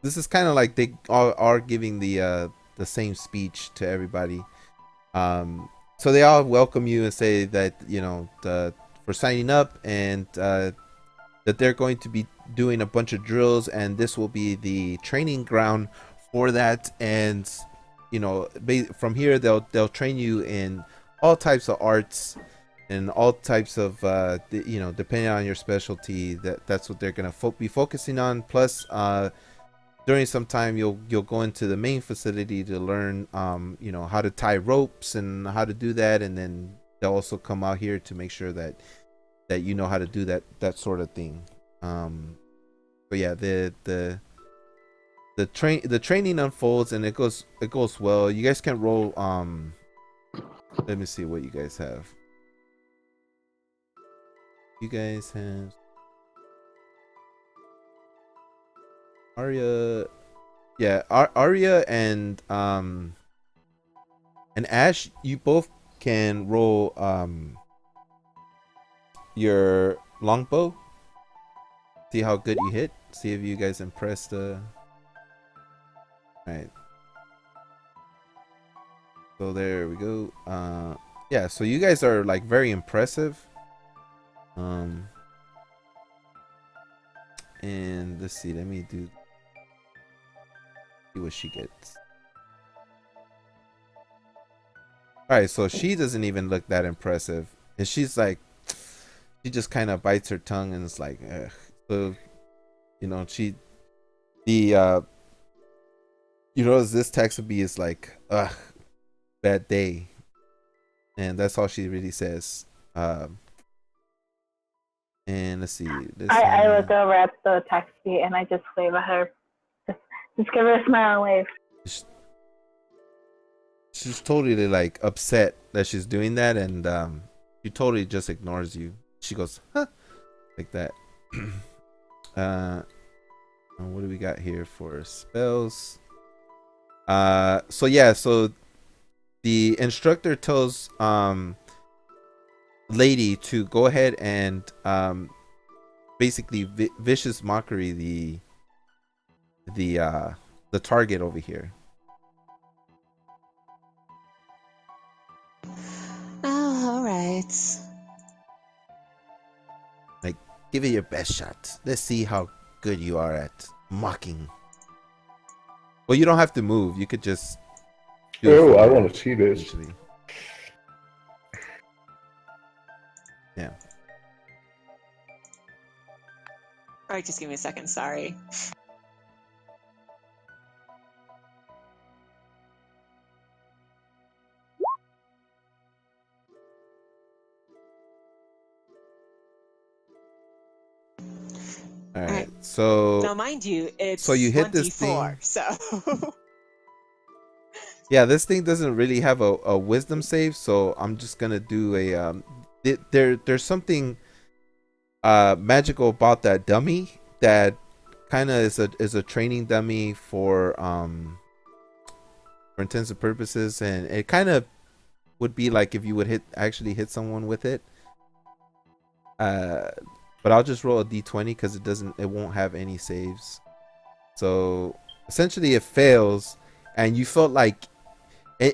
This is kind of like they are giving the same speech to everybody. So they all welcome you and say that, for signing up, and that they're going to be doing a bunch of drills, and this will be the training ground for that. And from here they'll train you in all types of arts and all types of depending on your specialty, that's what they're gonna be focusing on. Plus during some time you'll go into the main facility to learn how to tie ropes and how to do that, and then they'll also come out here to make sure that you know how to do that sort of thing. But yeah, the training unfolds, and it goes well. You guys can roll. Let me see what you guys have. You guys have Arya. Yeah, Arya and Ash, you both can roll your longbow. See how good you hit. See if you guys impress the. Alright. So there we go. Yeah, so you guys are like very impressive. And let's see, let me see what she gets. Alright, so she doesn't even look that impressive. And she's like, she just kind of bites her tongue and it's like, ugh. So, this text would be is like, ugh, bad day. And that's all she really says. And let's see. I look over at the taxi and I just wave at her. Just give her a smile and wave. She's totally like upset that she's doing that, and she totally just ignores you. She goes, huh, like that. What do we got here for spells? So the instructor tells lady to go ahead and basically vicious mockery the target over here. Oh, all right. Give it your best shot. Let's see how good you are at mocking. Well, you don't have to move. You could just do it Oh, from I there, want to see this. essentially. Yeah. All right, just give me a second. Sorry. All All right. right. So Now, mind you, it's so you hit this 1d4, thing. so Yeah, this thing doesn't really have a wisdom save, so I'm just gonna do a there's something magical about that dummy that kind of is a training dummy for intensive purposes, and it kind of would be like if you would actually hit someone with it. But I'll just roll a d20 because it won't have any saves. So essentially it fails, and you felt like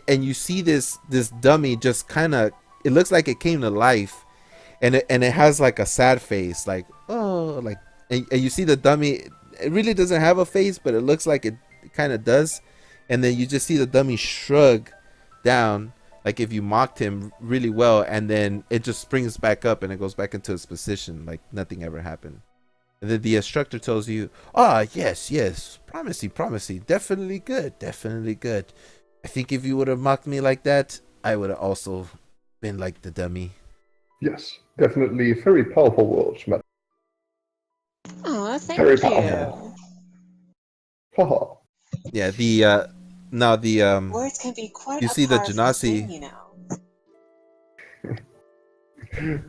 and you see this dummy just kind of, it looks like it came to life, and it has like a sad face, like, oh, like, and you see the dummy, it really doesn't have a face, but it looks like it kind of does. And then you just see the dummy shrug down, like if you mocked him really well, and then it just springs back up and it goes back into its position like nothing ever happened. And then the instructor tells you, yes, promisey, definitely good. I think if you would have mocked me like that, I would have also been like the dummy. Yes, definitely very powerful words, man. oh, thank Very you. powerful. Haha. Yeah, the now the Words can be quite you a see the powerful Genasi. thing, you know.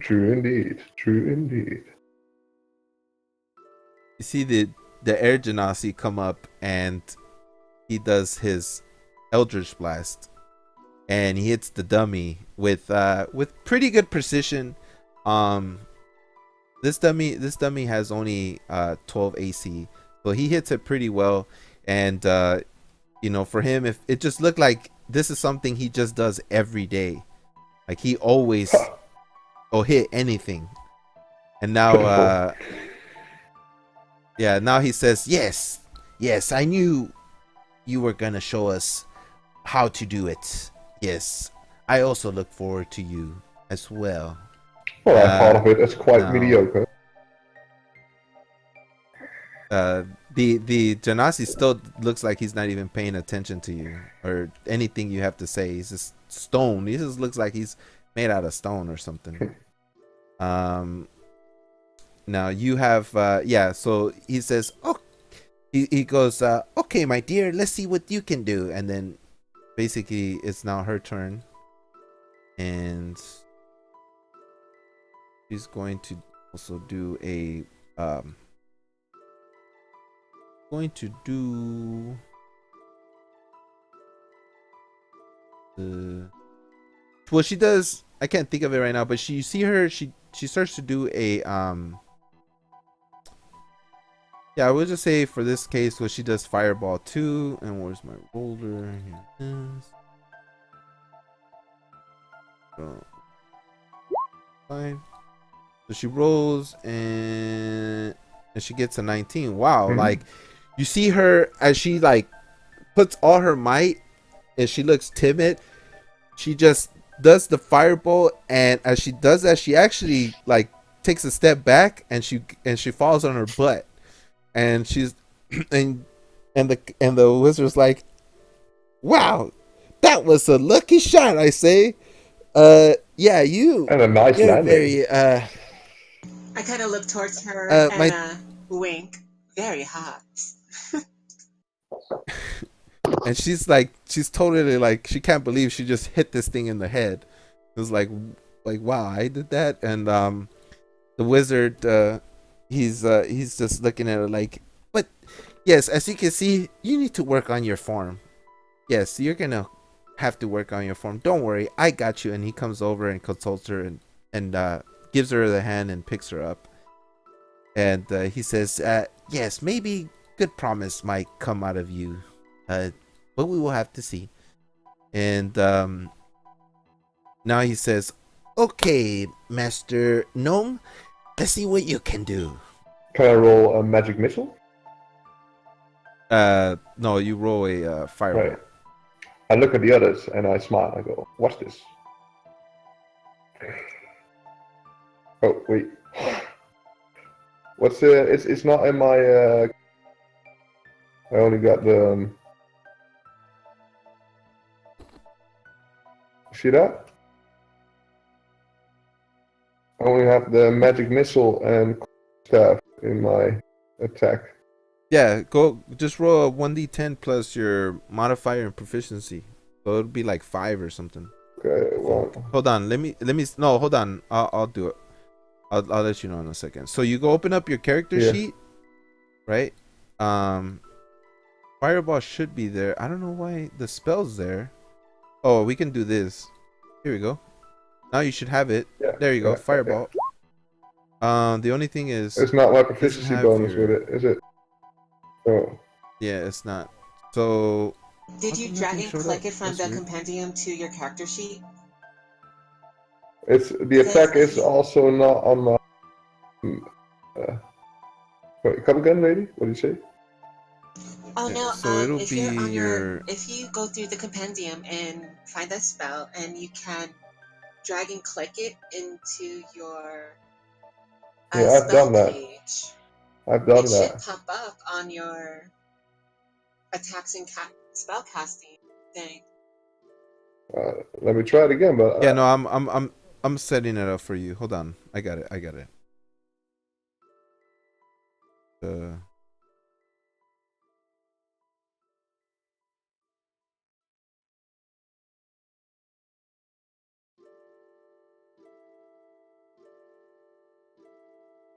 True indeed. True indeed. You see the air Genasi come up, and he does his Eldritch Blast, and he hits the dummy with pretty good precision. This dummy has only 12 AC, so he hits it pretty well. And for him, if it just looked like this is something he just does every day, like he always hit anything. And now now he says, yes, I knew you were gonna show us how to do it. Yes, I also look forward to you as well. Well, I thought of it as quite no. mediocre. The Genasi still looks like he's not even paying attention to you or anything you have to say. He's just stone. He just looks like he's made out of stone or something. Now you have so he says, oh, he goes, okay, my dear, let's see what you can do. And then basically it's now her turn, and she's going to also do a well, she does, I can't think of it right now, but you see her, she starts to do a I would just say for this case, well, she does Fireball 2. And where's my roller? Here it is. So, fine. So she rolls and she gets a 19. Wow. Mm-hmm. Like, you see her as she like puts all her might and she looks timid. She just does the fireball, and as she does that, she actually like takes a step back and she falls on her butt. And she's and the wizard's like, wow, that was a lucky shot, I say. Yeah, you And a nice you're landing. very I kind of look towards her and wink. Very hot. and she's totally like, she can't believe she just hit this thing in the head. It was like wow, I did that. And the wizard he's just looking at her like, but yes, as you can see, you need to work on your form. Yes, you're gonna have to work on your form. Don't worry, I got you. And he comes over and consults her and gives her the hand and picks her up. And he says, yes, maybe good promise might come out of you, but we will have to see. And now he says, okay, Master Gnome, Let's see what you can do. Can I roll a magic missile? No, you roll a fireball. Right. I look at the others and I smile. I go, "What's this?" Oh wait. What's the? It's not in my. I only got the. See that? I only have the magic missile and staff in my attack. Yeah, go just roll a 1d10 plus your modifier and proficiency. So it'll be like 5 or something. Okay, well, Hold on, let me no, hold on. I'll do it. I'll let you know in a second. So you go open up your character Yeah. sheet, right? Fireball should be there. I don't know why the spell's there. Oh, we can do this. Here we go. Now you should have it. yeah. There you go, yeah, fireball. The only thing is It's not my proficiency have bonus your- with it, is it? Oh, yeah, it's not. So Did you Nothing drag and showed click up. it from That's the weird. compendium to your character sheet? it's the attack is also not on my. Wait, come again, lady? What did you say? Oh Yeah, no, so it'll if you're be on your- if you go through the compendium and find that spell and you can drag and click it into your Yeah, I've spell done that. page, I've done it should that. pop up on your attacks and spell casting thing. Let me try it again, but yeah, no, I'm setting it up for you. Hold on. I got it.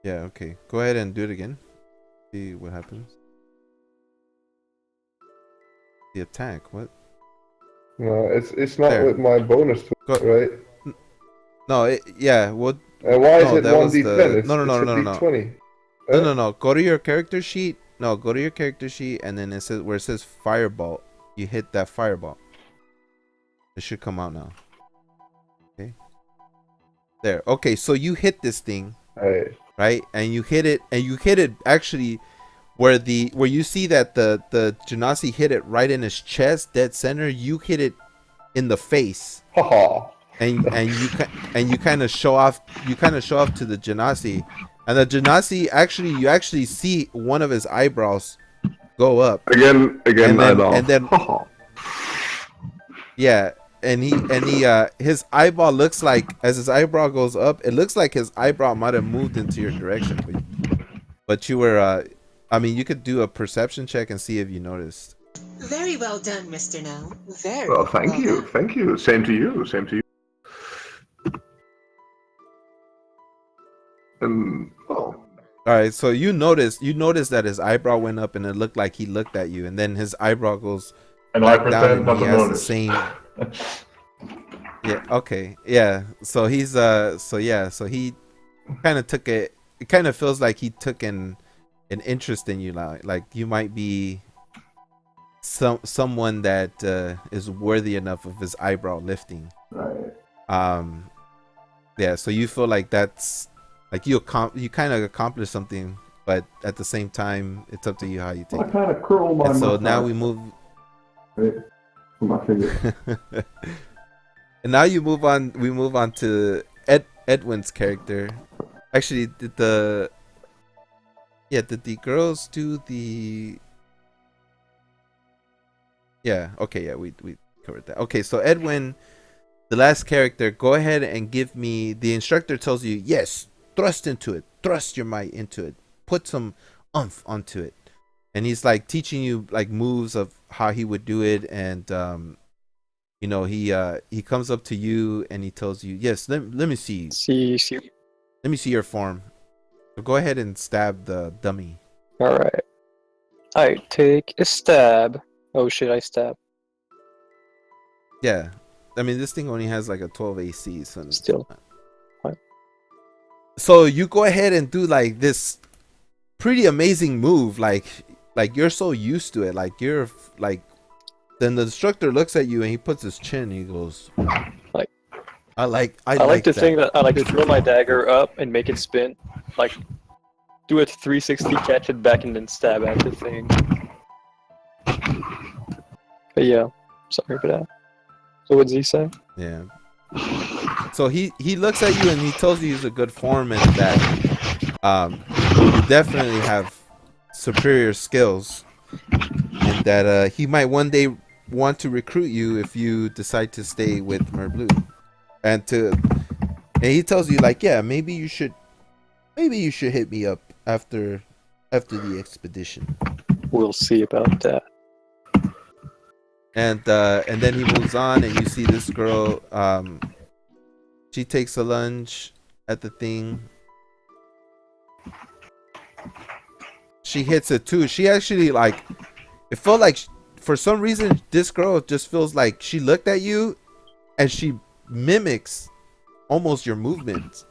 Yeah, okay. Go ahead and do it again. See what happens. The attack. What? no, it's not There. with my bonus tool, Go. right? No, yeah. What? Why is No, it that was 1d10? the- It's, no, it's a no. d20. No. Go to your character sheet. No, go to your character sheet, and then it says where it says fireball. You hit that fireball. It should come out now. Okay. There. Okay, so you hit this thing, Hey, right? And you hit it actually where you see that the Genasi hit it right in his chest, dead center. You hit it in the face. haha. And you kind of show off to the Genasi, and the Genasi you actually see one of his eyebrows go up. Again, And then- I laugh. and then- Haha. Yeah, and he his eyeball looks like, as his eyebrow goes up, it looks like his eyebrow might have moved into your direction, but you were I mean, you could do a perception check and see if you noticed. Very well done, Mr. No. Very Well, thank well you, done. thank you. Same to you, same to you. Well, All right, so you noticed that his eyebrow went up and it looked like he looked at you, and then his eyebrow goes and I back down pretend and not he to has the notice. same. Yeah. Okay. Yeah. So he's So yeah. So he kind of took it. It kind of feels like he took an interest in you, like you might be someone that is worthy enough of his eyebrow lifting. Right. Yeah. So you feel like that's like you kind of accomplished something, but at the same time, it's up to you how you take I it. kind of curl my And so mustache. now we move. Right. With my finger. And now we move on to Edwin's character. Actually, did the girls do the? Yeah. Okay. Yeah. We covered that. Okay. So Edwin, the last character, go ahead and give me. The instructor tells you, yes, thrust into it. Thrust your might into it. Put some oomph onto it. And he's like teaching you like moves of how he would do it, and you know, he comes up to you and he tells you, yes, let me see let me see your form. So go ahead and stab the dummy. Alright. I take a stab. Oh shit, I stab. Yeah, I mean, this thing only has like a 12 AC, so it's Still. not- Fine. So you go ahead and do like this pretty amazing move, like you're so used to it, like you're like. Then the instructor looks at you and he puts his chin and he goes, Like, I like to that. think that I like Good throw my form, dagger good- up and make it spin, like do a 360, catch it back, and then stab at the thing. But yeah, sorry for that. So what does he say? Yeah. So he looks at you and he tells you he's a good foreman and that you definitely have superior skills and that he might one day want to recruit you if you decide to stay with Merblue. And he tells you like, yeah, maybe you should hit me up after the expedition. We'll see about that. And then he moves on and you see this girl she takes a lunge at the thing. She hits it too. She actually like it felt like for some reason this girl just feels like she looked at you and she mimics almost your movements.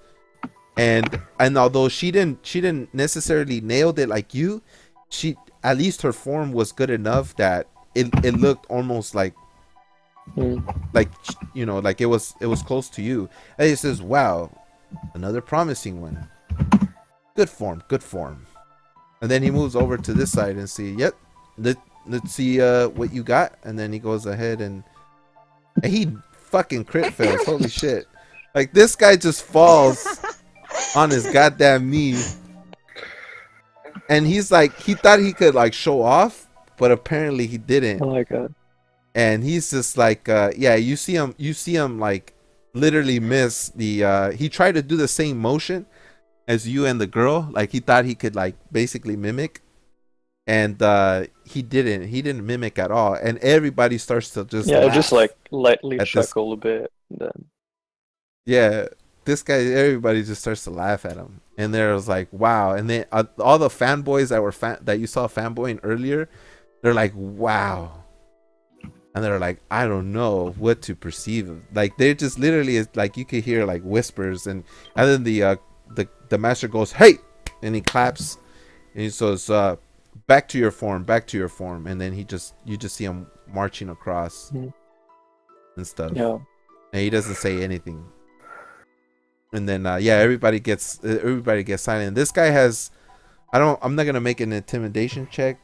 And although she didn't necessarily nailed it like you, she at least her form was good enough that it looked almost like like you know, like it was close to you. And he says, wow, another promising one. Good form. And then he moves over to this side and see, yep, let's see what you got. And then he goes ahead and he fucking crit fails. Holy shit. Like this guy just falls on his goddamn knee. And he's like, he thought he could like show off, but apparently he didn't. Oh my god. And he's just like, yeah, you see him like literally miss the, he tried to do the same motion as you and the girl. Like he thought he could like basically mimic. And he didn't mimic at all. And everybody starts to just Yeah, laugh just like lightly at this. chuckle a bit. Then Yeah, this guy, everybody just starts to laugh at him. And there was like, wow. And then all the fanboys that you saw fanboying earlier, they're like, wow. And they're like, I don't know what to perceive of. Like they're just literally, it's like you could hear like whispers, and then the master goes, hey, and he claps, and he says, back to your form, and then you just see him marching across and stuff. yeah. And he doesn't say anything. And then yeah, everybody gets silent. This guy has, I'm not gonna make an intimidation check.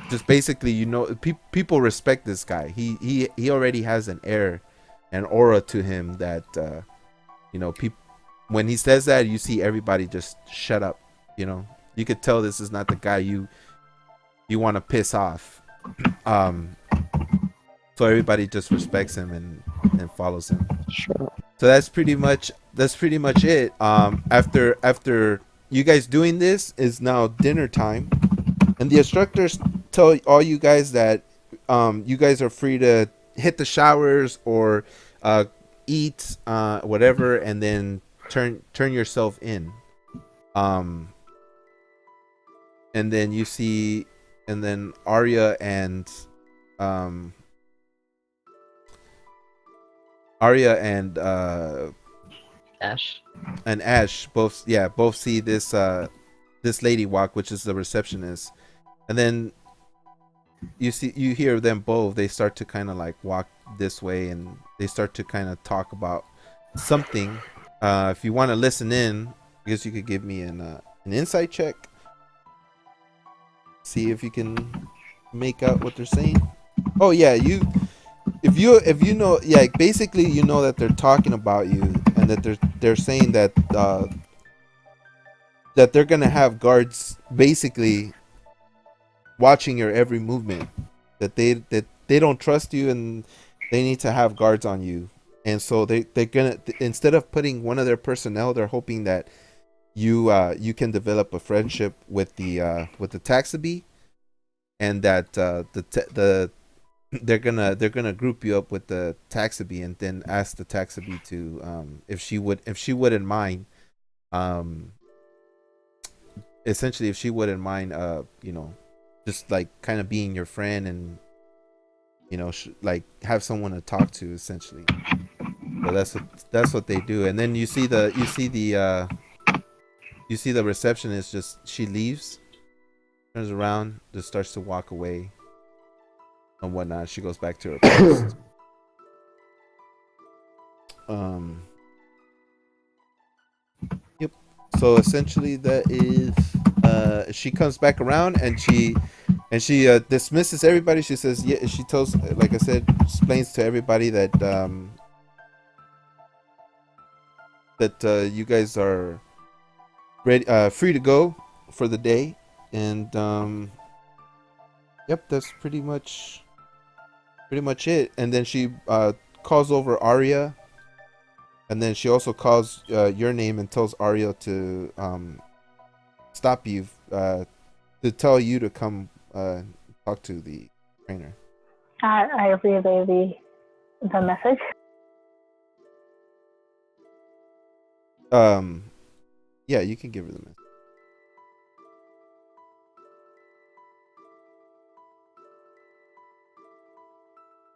Just basically, you know, people respect this guy. He already has an air, an aura to him that you know, when he says that, you see everybody just shut up. You know, you could tell this is not the guy you want to piss off. So everybody just respects him and follows him. Sure. So that's pretty much it. After you guys doing this, is now dinner time, and the instructors tell all you guys that you guys are free to hit the showers or eat whatever, and then turn yourself in. And then you see, and then Arya and Ash both see this lady walk, which is the receptionist. And then you hear them both, they start to kind of like walk this way, and they start to kind of talk about something. If you want to listen in, I guess you could give me an insight check, see if you can make out what they're saying. Oh yeah, if you know, yeah, basically you know that they're talking about you, and that they're saying that that they're gonna have guards basically watching your every movement, that they don't trust you, and they need to have guards on you. And so they're gonna, instead of putting one of their personnel, they're hoping that you can develop a friendship with the Taxaby, and that they're gonna group you up with the Taxaby, and then ask the Taxaby to if she wouldn't mind, essentially if she wouldn't mind, you know, just like kind of being your friend, and you know, like have someone to talk to, essentially. So that's what they do. And then you see the receptionist, just she leaves, turns around, just starts to walk away and whatnot. She goes back to her post. Um. Yep. So essentially, that is. She comes back around and she dismisses everybody. She says, yeah. She tells, like I said, explains to everybody that you guys are ready, free to go for the day, and yep, that's pretty much it. And then she calls over Arya, and then she also calls your name and tells Arya to stop you, to tell you to come talk to the trainer. I relay the message. Yeah, you can give her the message.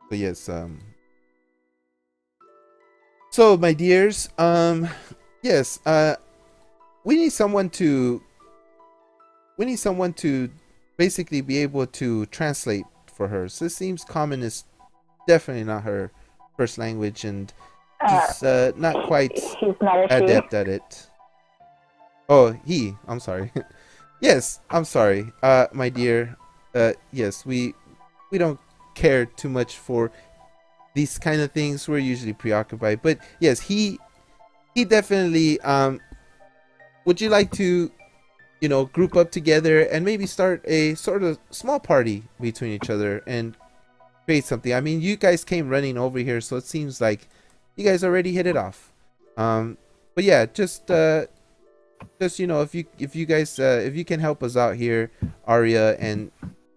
But yes, so my dears, yes, we need someone to basically be able to translate for her. So it seems common is definitely not her first language, and she's not quite He's not a adept at it. Oh, I'm sorry. Yes, I'm sorry. My dear, yes, we don't care too much for these kind of things. We're usually preoccupied. But yes, he definitely would you like to, group up together and maybe start a sort of small party between each other and create something? I mean, you guys came running over here, so it seems like you guys already hit it off. But yeah, just if you guys if you can help us out here, Arya, and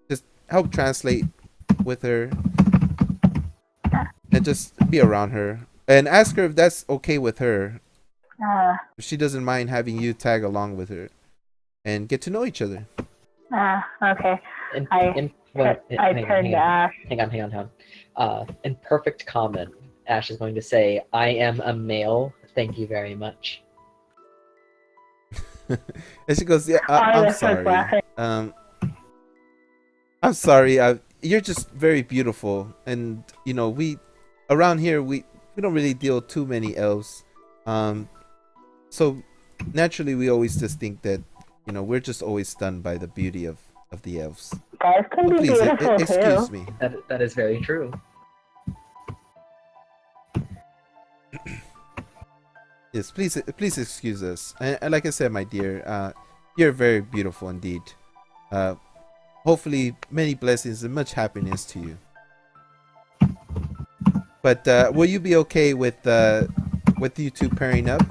just help translate with her and just be around her and ask her if that's okay with her. If she doesn't mind having you tag along with her and get to know each other. Okay. I turned to Ash. Hang on. In perfect common, Ash is going to say, "I am a male. Thank you very much." And she goes, "Yeah, I'm sorry. I'm sorry. You're just very beautiful, and we around here we don't really deal with too many elves. So naturally we always just think that we're just always stunned by the beauty of the elves. Guys can be Please, beautiful excuse too. me." That is very true. Yes, please excuse us. And like I said, my dear, you're very beautiful indeed. Hopefully, many blessings and much happiness to you. But will you be okay with you two pairing up?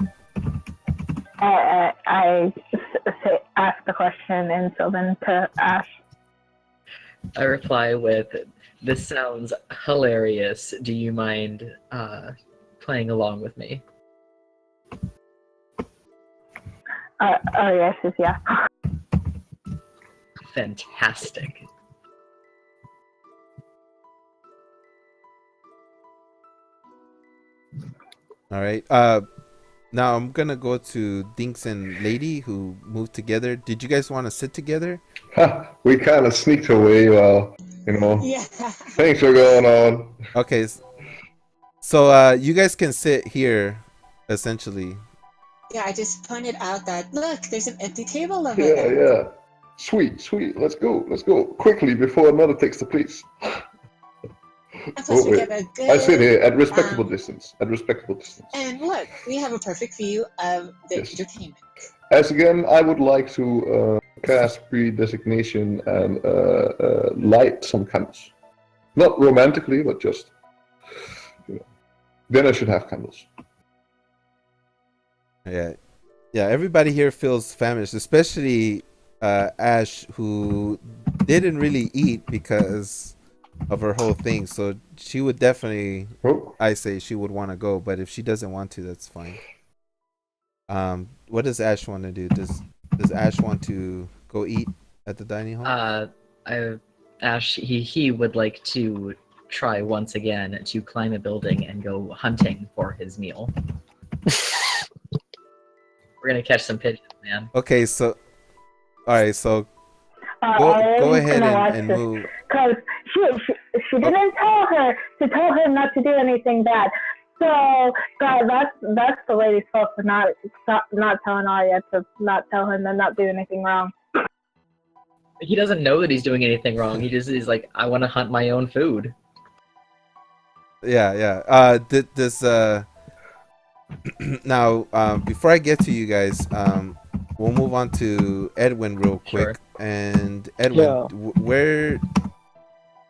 I ask the question in Sylvan to Ash. I reply with, "This sounds hilarious. Do you mind playing along with me?" Yes, yeah. Fantastic. All right. Now I'm gonna go to Dinks and Lady, who moved together. Did you guys want to sit together? We kind of sneaked away while, Yeah. things were going on. Okay. So you guys can sit here, essentially. Yeah, I just pointed out that, look, there's an empty table over Yeah, there. yeah. Sweet. Let's go. Quickly before another takes the place. And plus, we get a good. I sit here at respectable distance. And look, we have a perfect view of the Yes. entertainment. As again, I would like to cast predesignation and light some candles. Not romantically, but just, then I should have candles. Yeah. Everybody here feels famished, especially Ash, who didn't really eat because of her whole thing. So she would definitely, I say, she would want to go. But if she doesn't want to, that's fine. What does Ash want to do? Does Ash want to go eat at the dining hall? Ash, he would like to try once again to climb a building and go hunting for his meal. We're gonna catch some pigeons, man. Okay, so all right, so go ahead and move. Because she didn't tell her not to do anything bad. So, God, that's the lady's fault for not telling Arya to not tell him and not do anything wrong. He doesn't know that he's doing anything wrong. He just is like, I want to hunt my own food. Yeah. This now, before I get to you guys, we'll move on to Edwin real quick. Sure. And Edwin, Yeah.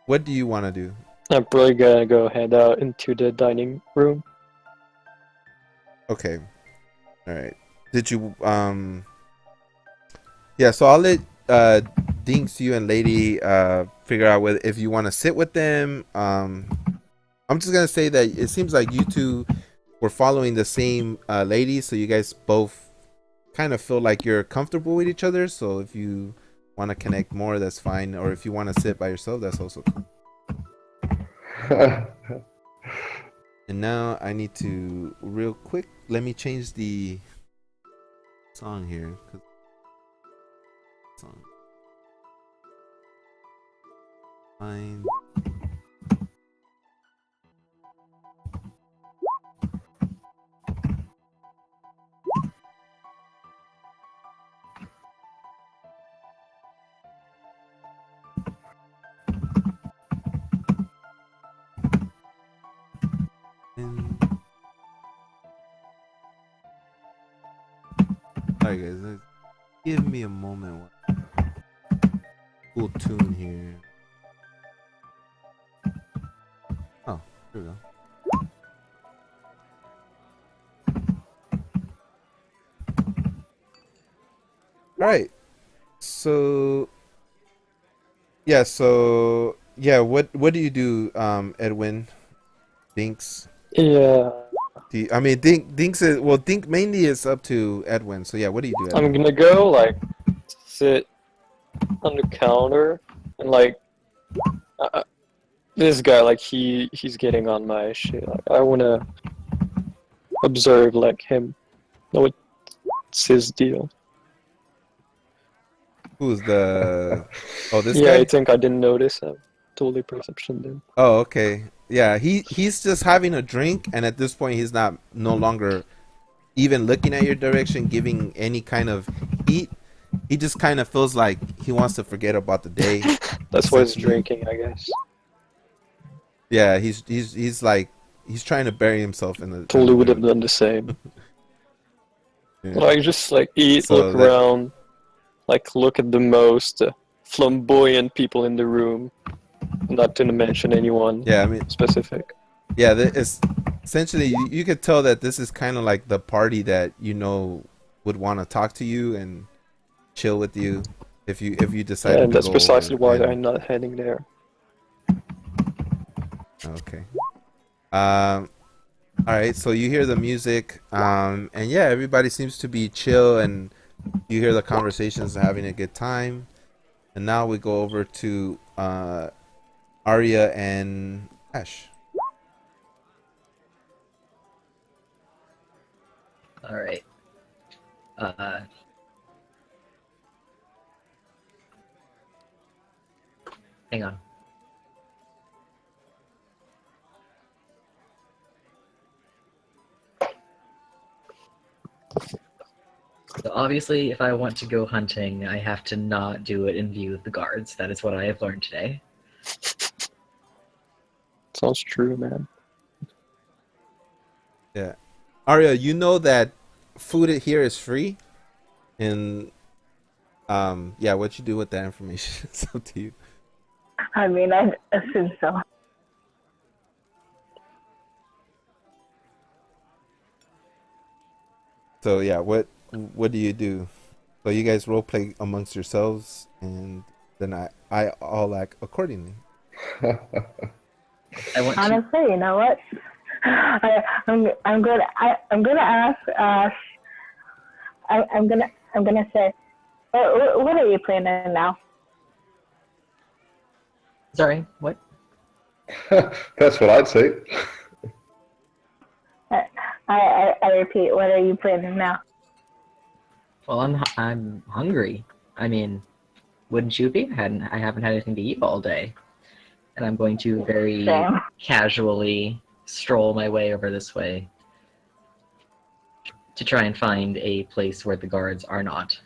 what do you want to do? I'm probably gonna go head out into the dining room. Okay. All right. Did you Yeah, so I'll let Dinks, you and Lady figure out whether if you want to sit with them. I'm just gonna say that it seems like you two were following the same lady, so you guys both kind of feel like you're comfortable with each other. So if you want to connect more, that's fine. Or if you want to sit by yourself, that's also cool. And now I need to real quick. Let me change the song here. Song. Fine. Alright guys, give me a moment. Cool tune here. Oh, here we go. Alright. So what do you do, Edwin? Dinks? Yeah. Dinks is Dink mainly is up to Edwin. So yeah, what do you do, Edwin? I'm gonna go like sit on the counter and like this guy like he's getting on my shit. Like I wanna observe like him. Know what's his deal? Who's the this yeah, guy? I think I didn't notice him. Totally perception then. Oh, okay. Yeah, he's just having a drink, and at this point he's no longer even looking at your direction, giving any kind of heat. He just kind of feels like he wants to forget about the day. That's why he's drinking, I guess. Yeah, he's like he's trying to bury himself in the. Totally would have done the same. Yeah. Like just like eat, look around, like look at the most flamboyant people in the room, not to mention anyone. Yeah, I mean specific. Yeah, it's essentially you could tell that this is kind of like the party that would want to talk to you and chill with you if you decide. Yeah, and that's precisely why I'm not heading there. Okay. All right. So you hear the music, and yeah, everybody seems to be chill, and you hear the conversations, having a good time. And now we go over to Arya and Ash. All right. Hang on. So obviously, if I want to go hunting, I have to not do it in view of the guards. That is what I have learned today. Sounds true, man. Yeah. Arya, you know that food here is free, and yeah, what you do with that information is up to you. I mean, I assume so. So yeah, what do you do? So you guys role play amongst yourselves, and then I'll act accordingly. Honestly, you know what? I'm gonna ask Ash. I'm gonna say, what are you planning now? Sorry, what? That's what I'd say. I repeat, what are you planning now? Well, I'm hungry. I mean, wouldn't you be? I haven't had anything to eat all day, and I'm going to very casually stroll my way over this way to try and find a place where the guards are not.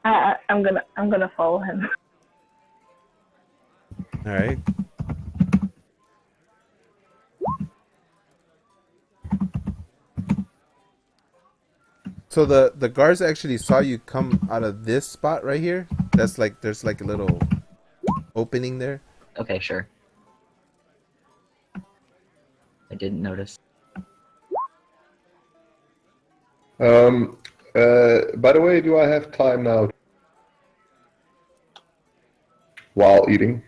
I'm gonna follow him. All right. So the guards actually saw you come out of this spot right here. That's like there's like a little opening there. Okay, sure. I didn't notice. By the way, do I have time now while eating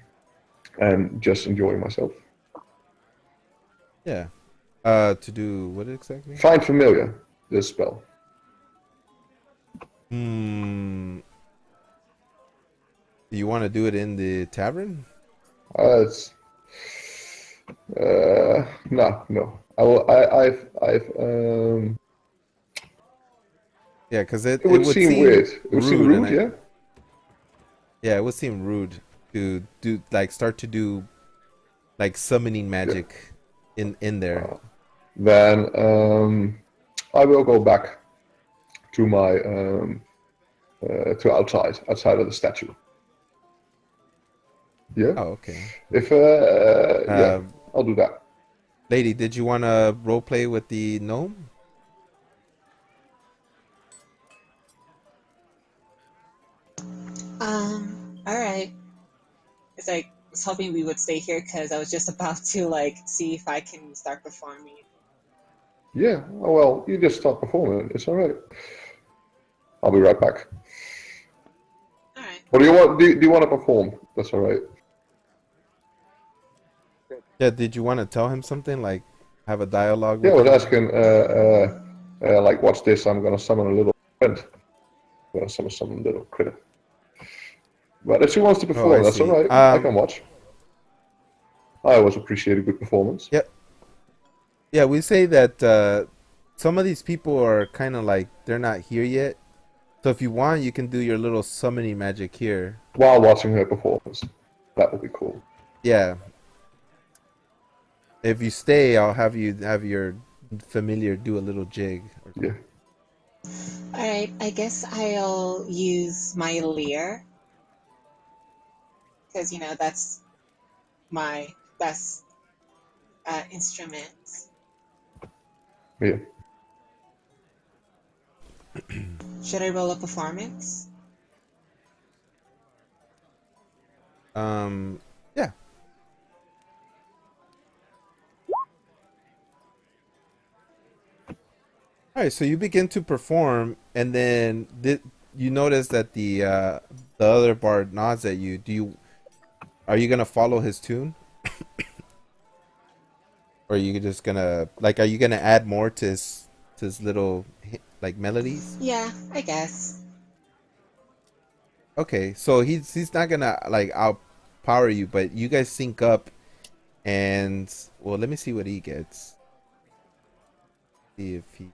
and just enjoying myself? Yeah. To do what exactly? Find familiar, this spell. You want to do it in the tavern? It's no. Yeah, because It would seem weird. It would seem rude, yeah. Yeah, it would seem rude to do start to do like summoning magic in there. Then I will go back to my to outside of the statue. Yeah. Oh, okay. If yeah, I'll do that. Lady, did you want to roleplay with the gnome? All right. It's like I was hoping we would stay here because I was just about to like see if I can start performing. Yeah. Oh, well, you just start performing. It's all right. I'll be right back. All right. What do you want? Do you want to perform? That's all right. Yeah. Did you want to tell him something like have a dialogue? Yeah, I with was him? asking, like, watch this. I'm gonna summon a little friend. I'm gonna summon some little critter. But if she wants to perform, I that's see. all right. I can watch. I always appreciate a good performance. Yeah. Yeah, we say that some of these people are kind of like they're not here yet. So if you want, you can do your little summoning magic here. While watching her performance, that would be cool. Yeah. If you stay, I'll have you have your familiar do a little jig. Yeah. All right. I guess I'll use my lyre because that's my best instrument. Yeah. Should I roll a performance? Yeah. All right, so you begin to perform, and then you notice that the other bard nods at you. Are you gonna follow his tune, or are you just gonna are you gonna add more to his little like melodies? Yeah, I guess. Okay, so he's not gonna like outpower you, but you guys sync up, and well, let me see what he gets. See if he.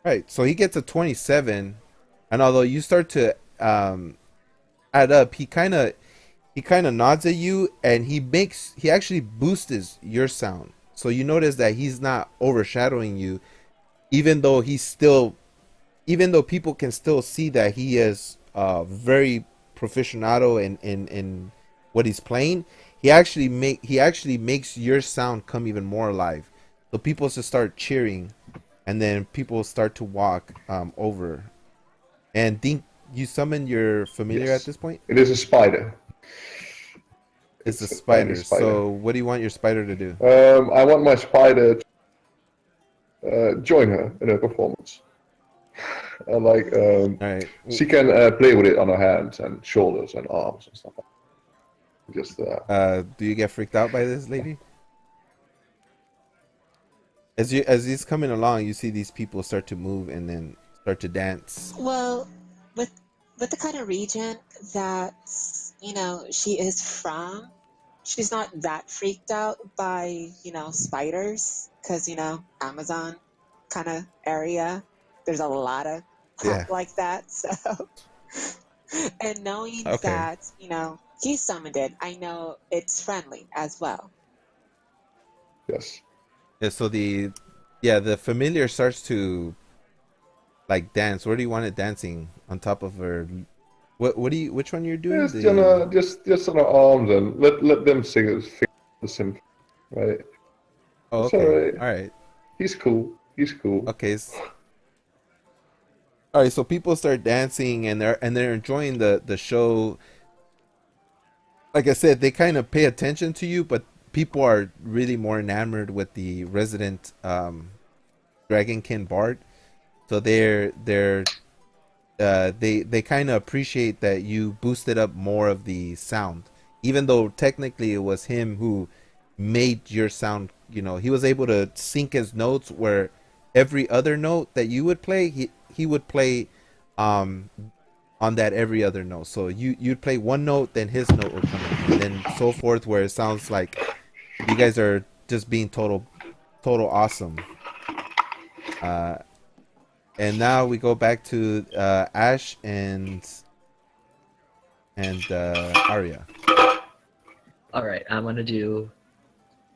Right, so he gets a 27, and although you start to add up, he kind of nods at you, and he actually boosts your sound. So you notice that he's not overshadowing you, even though people can still see that he is very proficionato in what he's playing. He actually makes your sound come even more alive. So people just start cheering. And then people start to walk over. And think you summon your familiar Yes. at this point? It is a spider. It's a a spider. tiny spider. So what do you want your spider to do? I want my spider to join her in her performance. All right. She can play with it on her hands and shoulders and arms and stuff. Just Do you get freaked out by this lady? As he's coming along, you see these people start to move and then start to dance. Well, with the kind of region that she is from, she's not that freaked out by spiders because Amazon kind of area. there's a lot of Yeah. like that. So, and knowing Okay. that, he summoned it, I know it's friendly as well. Yes. Yeah, so the familiar starts to like dance. Where do you want it dancing? On top of her? Which one you're doing? Just on our arms and let them sing the symphony, right? Oh, It's okay. alright. All right. He's cool. Okay. All right. So people start dancing and they're enjoying the show. Like I said, they kind of pay attention to you, but people are really more enamored with the resident Dragonkin Bard. So they kind of appreciate that you boosted up more of the sound, even though technically it was him who made your sound. He was able to sync his notes where every other note that you would play, he would play on that every other note. So you'd play one note, then his note would come in, and then so forth, where it sounds like you guys are just being total awesome. And now we go back to Ash and Arya. All right, I'm gonna do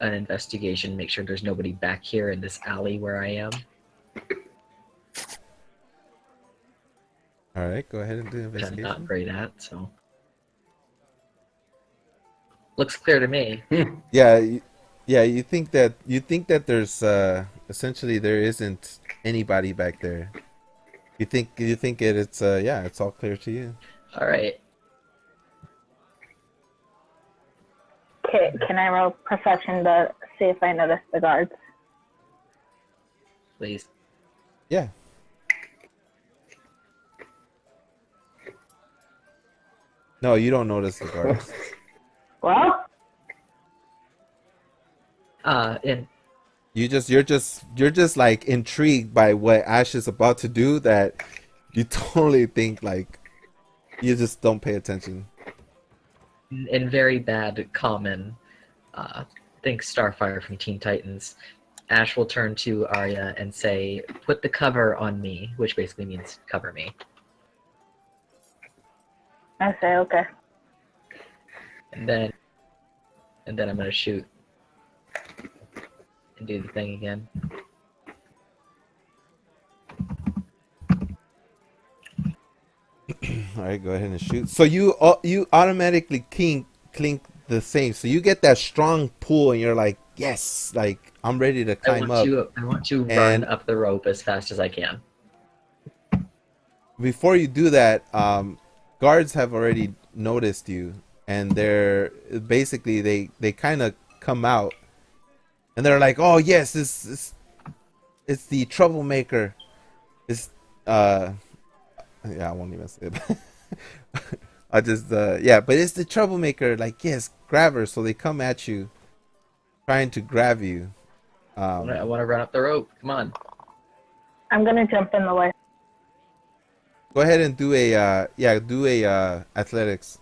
an investigation, make sure there's nobody back here in this alley where I am. All right, go ahead and do Which I'm investigation. not great at, so looks clear to me. Yeah, you think that there's essentially there isn't anybody back there. You think it's it's all clear to you. All right. Can I roll perception to see if I notice the guards? Please. Yeah. No, you don't notice the guards. Well, And You're just like intrigued by what Ash is about to do that you totally think like you just don't pay attention. in very bad common, think Starfire from Teen Titans, Ash will turn to Arya and say, "Put the cover on me," which basically means cover me. I say okay. And then I'm gonna shoot and do the thing again. All right, go ahead and shoot. So you automatically clink the same. So you get that strong pull, and you're like, yes, like I'm ready to climb up. I want to run And- up the rope as fast as I can. Before you do that, guards have already noticed you, and they're basically they kind of come out, and they're like, oh yes, it's the troublemaker. It's yeah, I won't even say it. I just but it's the troublemaker. Like, yes, grab her. So they come at you, trying to grab you. I want to run up the rope. Come on. I'm gonna jump in the way. Go ahead and do a athletics.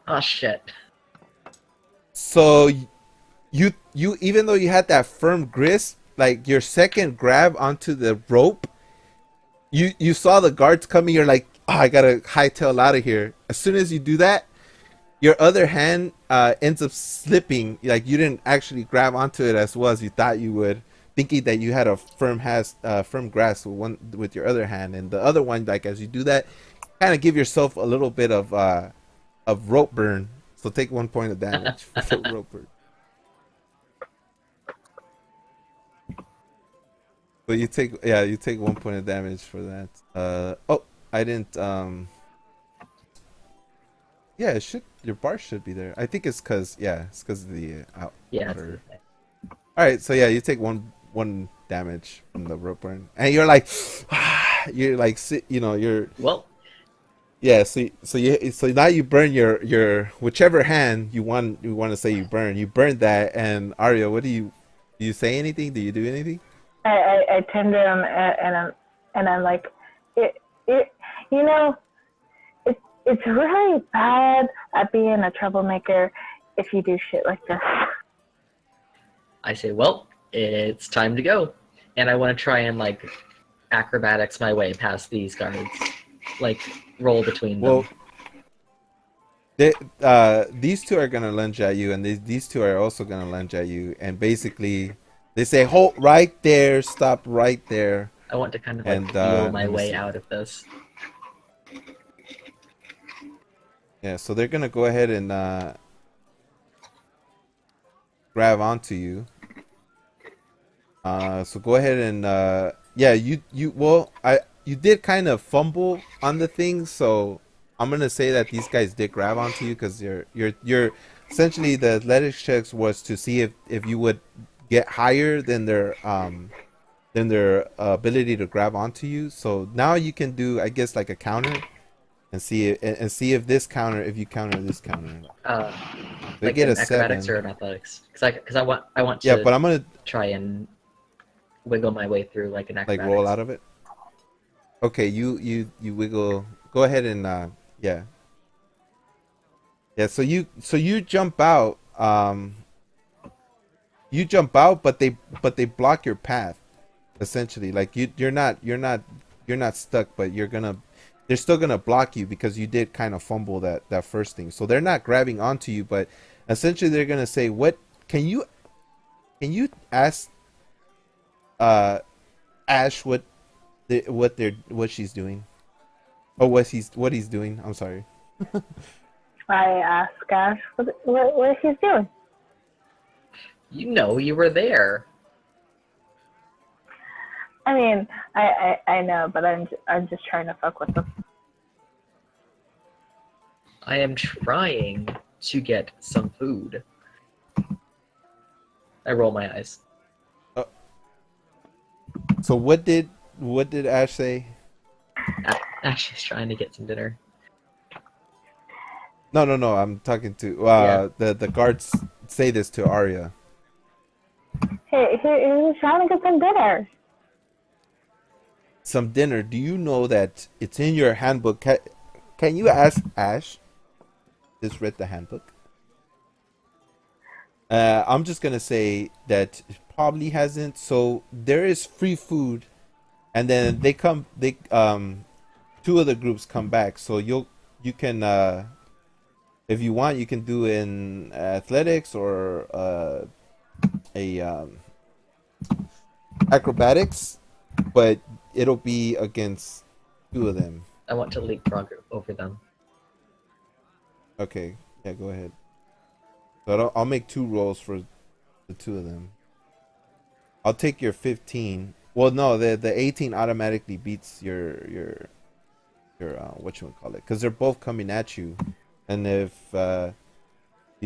Oh shit. So you even though you had that firm grasp, like your second grab onto the rope, you saw the guards coming. You're like, oh, I gotta hightail out of here. As soon as you do that, your other hand ends up slipping. Like you didn't actually grab onto it as well as you thought you would, thinking that you had a firm grasp with your other hand, and the other one, like as you do that, kind of give yourself a little bit of rope burn. So take 1 point of damage for rope burn. So you take 1 point of damage for that. I didn't. Yeah, it should. Your bar should be there. I think it's because of the Yeah. outer. All right, so yeah, you take one damage from the rope burn, and you're like, you're like, you're Well, yeah. So now you burn your whichever hand you want to say you burn that. And Arya, what do you say anything? Do you do anything? I turned to him and I'm like, it's really bad at being a troublemaker if you do shit like this. I say, well, it's time to go. And I want to try and, like, acrobatics my way past these guards. Like, roll between Well, them. these two are gonna lunge at you, and these two are also gonna lunge at you, and basically they say, "Hold right there, stop right there." I want to kind of like And feel my let me way see. out of this. Yeah, so they're gonna go ahead and grab onto you. So go ahead and yeah, you did kind of fumble on the thing, so I'm gonna say that these guys did grab onto you because you're essentially the athletics checks was to see if you would get higher than their ability to grab onto you. So now you can do, I guess, like a counter and see if this counter, if you counter this counter. They Like get an a acrobatics 7. or an athletics? Because I want to Yeah, but I'm gonna try and wiggle my way through like an like acrobatics. roll out of it. Okay, you wiggle. Go ahead and yeah. Yeah, so you jump out. You jump out, but they block your path. Essentially, like you're not stuck, but they're still gonna block you because you did kind of fumble that first thing. So they're not grabbing onto you, but essentially they're gonna say, "What can you ask Ash what she's doing?" Oh, what he's doing. I'm sorry. I ask Ash what he's doing. You know, you were there. I mean, I know, but I'm just trying to fuck with them. I am trying to get some food. I roll my eyes. So what did Ash say? Ash is trying to get some dinner. No. I'm talking to Yeah. the guards say this to Arya. Hey, he's trying to get some dinner. Some dinner. Do you know that it's in your handbook? Can you ask Ash? Just read the handbook. I'm just gonna say that it probably hasn't. So there is free food, and then they two of the groups come back. So you can if you want, you can do in athletics or a acrobatics, but it'll be against two of them. I want to leapfrog over them. Okay, yeah, go ahead. So I'll make 2 rolls for the 2 of them. I'll take your 15. Well, no, the 18 automatically beats your what you would call it, because they're both coming at you, and if you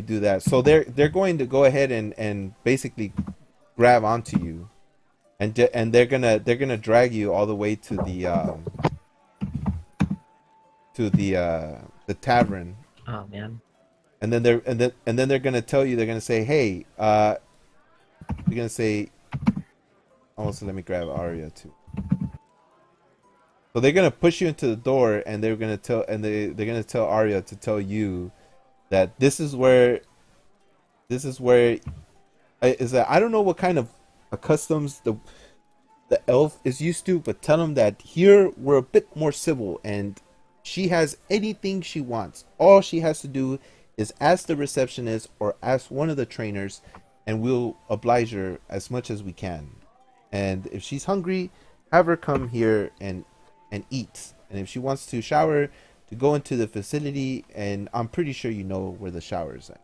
do that, so they're going to go ahead and basically grab onto you, and they're gonna drag you all the way to the tavern. Oh man. And then they're gonna tell you, they're gonna say, "Hey, they're gonna say." Also, let me grab Arya too. So they're gonna push you into the door, and they're gonna they're gonna tell Arya to tell you that this is where is that I don't know what kind of customs the elf is used to, but tell him that here we're a bit more civil, and she has anything she wants. All she has to do is ask the receptionist or ask one of the trainers, and we'll oblige her as much as we can. And if she's hungry, have her come here and eat. And if she wants to shower, to go into the facility, and I'm pretty sure you know where the shower is at,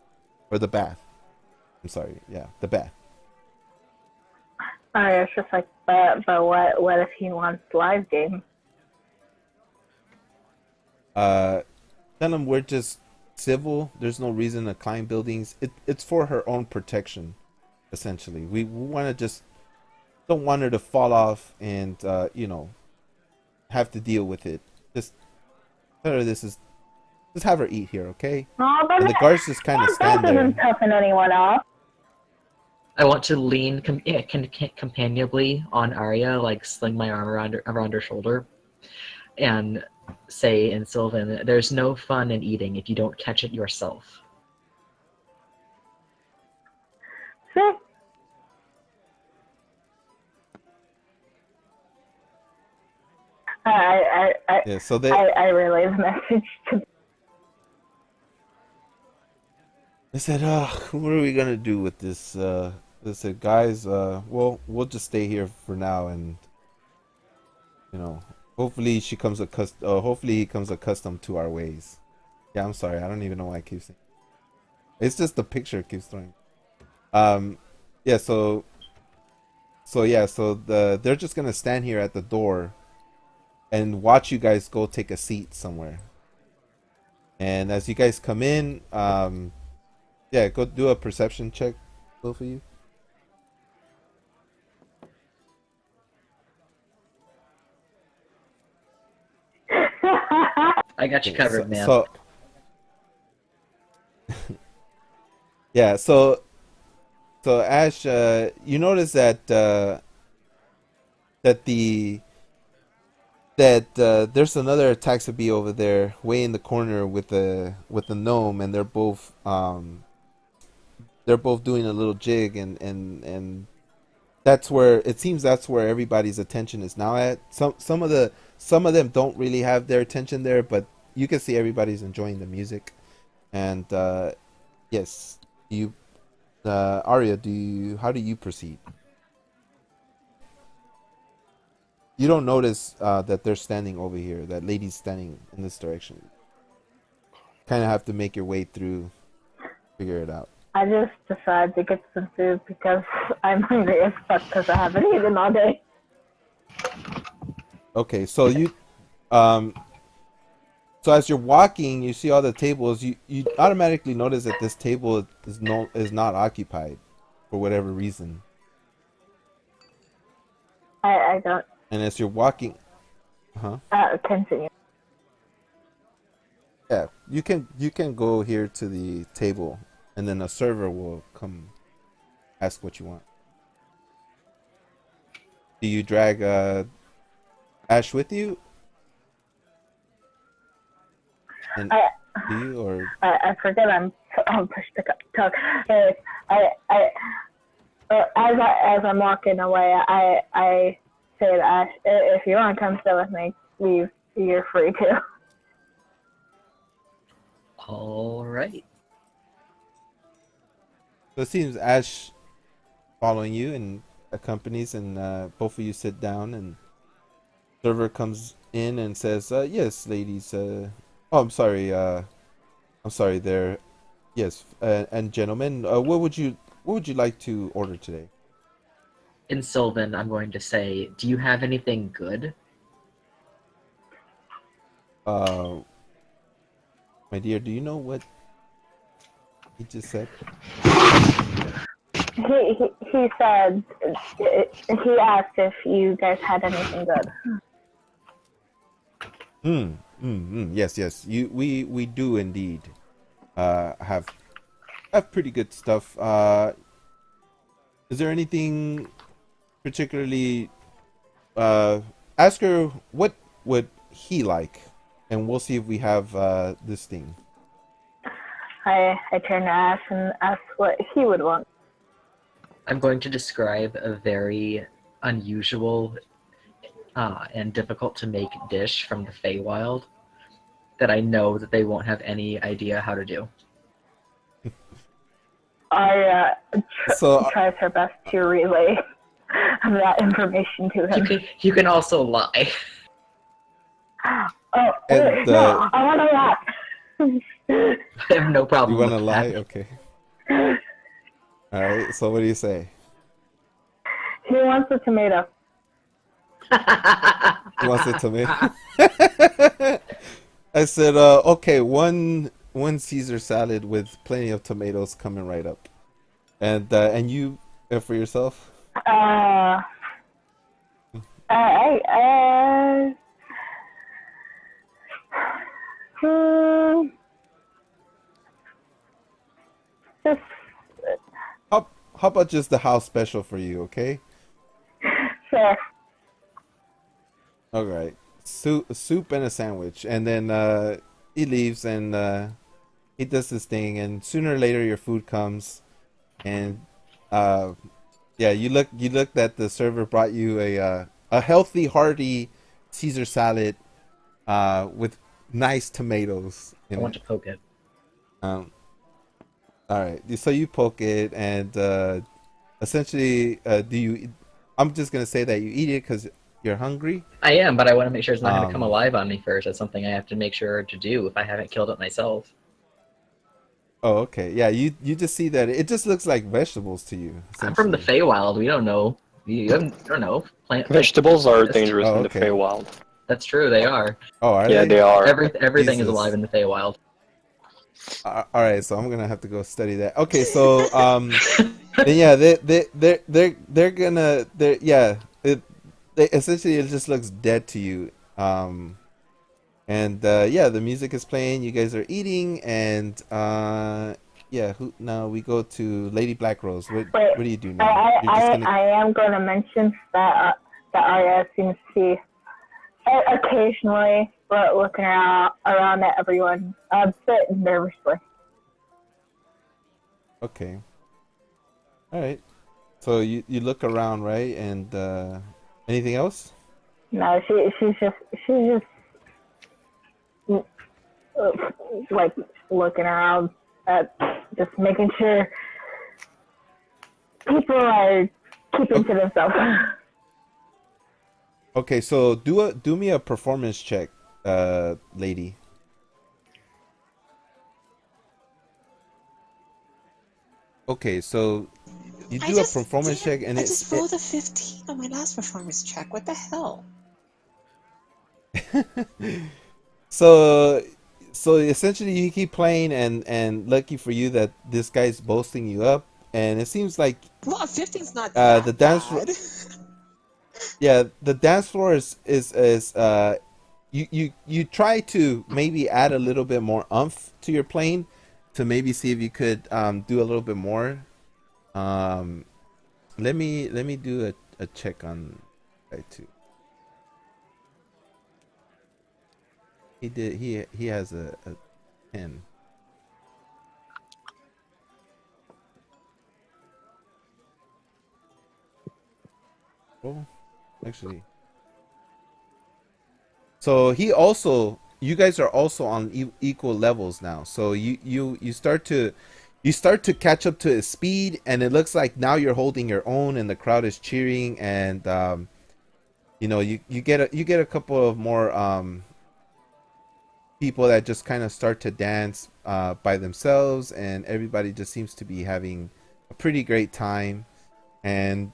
or the bath. I'm sorry, yeah, the bath. It's just like, but what if he wants live game? Tell him we're just civil. There's no reason to climb buildings. It's for her own protection, essentially. We want to just don't want her to fall off and have to deal with it. Just tell her just have her eat here, okay? Oh, but And the guards just kind of stand that there. doesn't toughen anyone up. I want to lean companionably on Arya, like sling my arm around her shoulder, and say in Sylvan, "There's no fun in eating if you don't catch it yourself." See? Yeah, so they I relay the message to. said, what are we gonna do with this? They said, guys, well, we'll just stay here for now, and you know, hopefully hopefully he comes accustomed to our ways. Yeah, I'm sorry, I don't even know why I keep saying. It's just the picture keeps throwing. Yeah, so they're just gonna stand here at the door and watch you guys go take a seat somewhere. And as you guys come in, yeah, go do a perception check, both of you. I got you covered, man. So yeah, so Ash, you notice that there's another taxi over there, way in the corner with the gnome, and they're both doing a little jig, and that's where it seems that's where everybody's attention is now at. Some of them don't really have their attention there, but you can see everybody's enjoying the music. And yes, Arya, how do you proceed? You don't notice that they're standing over here. That lady's standing in this direction. Kind of have to make your way through, figure it out. I just decided to get some food because I'm hungry as fuck because I haven't eaten all day. Okay, so so as you're walking, you see all the tables. You automatically notice that this table is not occupied for whatever reason. I don't. And as you're walking, Continue. yeah, you can go here to the table, and then a server will come ask what you want. Do you drag Ash with you? And do you or I forget I'm pushed to talk. As I'm walking away, I say to Ash, if you want to come sit with me, you're free to. All right. so it seems Ash following you and accompanies, and both of you sit down, and server comes in and says, yes, ladies, I'm sorry there, yes, and gentlemen, what would you like to order today? In Sylvan, I'm going to say, do you have anything good? My dear, do you know what he just said? He said, he asked if you guys had anything good. Yes. We do indeed have pretty good stuff. Is there anything particularly? Ask her what would he like, and we'll see if we have this thing. I turn to Ash and ask what he would want. I'm going to describe a very unusual and difficult to make dish from the Feywild that I know that they won't have any idea how to do. Arya tries her best to relay that information to him. You can also lie. Oh, And, no, I want to laugh. I have no problem You want to with lie? that. Okay. All right. So what do you say? He wants a tomato. He wants a tomato. I said, okay, one Caesar salad with plenty of tomatoes coming right up, and you for yourself. Just How about just the house special for you? Okay. sure. All right. Soup and a sandwich, and then he leaves, and he does this thing, and sooner or later your food comes, and yeah, you look that the server brought you a healthy, hearty Caesar salad with nice tomatoes I in want it. to poke it. All right, so you poke it, and essentially, do you? I'm just gonna say that you eat it because you're hungry. I am, but I want to make sure it's not going to come Um, alive on me first. That's something I have to make sure to do if I haven't killed it myself. Oh, okay. Yeah, you just see that it just looks like vegetables to you, I'm from the essentially. Feywild. We don't know. You don't know. Plant Vegetables are That's, dangerous Oh, in the okay. Feywild. that's true. They are. Oh, are Yeah, they? they are. Everything is alive Jesus. in the Feywild. All right, so I'm gonna have to go study that. Okay, so then yeah, they're yeah, they essentially it just looks dead to you. And yeah, the music is playing. You guys are eating, and yeah. Now we go to Lady Black Rose. What Wait, do you do now? You're just gonna. I am going to mention that that Arya seems to be occasionally looking around at everyone a bit nervously. Okay. All right. So you look around, right? And anything else? No, she's just uh, like looking around at just making sure people are keeping to themselves. Okay, so do me a performance check, lady. Okay, so you I do a just performance did. check, and I just rolled a 15 on my last performance check. What the hell? so essentially you keep playing, and lucky for you that this guy's boasting you up, and it seems like Well, a 15's not that the dance bad. yeah, the dance floor is you try to maybe add a little bit more umph to your playing to maybe see if you could do a little bit more. um let me do a check on that too. He has a 10. Oh, actually, so you guys are also on equal levels now. So you start to catch up to his speed, and it looks like now you're holding your own, and the crowd is cheering, and you get a couple of more people that just kind of start to dance by themselves, and everybody just seems to be having a pretty great time. And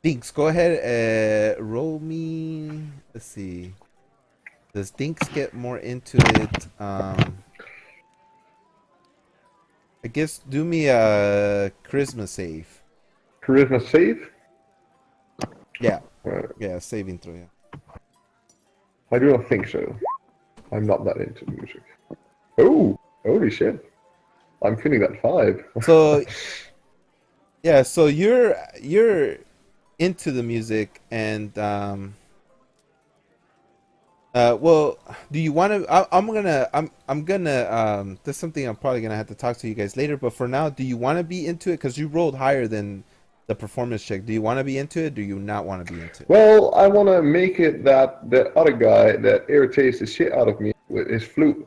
Dinks, go ahead, roll me. Let's see. Does Dinks get more into it? I guess do me a charisma save. Charisma save? Yeah, Uh, yeah, saving throw. Yeah. I do not think so. I'm not that into music. Oh, holy shit. I'm feeling that 5. So yeah, so you're into the music, and well, do you want to? I'm gonna That's something I'm probably gonna have to talk to you guys later. But for now, do you want to be into it? Because you rolled higher than the performance check. Do you want to be into it? Do you not want to be into it? Well, I want to make it that the other guy that irritates the shit out of me with his flute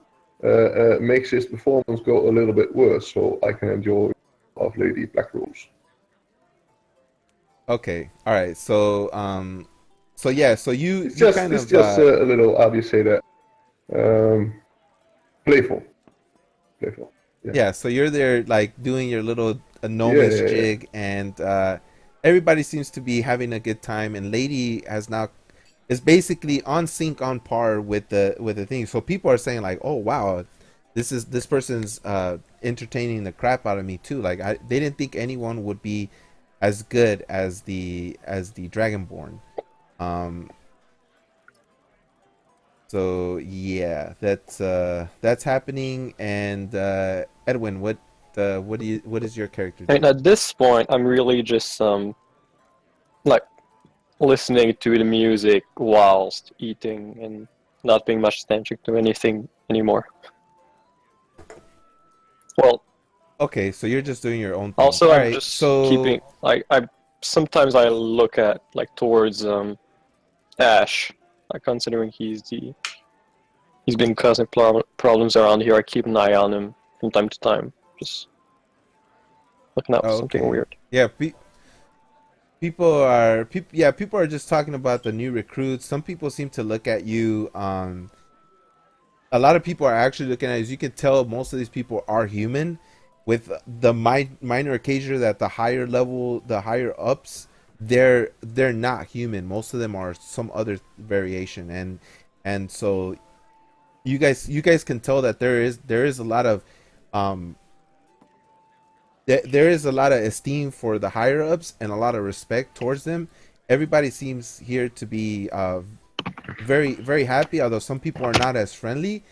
makes his performance go a little bit worse, so I can enjoy of Lady Black Rose. Okay, all right. So yeah, so you It's just, kind it's of just a little, how do you say that? Playful. Playful. Yeah. yeah. So you're there, like doing your little gnomish Yeah. jig, and everybody seems to be having a good time. And Lady is basically on sync, on par with the thing. So people are saying like, "Oh wow, this person's entertaining the crap out of me too." Like they didn't think anyone would be as good as the Dragonborn. So yeah, that's happening. And Edwin, what is your character And doing? at this point, I'm really just like listening to the music whilst eating and not paying much attention to anything anymore. Well, Okay, so you're just doing your own thing. also All I'm right, just so keeping like I sometimes I look at like towards Ash. Considering he's been causing problems around here, I keep an eye on him from time to time. Just looking out for something weird. Yeah, people are just talking about the new recruits. Some people seem to look at you. A lot of people are actually looking at, as you can tell, most of these people are human, with the minor occasion that the higher level, the higher ups, they're not human. Most of them are some other variation, and so you guys can tell that there is a lot of there is a lot of esteem for the higher ups and a lot of respect towards them. Everybody seems here to be very, very happy, although some people are not as friendly.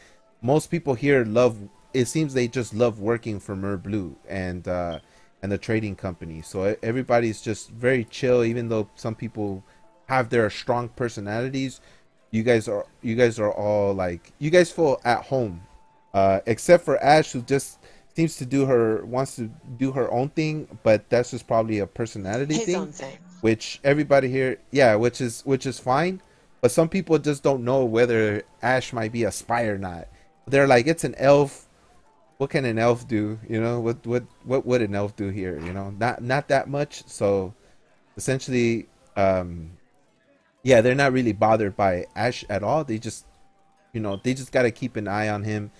Most people here love, it seems they just love working for Merblue and the trading company. So everybody's just very chill, even though some people have their strong personalities. You guys are all like, you guys feel at home, except for Ash, who just wants to do her own thing, but that's just probably a personality His thing. own thing. Which everybody here, yeah, which is fine. But some people just don't know whether Ash might be a spy or not. They're like, it's an elf. What can an elf do? You know, what would an elf do here? You know, not that much. So essentially, yeah, they're not really bothered by Ash at all. They just got to keep an eye on him,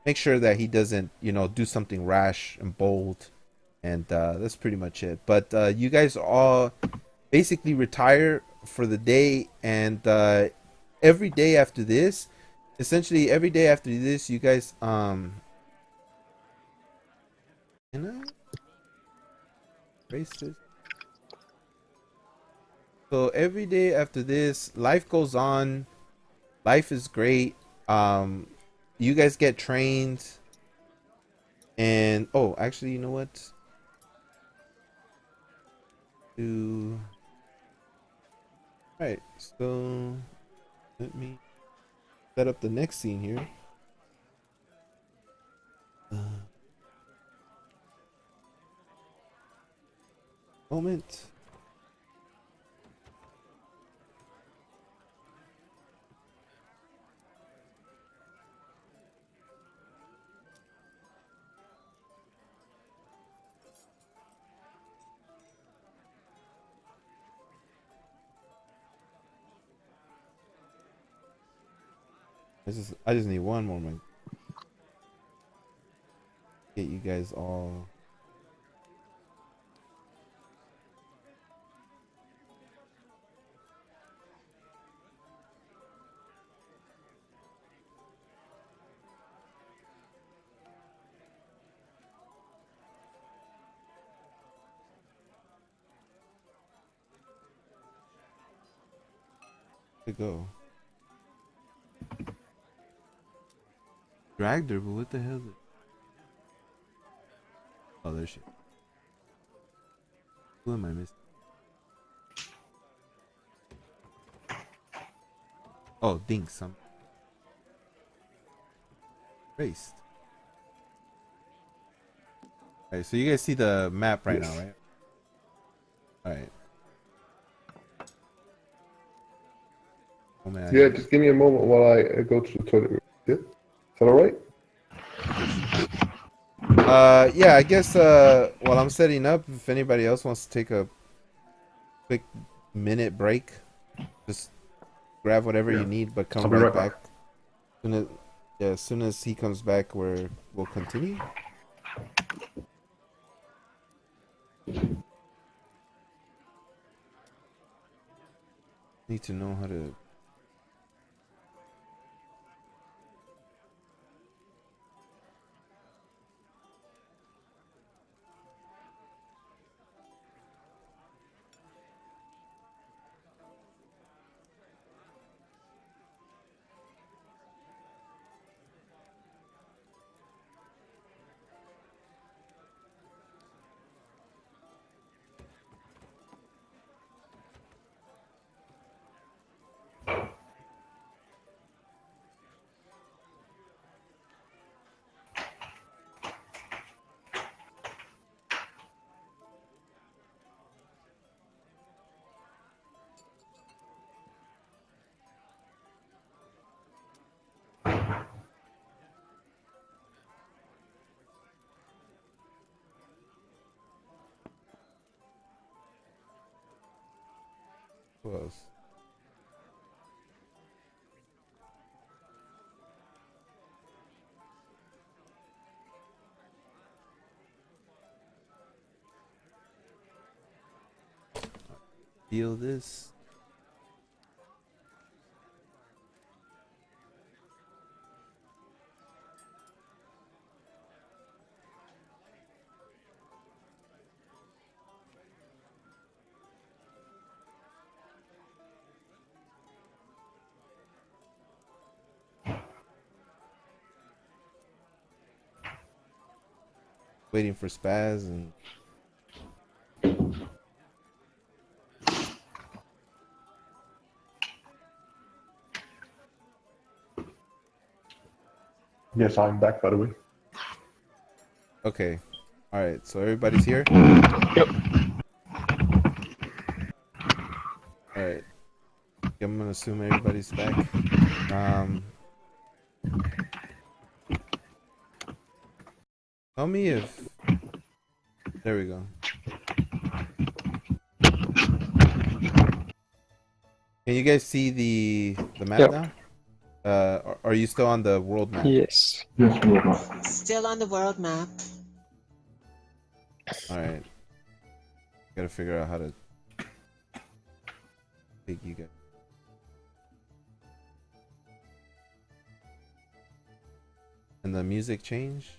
make sure that he doesn't, do something rash and bold, and that's pretty much it. But you guys all basically retire for the day, and every day after this, you guys erase this. So every day after this, life goes on. Life is great. You guys get trained, and actually, you know what? Right. So let me set up the next scene here. Moment. I just need one moment. Get you guys all. To go. Dragged her, but what the hell is it? Oh, there she is. Who am I missing? Oh, Dinks. I'm erased. Alright, so you guys see the map right now, right? Alright. Oh man. Yeah, just give me a moment while I go to the toilet. Yeah? Is that alright? Yeah, I guess while I'm setting up, if anybody else wants to take a quick minute break, just grab whatever you need, but come I'll be right right back. back. As soon as he comes back, we'll continue. Need to know how to. Who else? Feel this. Waiting for Spaz and Yes, I'm back, by the way. okay. All right. So everybody's here. Yep. All right. I'm gonna assume everybody's back. Tell me if. There we go. Can you guys see the map Yep. now? Are you still on the world map? Yes. Yes, Lord. Still on the world map. All right. Gotta figure out how to take you guys. And the music change.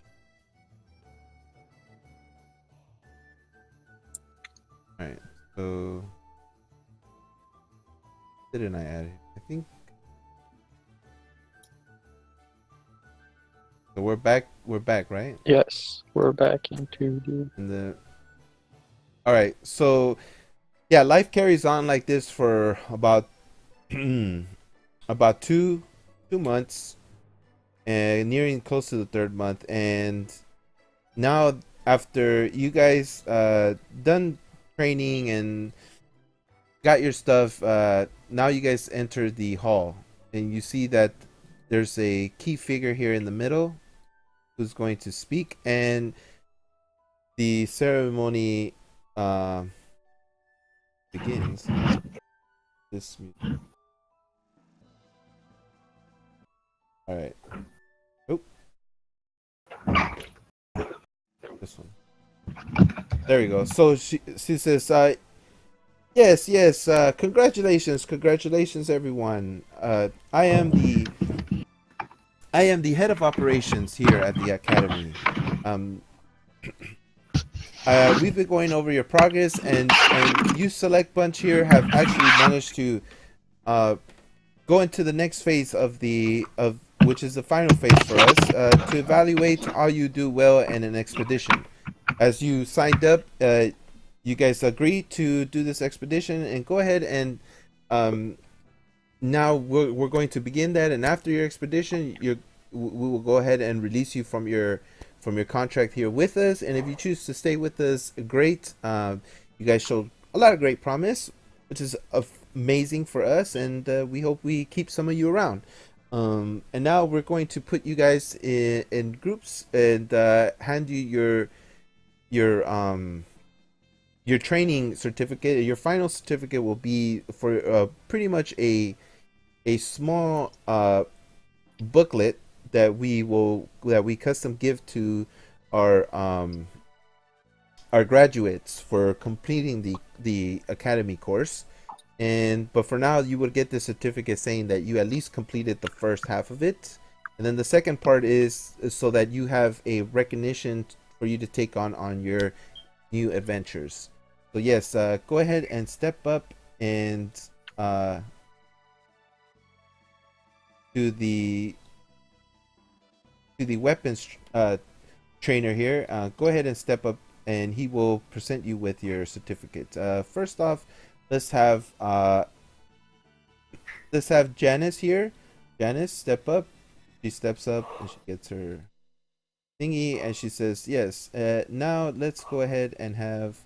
All right. So didn't I add it? I think. So we're back. We're back, right? Yes. We're back into the. And the. All right. So yeah, life carries on like this for about about 2 months, and nearing close to the third month. And now, after you guys done training and got your stuff, now you guys enter the hall, and you see that there's a key figure here in the middle who's going to speak, and the ceremony begins. This music. All right. Oh, this one. There we go. So she says, yes, congratulations, everyone. I am the head of operations here at the academy. We've been going over your progress, and you select bunch here have actually managed to go into the next phase of which is the final phase for us, to evaluate how you do well in an expedition. As you signed up, you guys agreed to do this expedition, and go ahead and now we're going to begin that. And after your expedition, we will go ahead and release you from your contract here with us. And if you choose to stay with us, great. You guys showed a lot of great promise, which is amazing for us, and we hope we keep some of you around. And now we're going to put you guys in groups and hand you your training certificate. Your final certificate will be for pretty much a small booklet that we custom give to our graduates for completing the academy course. But for now, you would get the certificate saying that you at least completed the first half of it. And then the second part is so that you have a recognition for you to take on your new adventures. So yes, go ahead and step up and to the weapons trainer here. Go ahead and step up, and he will present you with your certificate. First off, let's have Janice here. Janice, step up. She steps up and she gets her thingy, and she says, "Yes. Now let's go ahead and have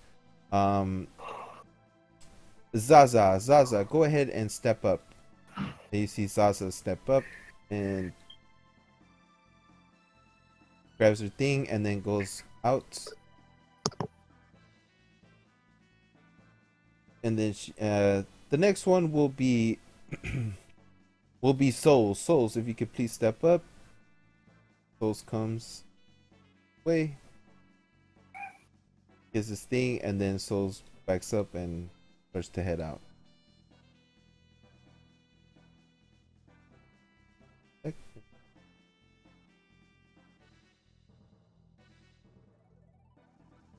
Zaza. Zaza, go ahead and step up." And you see Zaza step up and grabs her thing and then goes out. And then the next one will be Souls. Souls, if you could please step up. Souls comes way, gets this thing, and then Souls backs up and starts to head out.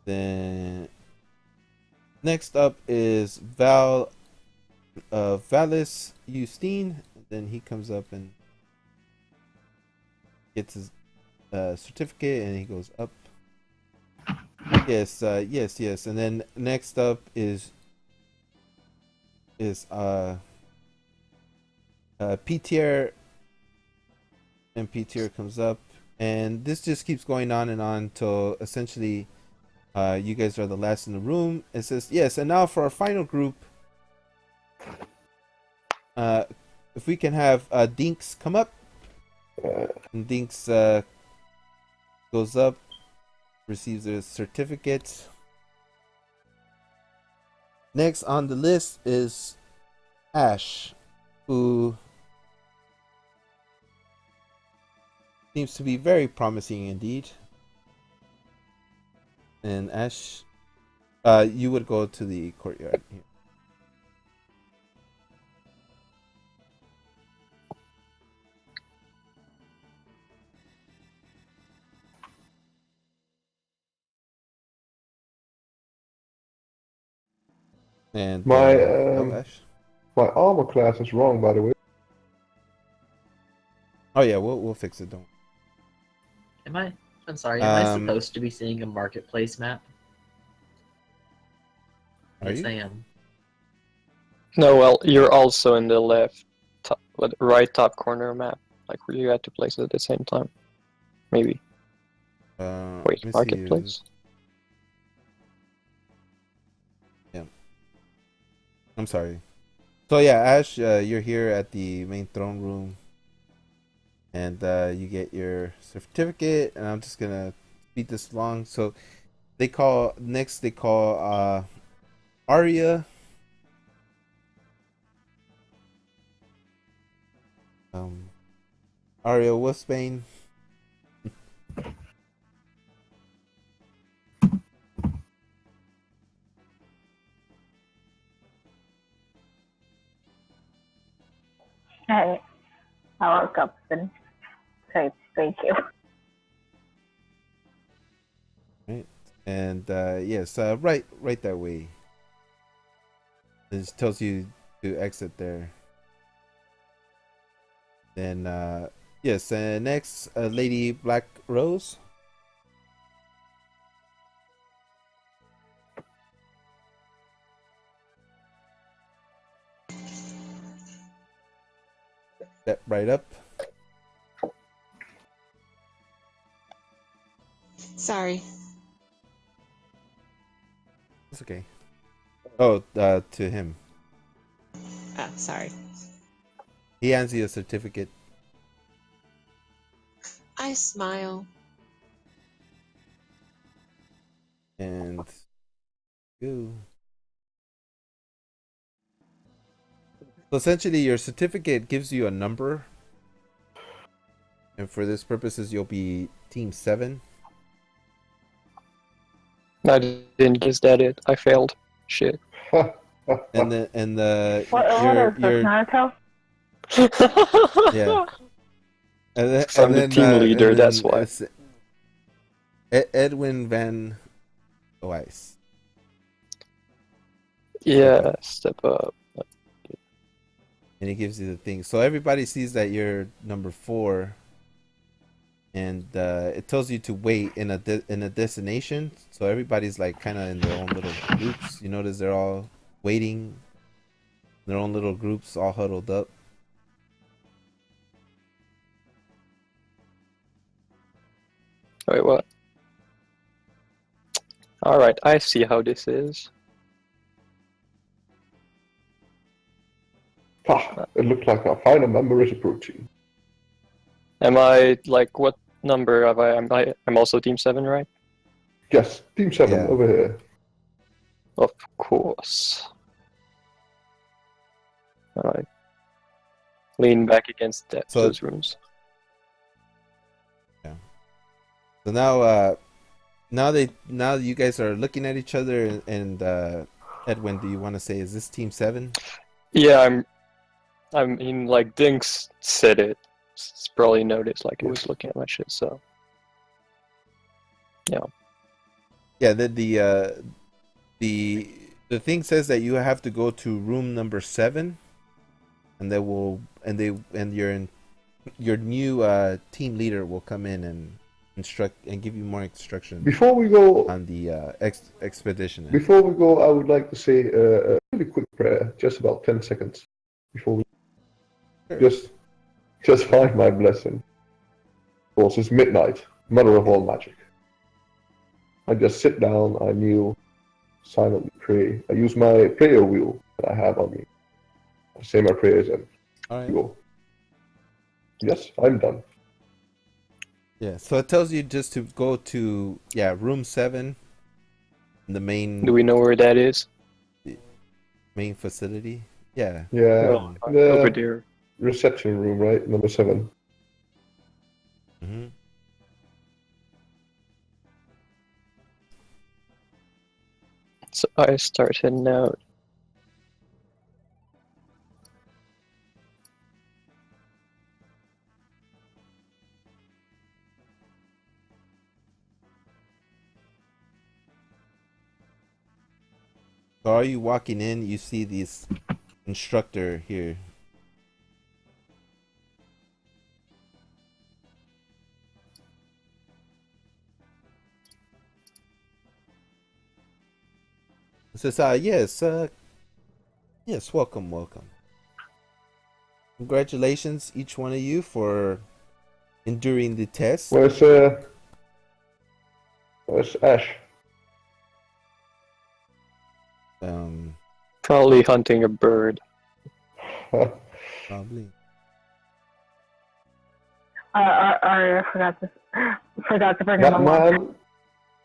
Then next up is Valis Justine. Then he comes up and gets his certificate, and he goes up. Yes, yes. And then next up is P-tier, and P-tier comes up, and this just keeps going on and on till essentially you guys are the last in the room. It says yes, and now for our final group, if we can have Dinks come up, and Dinks goes up, receives a certificate. Next on the list is Ash, who seems to be very promising indeed. And Ash, you would go to the courtyard here. And Ash. My armor class is wrong, by the way. Oh yeah, we'll fix it. Don't. I'm sorry. Am I supposed to be seeing a marketplace map? Are Yes, you? I am. No, well, you're also in the right top corner map. Like where you had to place it at the same time. Maybe. Wait, let me see. marketplace. Yeah. I'm sorry. So yeah, Ash, you're here at the main throne room, and you get your certificate. And I'm just gonna speed this along. So they call Arya. Arya Wolfsbane. I woke up and said thank you. Right. And yes, right that way. It just tells you to exit there. Then yes, next Lady Black Rose. Step right up. Sorry. It's okay. Oh, to him. Oh, sorry. He hands you a certificate. I smile. And you. So essentially, your certificate gives you a number, and for this purposes, you'll be Team 7. I didn't guess that it. I failed. Shit. And the What is this, Naruto? yeah. And I'm the team leader, that's why. Edwin Van Weiss. Yeah, step up. And he gives you the thing. So everybody sees that you're number 4, and it tells you to wait in a destination. So everybody's like kind of in their own little groups. You notice they're all waiting in their own little groups, all huddled up. Wait, what? Alright, I see how this is. It looks like our final member is approaching. Am I, like, what number have I? I'm also Team 7, right? Yes, Team 7 Yeah. over here. Of course. And I lean back against those rooms. So now you guys are looking at each other, and Edwin, do you want to say, is this Team 7? Yeah, I mean, like, Dinks said it. It's probably noticed, like, he was looking at my shit, so. Yeah. Yeah, the thing says that you have to go to room number 7, and your new team leader will come in and instruct and give you more instructions Before we go on the expedition. Before we go, I would like to say a really quick prayer, just about 10 seconds before we just find my blessing. Of course, it's midnight, mother of all magic. I just sit down, I kneel, silently pray. I use my prayer wheel that I have on me. I say my prayers and go. Yes, I'm done. Yeah, so it tells you just to go to room 7, the main. Do we know where that is? The main facility. Yeah. Yeah. Over there. Reception room, right? Number 7. Mm-hmm. So I start heading out. So are you walking in? You see this instructor here. It says, yes, welcome. Congratulations, each one of you, for enduring the test. Where's Ash? Probably hunting a bird. Probably. I forgot to bring him along.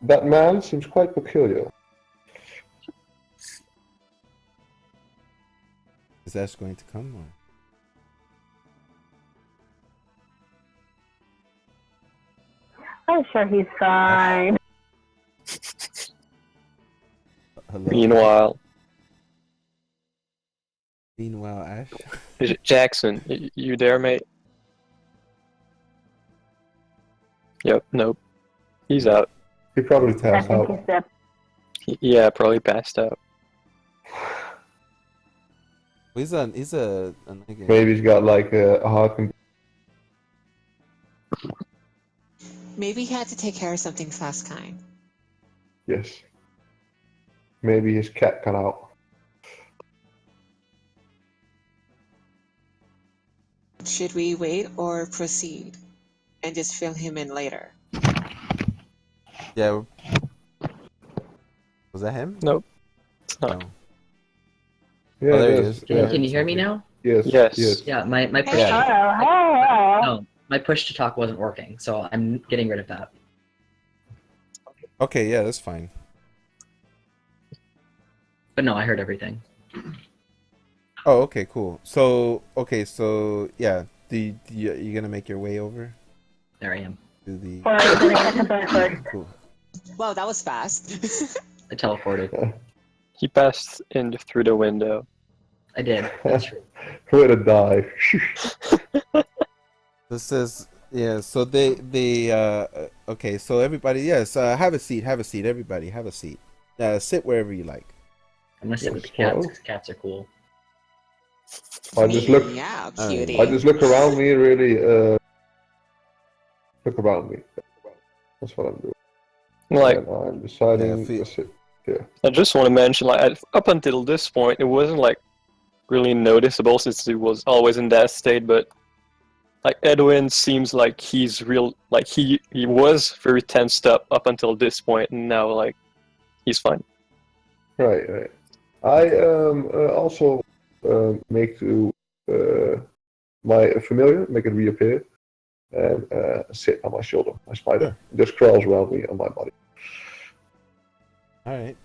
That man seems quite peculiar. Is Ash going to come? Or? I'm sure he's fine. Hello. Meanwhile, Ash. Jackson, you there, mate? Yep. Nope. He's out. He probably passed out. Yeah, probably passed out. He's a maybe he's got like a heart condition. Maybe he had to take care of something fast, kind. Yes. Maybe his cat got out. Should we wait or proceed and just fill him in later? Yeah. Was that him? Nope. It's not. No. Yeah, there he is. Yeah. Can you hear me now? Yes. Yeah, my push. No, my push to talk wasn't working, so I'm getting rid of that. Okay, yeah, that's fine. But no, I heard everything. Oh, okay, cool. So yeah, you gonna make your way over? There I am. To the. Cool. Wow, that was fast. I teleported. He passed in through the window. I did. That's true. What a dive. This is so they okay, so everybody, yes, have a seat, everybody, have a seat. Sit wherever you like. I'm gonna sit with the cats because cats are cool. I just look around me, really look around me. That's what I'm doing. Like, and I'm deciding to sit here. I just want to mention, like, up until this point, it wasn't like really noticeable since he was always in that state, but like Edwin seems like he's real, like he was very tensed up until this point, and now like he's fine. Right. I also make my familiar, make it reappear, and sit on my shoulder. My spider just crawls around me on my body. All right.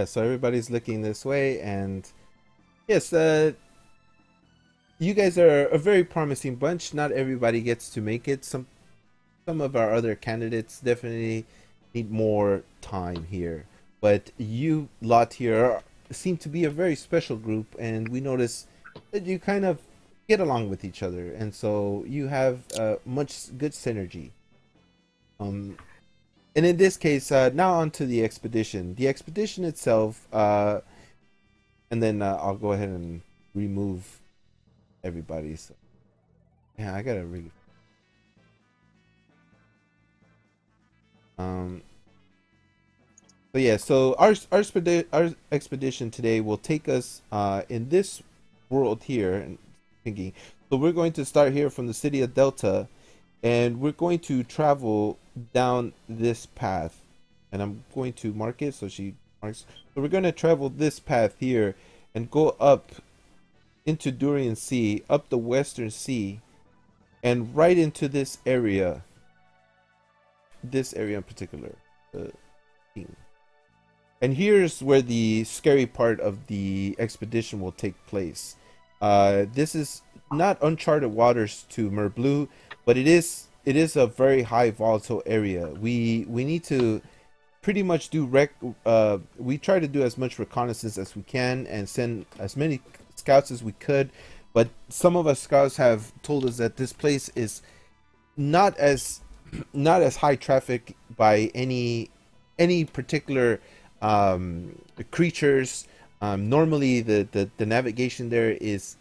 So everybody's looking this way, and yes, you guys are a very promising bunch. Not everybody gets to make it. Some of our other candidates definitely need more time here, but you lot here seem to be a very special group, and we notice that you kind of get along with each other, and so you have much good synergy. Um, and in this case, now on to the expedition. The expedition itself, and then I'll go ahead and remove everybody. So, yeah, I gotta read. Um, So yeah, so our expedition today will take us in this world here. And thinking, so we're going to start here from the city of Delta, and we're going to travel down this path. And I'm going to mark it so she marks. So we're going to travel this path here and go up into Durian Sea, up the Western Sea, and right into this area. This area in particular. And here's where the scary part of the expedition will take place. This is not uncharted waters to Merblue, but it is a very high volatile area. We need to pretty much we try to do as much reconnaissance as we can and send as many scouts as we could, but some of us scouts have told us that this place is not as not as high traffic by any particular creatures. Normally the navigation there is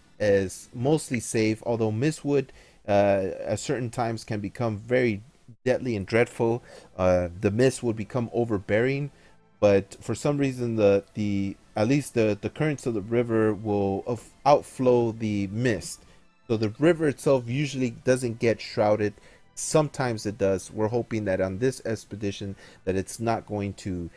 mostly safe, although Mistwood at certain times can become very deadly and dreadful. The mist will become overbearing, but for some reason the at least the currents of the river will outflow the mist, so the river itself usually doesn't get shrouded. Sometimes it does. We're hoping that on this expedition that it's not going to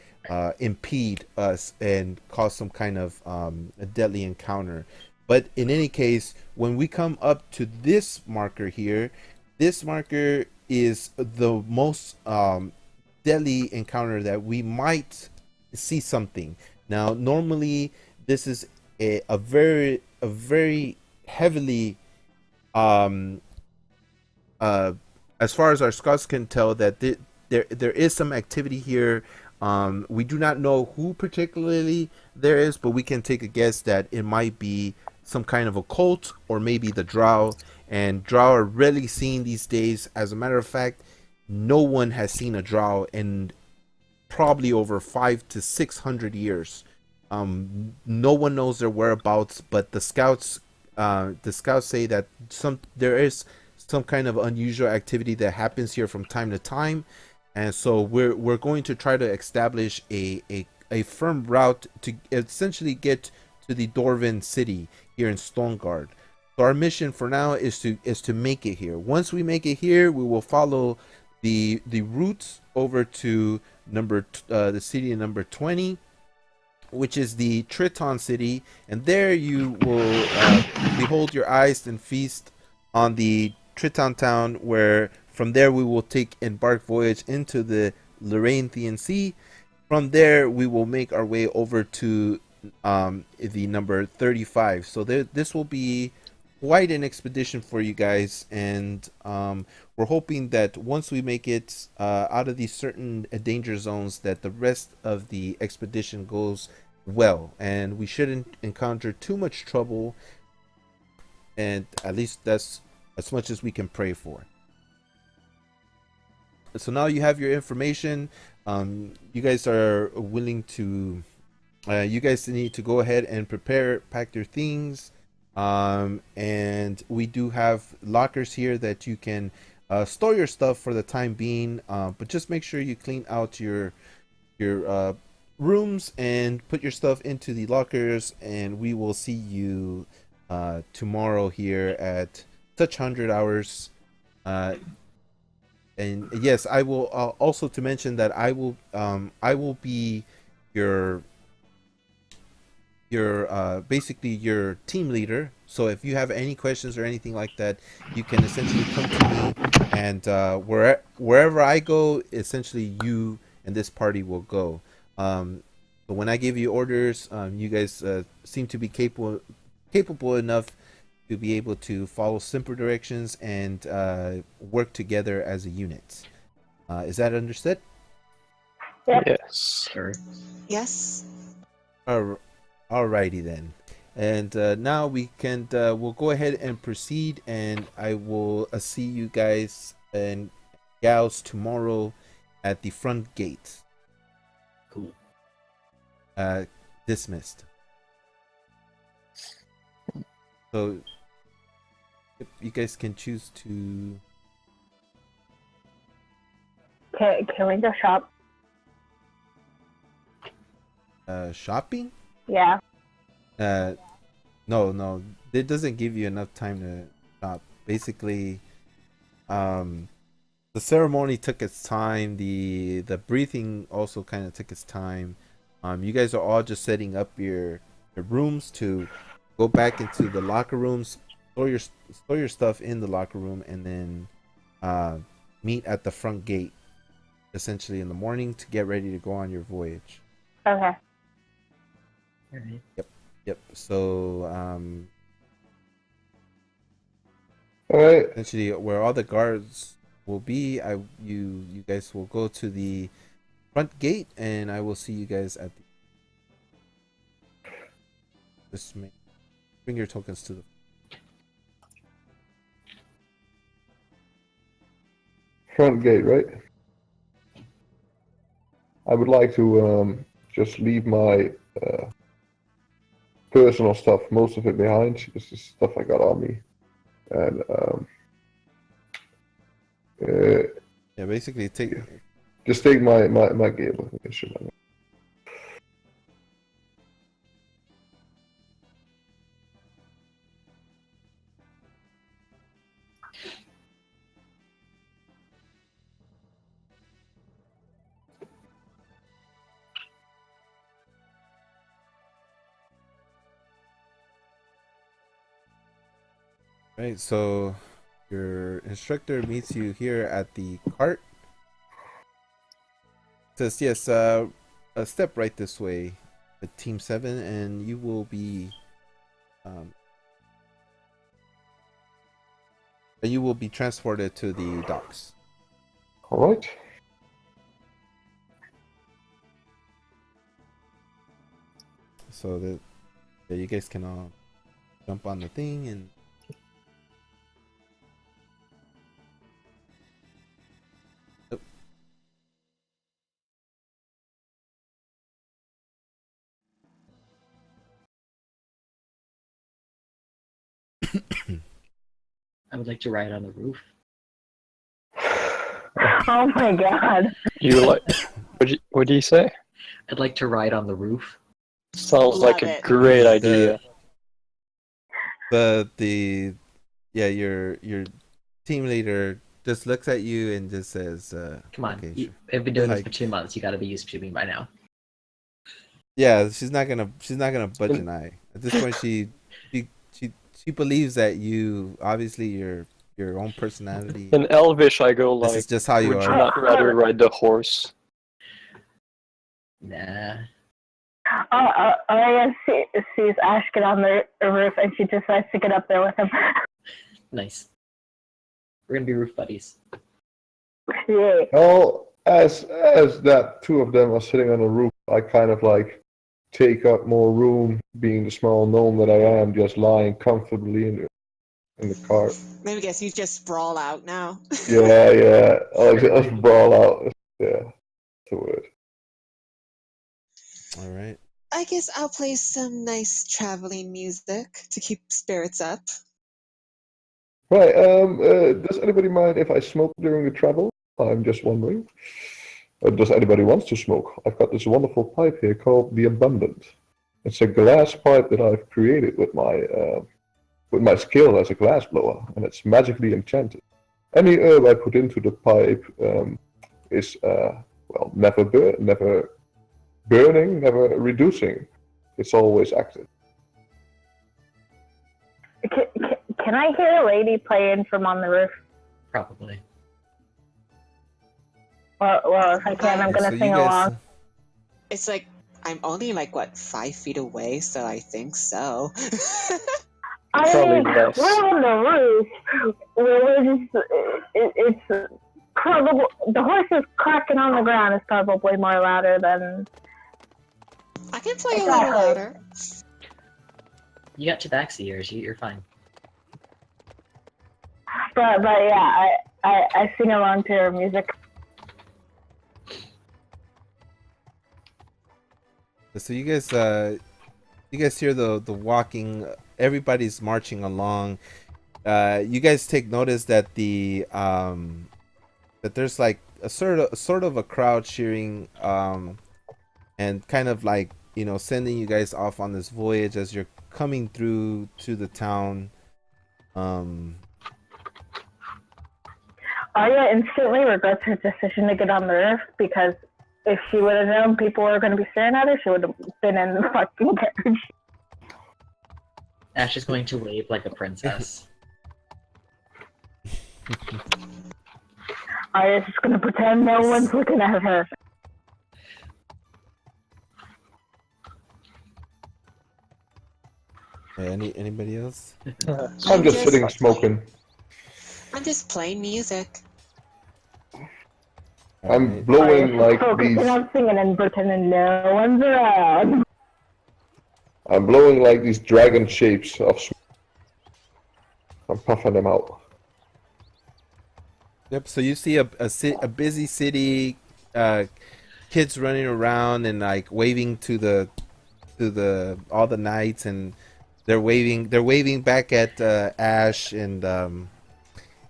impede us and cause some kind of a deadly encounter. But in any case, when we come up to this marker here, this marker is the most deadly encounter that we might see something. Now, normally this is a very heavily uh, as far as our scouts can tell, that there is some activity here. We do not know who particularly there is, but we can take a guess that it might be some kind of a cult or maybe the Drow. And Drow are rarely seen these days. As a matter of fact, no one has seen a Drow in probably over 500 to 600 years. No one knows their whereabouts, but the scouts say that there is some kind of unusual activity that happens here from time to time, and so we're going to try to establish a firm route to essentially get to the Dwarven city here in Stoneguard. So our mission for now is to make it here. Once we make it here, we will follow the route over to the city number 20, which is the Triton city, and there you will behold your eyes and feast on the Triton town, where from there we will take embark voyage into the Laranthian Sea. From there we will make our way over to the number 35. So this will be quite an expedition for you guys, and we're hoping that once we make it out of these certain danger zones, that the rest of the expedition goes well and we shouldn't encounter too much trouble, and at least that's as much as we can pray for. So now you have your information. You guys are willing to you guys need to go ahead and pack your things, and we do have lockers here that you can store your stuff for the time being, but just make sure you clean out your rooms and put your stuff into the lockers, and we will see you tomorrow here at such 100 hours. And yes, I will also to mention that I will be your basically your team leader. So if you have any questions or anything like that, you can essentially come to me, and wherever I go, essentially you and this party will go. But when I give you orders, you guys seem to be capable enough to be able to follow simple directions and work together as a unit. Is that understood? Yep. Yes. Sure. Yes. Alrighty then. And now we'll go ahead and proceed, and I will see you guys and gals tomorrow at the front gate. Cool. Dismissed. So if you guys can choose to Can we go shop? shopping. Yeah. No, it doesn't give you enough time to shop. Basically, the ceremony took its time. The breathing also kind of took its time. You guys are all just setting up your rooms to go back into the locker rooms, store your stuff in the locker room, and then meet at the front gate, essentially in the morning, to get ready to go on your voyage. Okay. Alright. Yep. So All right. essentially, where all the guards will be, you guys will go to the front gate, and I will see you guys at the. Just bring your tokens to the. Front gate, right? I would like to just leave my personal stuff, most of it behind. This is stuff I got on me, and Yeah, basically take. just take my gear with me. Should I? Right. So your instructor meets you here at the cart. Says yes. Step right this way, Team 7, and you will be. You will be transported to the docks. All right. So that you guys can all jump on the thing and. Yep. I would like to ride on the roof. Oh my god. You like? What do you say? I'd like to ride on the roof. Sounds like Love a it. great idea. Your team leader just looks at you and just says, Come on, okay, I've been doing this for Like- 2 months. You got to be used to me by now. Yeah, she's not gonna budge an eye. At this point, she believes that you obviously your own personality. In Elvish, I go This like, is just how you would you are. not rather ride the horse? Nah. Arya sees Ash get on the roof, and she decides to get up there with him. Nice. We're gonna be roof buddies. Yeah. Well, as that two of them are sitting on the roof, I kind of like take up more room, being the small gnome that I am, just lying comfortably in the car. Maybe guess you just sprawl out now. Yeah. I'll just brawl out. Yeah, that's the word. All right. I guess I'll play some nice traveling music to keep spirits up. Right. Does anybody mind if I smoke during the travel? I'm just wondering. Does anybody want to smoke? I've got this wonderful pipe here called the Abundant. It's a glass pipe that I've created with my skill as a glass blower, and it's magically enchanted. Any herb I put into the pipe is never burning, never reducing. It's always active. Can I hear a lady playing from on the roof? Probably. Well, if I can, I'm So gonna you sing guys- along. It's like I'm only like what 5 feet away, so I think so. I Probably mean, less. we're on the roof. We're just, it's probably, the horses cracking on the ground is probably more louder than. I can play a little Exactly. louder. You got tabaxi ears. You're fine. But yeah, I sing along to her music. So you guys hear the walking. Everybody's marching along. You guys take notice that that there's like a sort of a crowd cheering, and kind of like, you know, sending you guys off on this voyage as you're coming through to the town. Arya instantly regrets her decision to get on the roof because if she would have known people were going to be staring at her, she would have been in the fucking carriage. Ash is going to wave like a princess. Arya's just going to pretend no one's looking at her. Anybody else? I'm just sitting smoking. I'm just playing music. I'm blowing like Focusing these. on singing and pretending no one's around. I'm blowing like these dragon shapes of smoke. I'm puffing them out. Yep. So you see a busy city, kids running around and like waving to the all the knights, and they're waving back at Ash, and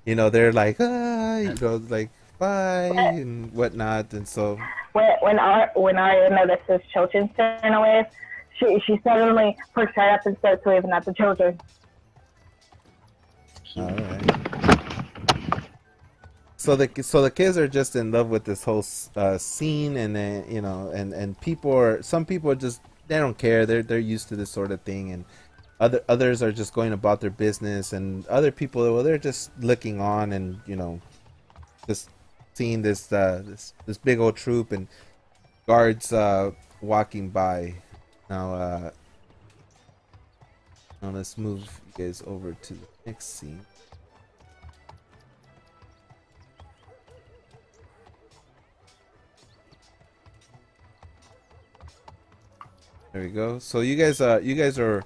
you know, they're like, you know, like, bye and whatnot, and so When Arya notices children staring away, she suddenly perks right up and starts waving at the children. all right. So the kids are just in love with this whole scene, and then, you know, and some people are just, they don't care, they're used to this sort of thing, and others are just going about their business, and other people, well, they're just looking on and, you know, just seeing this big old troop and guards walking by. Now let's move you guys over to the next scene. There we go. So you guys are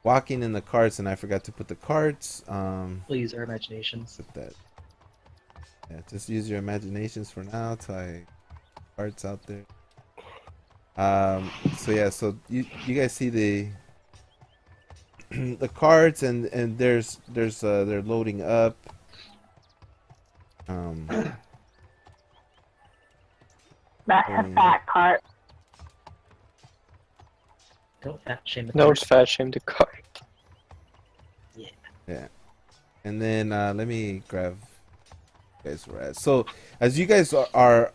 walking in the carts, and I forgot to put the carts. We'll use our imaginations. Put that. Yeah, just use your imaginations for now till I carts out there. So yeah, so you guys see the the carts, and there's they're loading up. That's a fat cart. Don't fat shame the No, cart. it's fat shame the cart. Yeah. And then let me grab you guys were at. So as you guys are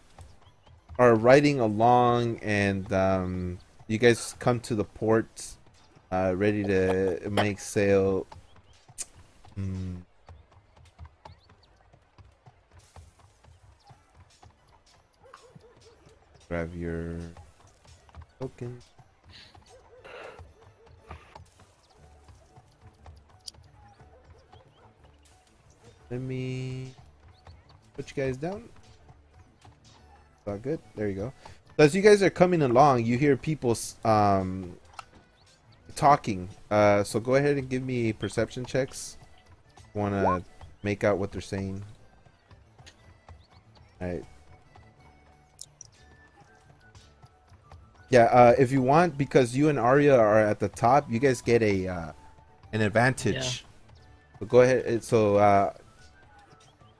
riding along, and you guys come to the port, ready to make sail. Grab your token. Let me put you guys down. All good. There you go. So as you guys are coming along, you hear people talking. So go ahead and give me perception checks. Want to make out what they're saying. All right. Yeah. If you want, because you and Arya are at the top, you guys get an advantage. Yeah. So go ahead. So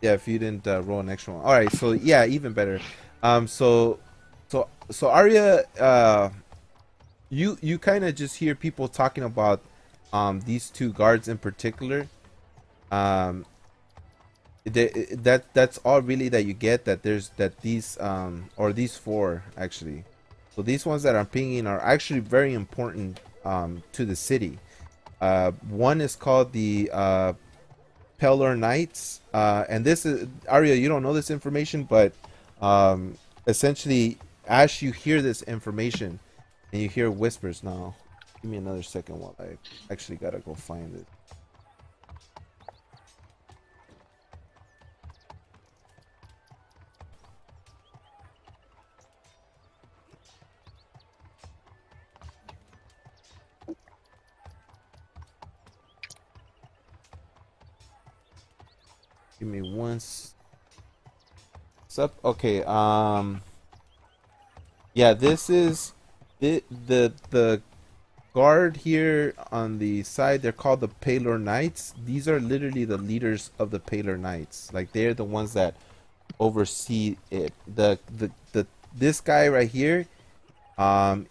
yeah, if you didn't roll an extra one. All right. So yeah, even better. So Arya, you kind of just hear people talking about these two guards in particular. That's all really that you get. That there's these or these four actually. So these ones that I'm pinging are actually very important to the city. One is called the Pelor Knights, and this is Arya. You don't know this information, but essentially, as you hear this information, and you hear whispers now, Give me another second while I actually gotta go find it. Give me once. Sup? Okay. Yeah, this is the guard here on the side. They're called the Paler Knights. These are literally the leaders of the Paler Knights. Like they're the ones that oversee it. This guy right here,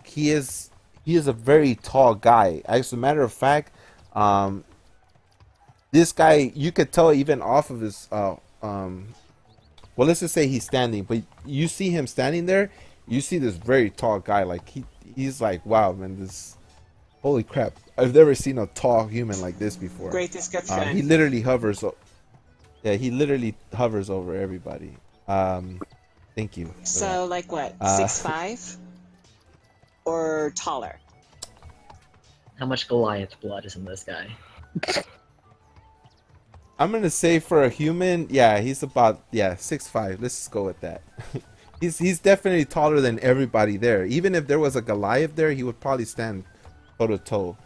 he is a very tall guy. As a matter of fact, this guy, you could tell even off of his well, let's just say he's standing, but you see him standing there, you see this very tall guy. Like he's like, wow, man, this, holy crap, I've never seen a tall human like this before. Great description. He literally hovers. Yeah, he literally hovers over everybody. Thank you. for So, that. like what? 6'5"? Or taller? How much Goliath blood is in this guy? I'm gonna say for a human, yeah, he's about 6'5". Let's just go with that. He's definitely taller than everybody there. Even if there was a Goliath there, he would probably stand toe to toe.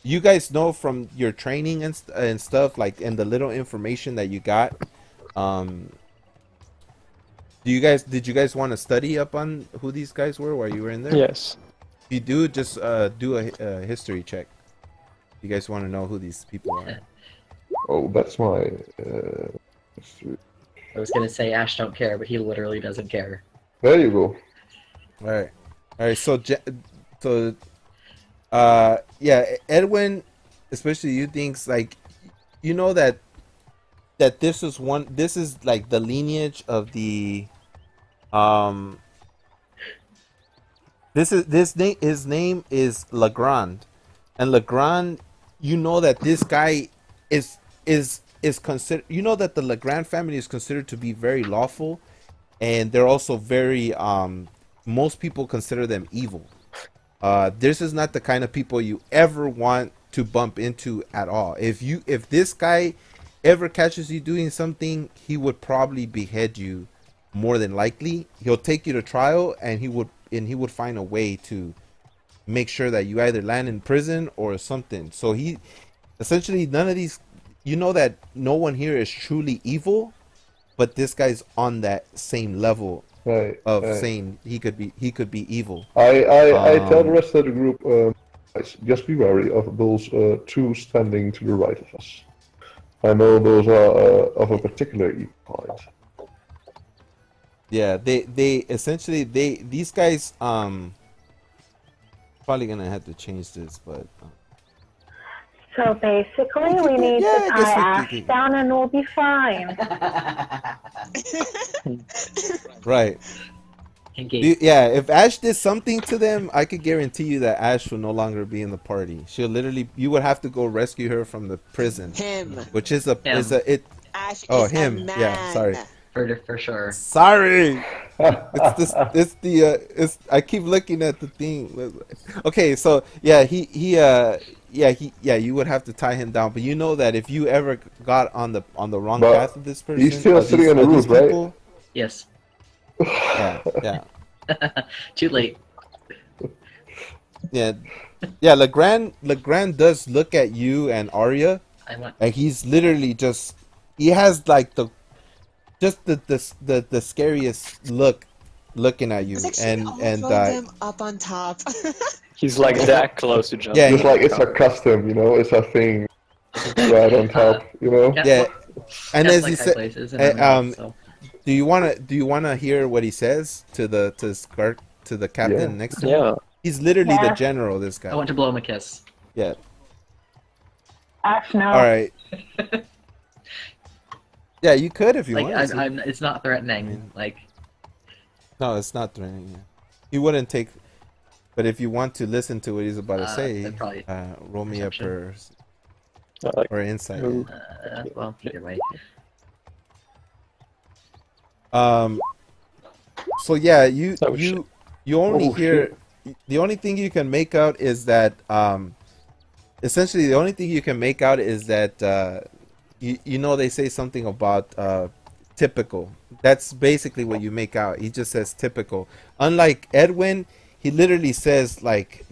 You guys know from your training and stuff, like, and the little information that you got. Did you guys want to study up on who these guys were while you were in there? Yes. If you do, just do a history check. You guys want to know who these people are? Oh, that's my. I was gonna say Ash don't care, but he literally doesn't care. There you go. All right. So yeah, Edwin, especially you, thinks like, you know that this is like the lineage of the his name is Legrand, and Legrand, you know that this guy is considered, you know that the Legrand family is considered to be very lawful, and they're also very most people consider them evil. This is not the kind of people you ever want to bump into at all. If this guy ever catches you doing something, he would probably behead you, more than likely. He'll take you to trial, and he would find a way to make sure that you either land in prison or something. So he essentially, none of these, you know that no one here is truly evil, but this guy's on that same level Right. of right. saying he could be evil. I tell the rest of the group, guys, just be wary of those two standing to the right of us. I know those are of a particular evil kind. Yeah, they essentially, these guys probably gonna have to change this, but So basically, we need Yeah, to I guess tie we Ash could- down and we'll be fine. right. Engage. Yeah, if Ash did something to them, I could guarantee you that Ash will no longer be in the party. She'll literally, you would have to go rescue her from the prison, Him. which is Him. Ash Oh, is him. a man. Yeah, sorry. For sure. Sorry. It's I keep looking at the thing. Okay, so yeah, you would have to tie him down, but you know that if you ever got on the wrong But path of this person, he's still of sitting on the of these roof, right? people, Yes. yeah. Too late. Yeah, Legrand does look at you and Arya, I want. and he's literally just, he has like the scariest look looking at you, It's actually and all of them up on top. He's like that close to jump. Yeah, Just like it's a custom, it's a thing. Right on top, yeah, and That's as like he high said, places and everything else, so. do you wanna hear what he says to the captain Yeah. next to him? Yeah. He's literally the Yeah. general. This guy. I want to blow him a kiss. Yeah. Ash, no. All right. Yeah, you could if you Like wanted to. I'm. It's not threatening. I mean- Like No, it's not threatening. Yeah. He wouldn't take. But if you want to listen to what he's about to say, then probably roll me up perception. or insight. Ooh. well, either way. So yeah, you Oh, you only Oh, hear shit. the only thing you can make out is that essentially the only thing you can make out is that you know they say something about typical. That's basically what you make out. He just says typical. Unlike Edwin, he literally says like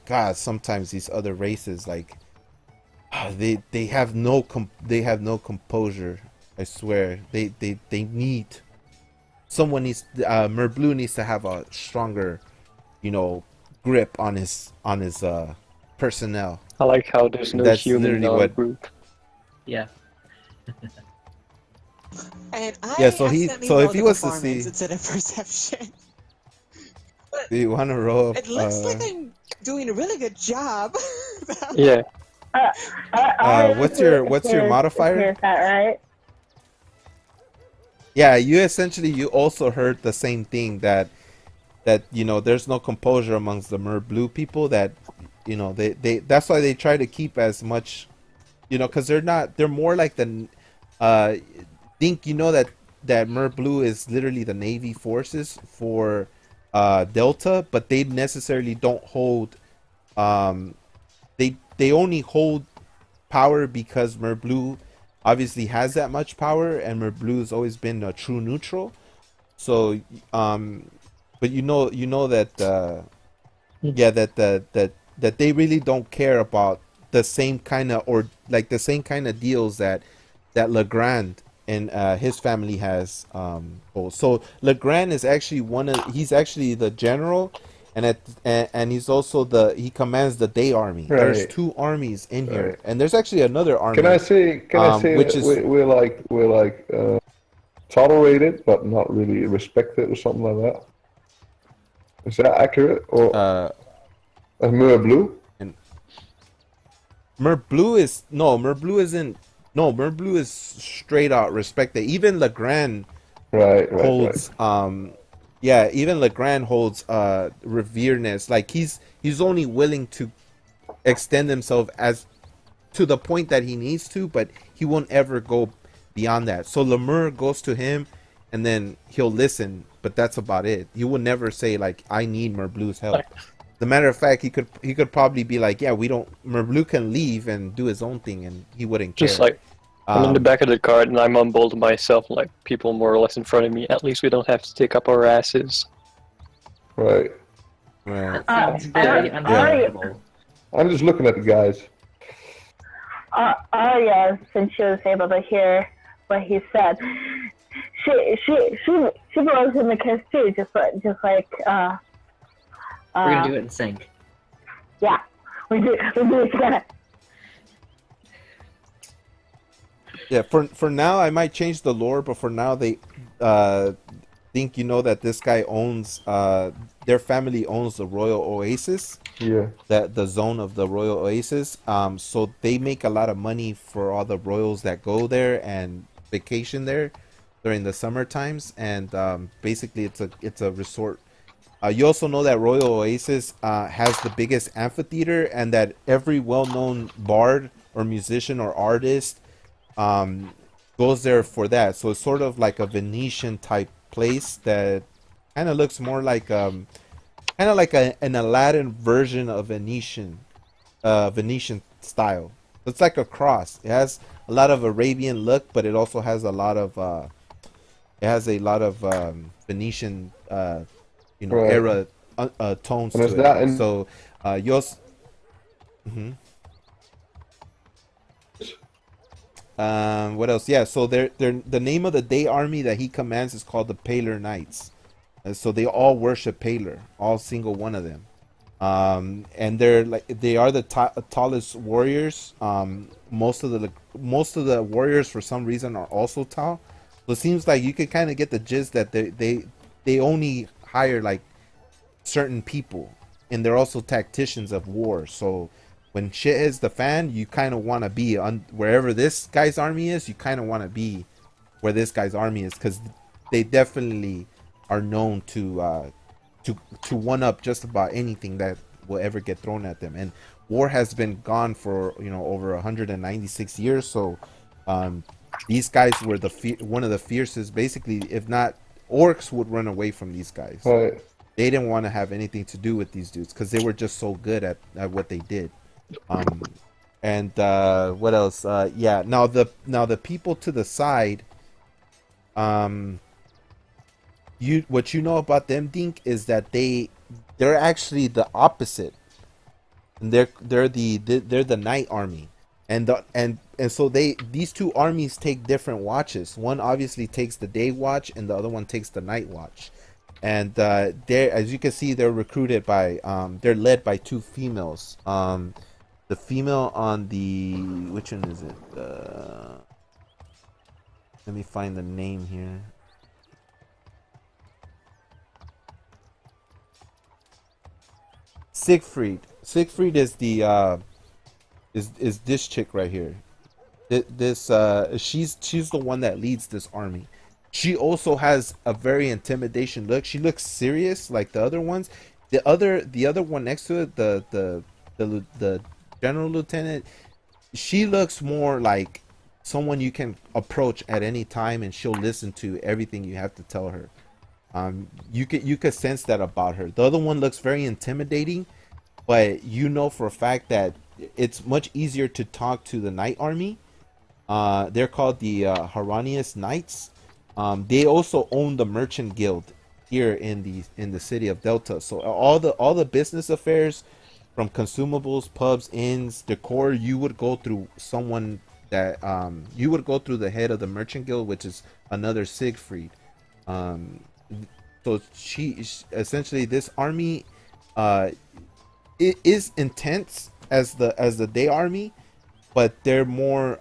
God. Sometimes these other races like they have no composure. I swear they need someone needs Merblue needs to have a stronger, you know, grip on his personnel. I like how there's no That's human in literally our what- group. Yeah. And I Yeah, so accidentally so if rolled he a was to performance see, instead of perception. do you want to roll? It looks like I'm doing a really good job. Yeah, What's your modifier? Is that right? Yeah, you essentially you also heard the same thing that you know there's no composure amongst the Merblue people, that you know they that's why they try to keep as much, you know, because they're more like the think you know that Merblue is literally the Navy forces for Delta, but they necessarily don't hold they only hold power because Merblue obviously has that much power, and Merblue has always been a true neutral. So but you know that yeah, that they really don't care about the same kind of, or like the same kind of deals that Legrand and his family has hold. So Legrand is actually he's actually the general, and he's also he commands the day army. There's Right. 2 armies in here, Right. and there's actually another army. Can I say which that is we're like tolerated but not really respected or something like that? Is that accurate? Or as Merblue? and Merblue isn't. No, Merblue is straight out respected. Even Legrand Right. holds yeah, even Legrand holds revereness. Like he's only willing to extend himself as to the point that he needs to, but he won't ever go beyond that. So Lemur goes to him and then he'll listen, but that's about it. He will never say like I need Merblue's help. As a matter of fact, he could probably be like, yeah, Merblue can leave and do his own thing, and he wouldn't care. just like I'm in the back of the cart and I'm on bold myself, like people more or less in front of me. At least we don't have to stick up our asses. Right. Right. Sounds very uncomfortable. I'm just looking at the guys. Arya, since she was able to hear what he said, she blows him a kiss too, just like We're gonna do it in sync. Yeah, we do it together. Yeah, for now I might change the lore, but for now they think you know that this guy owns their family owns the Royal Oasis. Yeah. That the zone of the Royal Oasis. So they make a lot of money for all the royals that go there and vacation there during the summer times, and basically it's a resort. You also know that Royal Oasis has the biggest amphitheater, and that every well-known bard or musician or artist goes there for that. So it's sort of like a Venetian type place that kind of looks more like an Aladdin version of Venetian style. It's like a cross. It has a lot of Arabian look, but it also has a lot of Venetian Right. era tones And to is it. that in- So yours. What else? Yeah, so they're the name of the day army that he commands is called the Paler Knights. So they all worship Paler, all single one of them. And they are the tallest warriors. Most of the warriors for some reason are also tall. So it seems like you could kind of get the gist that they only hire like certain people, and they're also tacticians of war. So when shit hits the fan, you kind of want to be wherever this guy's army is. You kind of want to be where this guy's army is, because they definitely are known to one up just about anything that will ever get thrown at them. And war has been gone for over 196 years. So these guys were one of the fiercest. Basically, if not, orcs would run away from these guys. Right. they didn't want to have anything to do with these dudes because they were just so good at what they did. And what else? Yeah. Now the people to the side, what you know about them, Dink, is that they're actually the opposite. And they're the night army, and so these two armies take different watches. One obviously takes the day watch, and the other one takes the night watch. And they, as you can see, they're recruited by they're led by two females. The female on the, which one is it? Let me find the name here. Siegfried. Siegfried is the is this chick right here. This she's the one that leads this army. She also has a very intimidation look. She looks serious like the other ones. The other one next to it, the general lieutenant, she looks more like someone you can approach at any time and she'll listen to everything you have to tell her. You could sense that about her. The other one looks very intimidating, but you know for a fact that it's much easier to talk to the Night Army. They're called the Haranius Knights. They also own the Merchant Guild here in the city of Delta. So all the business affairs, from consumables, pubs, inns, decor, you would go through someone that you would go through the head of the Merchant Guild, which is another Siegfried. So she essentially, this army it is intense as the day army, but they're more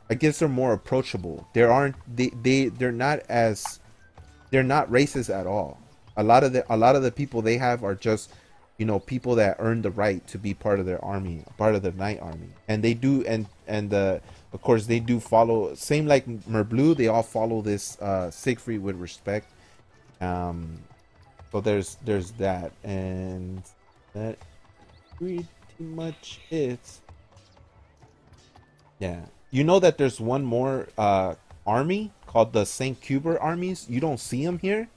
I guess they're more approachable. They're not racist at all. A lot of the people they have are just, you know, people that earn the right to be part of their army, part of the night army. And they do, and of course they do follow, same like Merblue, they all follow this Siegfried with respect. So there's that, and that pretty much it. Yeah, you know that there's one more army called the Saint Cuber armies. You don't see them here,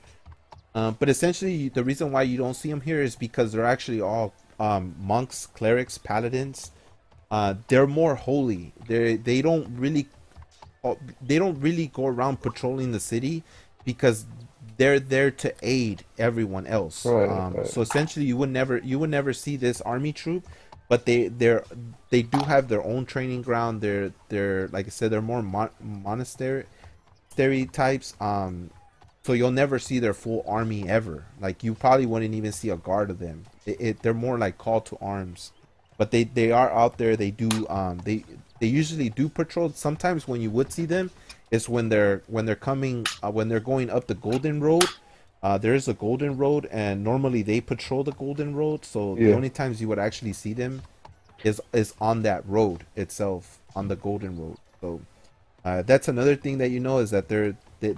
but essentially the reason why you don't see them here is because they're actually all monks, clerics, paladins. They're more holy. They don't really go around patrolling the city because they're there to aid everyone else. Right. So essentially, you would never see this army troop, but they do have their own training ground. They're like I said, they're more monastery types. So you'll never see their full army ever. Like you probably wouldn't even see a guard of them. They're more like call to arms, but they are out there. They do they usually do patrol. Sometimes when you would see them is when they're coming when they're going up the Golden Road. There is a Golden Road, and normally they patrol the Golden Road. So the only times you would actually see them is on that road itself, on the Golden Road. So that's another thing that you know, is that they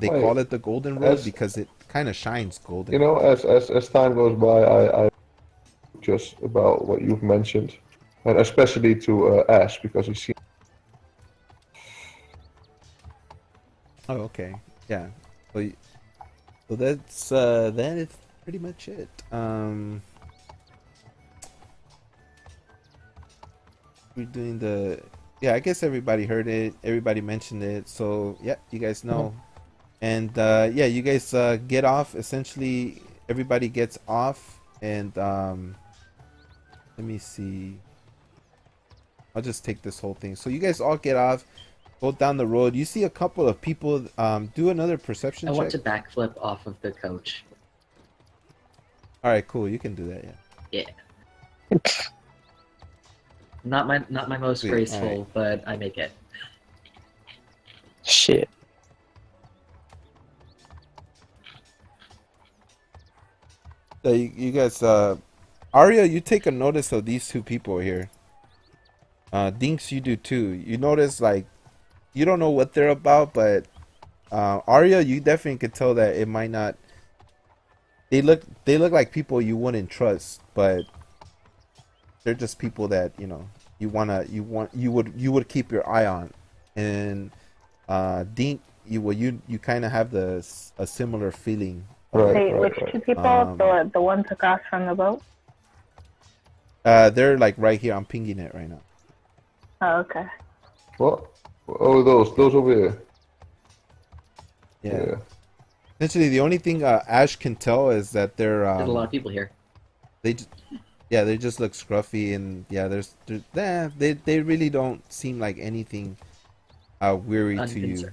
call it the Golden Road because it kind of shines golden. You know, as time goes by, I just about what you've mentioned, and especially to Ash, because you see. Oh, okay, yeah. So that's that is pretty much it. We're doing the, yeah, I guess everybody heard it, everybody mentioned it, so yeah, you guys know. And yeah, you guys get off. Essentially everybody gets off, and let me see, I'll just take this whole thing. So you guys all get off, go down the road. You see a couple of people do another perception check. I want to backflip off of the coach. All right, cool. You can do that. Yeah. Yeah. Not my most Sweet, graceful, alright. but I make it. Shit. So you guys, Arya, you take a notice of these two people here. Dinks, you do too. You notice, like, you don't know what they're about, but Arya, you definitely could tell that it might not. They look like people you wouldn't trust, but they're just people that, you know, you would keep your eye on. And Dink, you kind of have a similar feeling Wait, which two people? The ones across from the boat? They're like right here. I'm pinging it right now. Oh, okay. What? Oh, those over here. Yeah. Essentially, the only thing Ash can tell is that they're There's a lot of people here. they just look scruffy, and yeah, they really don't seem like anything weary to you.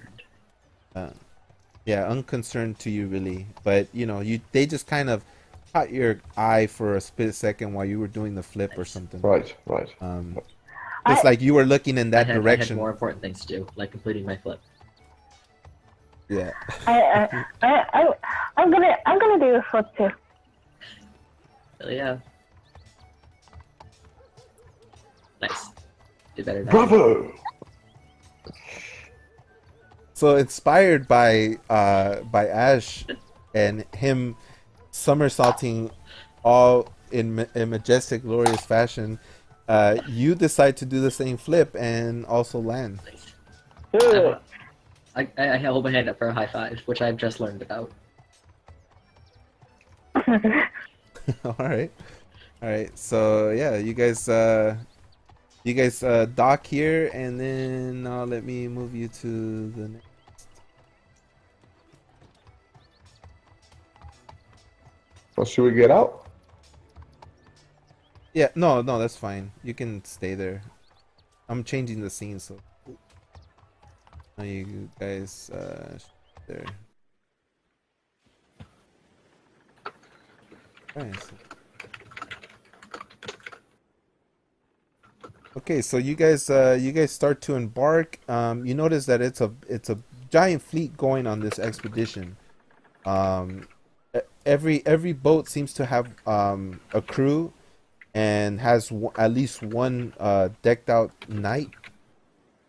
Yeah, unconcerned to you really, but you know, they just kind of caught your eye for a split second while you were doing the flip or something. Right. It's like you were looking in that direction. I had more important things to do, like completing my flip. Yeah. I'm gonna do a flip too. Hell yeah. Nice. Do better now. Bravo! So inspired by Ash and him somersaulting all in majestic, glorious fashion, you decide to do the same flip and also land. I hold my hand up for a high five, which I've just learned about. All right. So yeah, you guys dock here, and then let me move you to the next. Well, should we get out? Yeah, no, that's fine. You can stay there. I'm changing the scene, so now you guys there. Nice. Okay, so you guys start to embark. You notice that it's a giant fleet going on this expedition. Every boat seems to have a crew and has at least one decked out knight.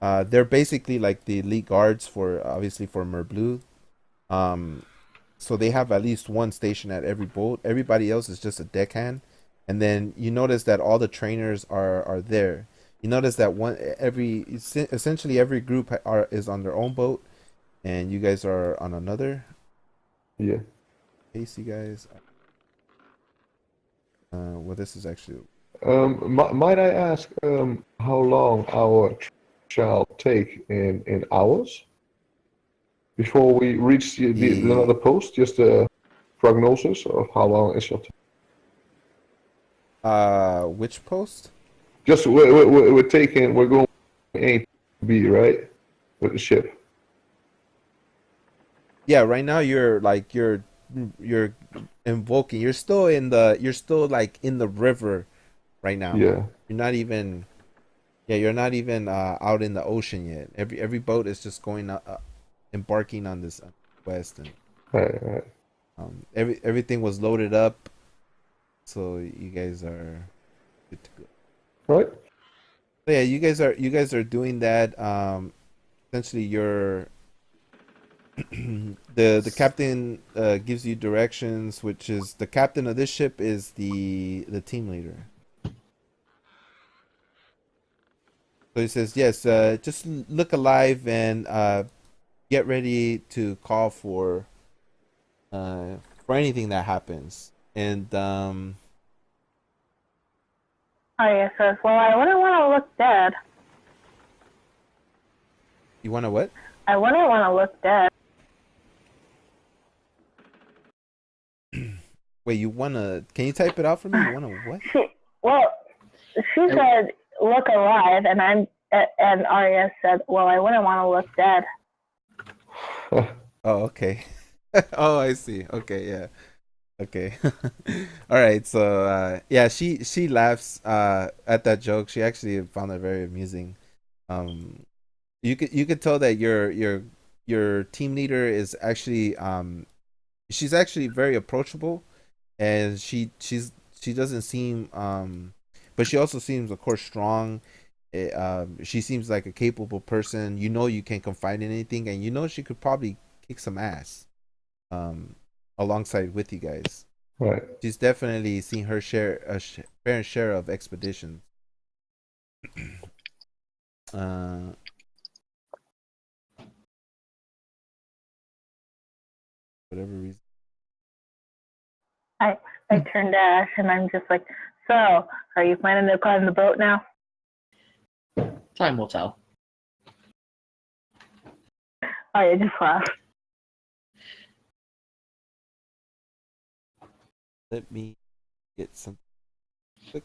They're basically like the elite guards for Merblue. So they have at least one station at every boat. Everybody else is just a deckhand. And then you notice that all the trainers are there. You notice that essentially every group is on their own boat, and you guys are on another. Yeah. Case you guys. Well, this is actually. Might I ask how long our shall take in hours before we reach another post? Just a prognosis of how long it shall take. Which post? Just we're going A to B, right? With the ship. Yeah, right now you're invoking. You're still like in the river right now. Yeah. You're not even out in the ocean yet. Every boat is just going embarking on this quest, and Right. everything was loaded up, so you guys are good to go. Right. So yeah, you guys are doing that. Essentially, you're the captain gives you directions, which is the captain of this ship is the team leader. So he says, yes, just look alive and get ready to call for anything that happens. And Arya says, well, I wouldn't want to look dead. You want to what? I wouldn't want to look dead. Wait, you want to... Can you type it out for me? You want to what? She said, look alive, and Arya said, well, I wouldn't want to look dead. Oh, okay. Oh, I see. Okay, yeah. Okay. All right. So, yeah, she laughs at that joke. She actually found it very amusing. You could tell that your team leader is actually she's actually very approachable, and she doesn't seem but she also seems, of course, strong. She seems like a capable person. You know, you can confide in anything, and you know she could probably kick some ass alongside with you guys. Right. She's definitely seen her fair share of expeditions. Whatever reason. I turn to Ash and I'm just like, so, are you planning to climb the boat now? Time will tell. I just laugh. Let me get some quick.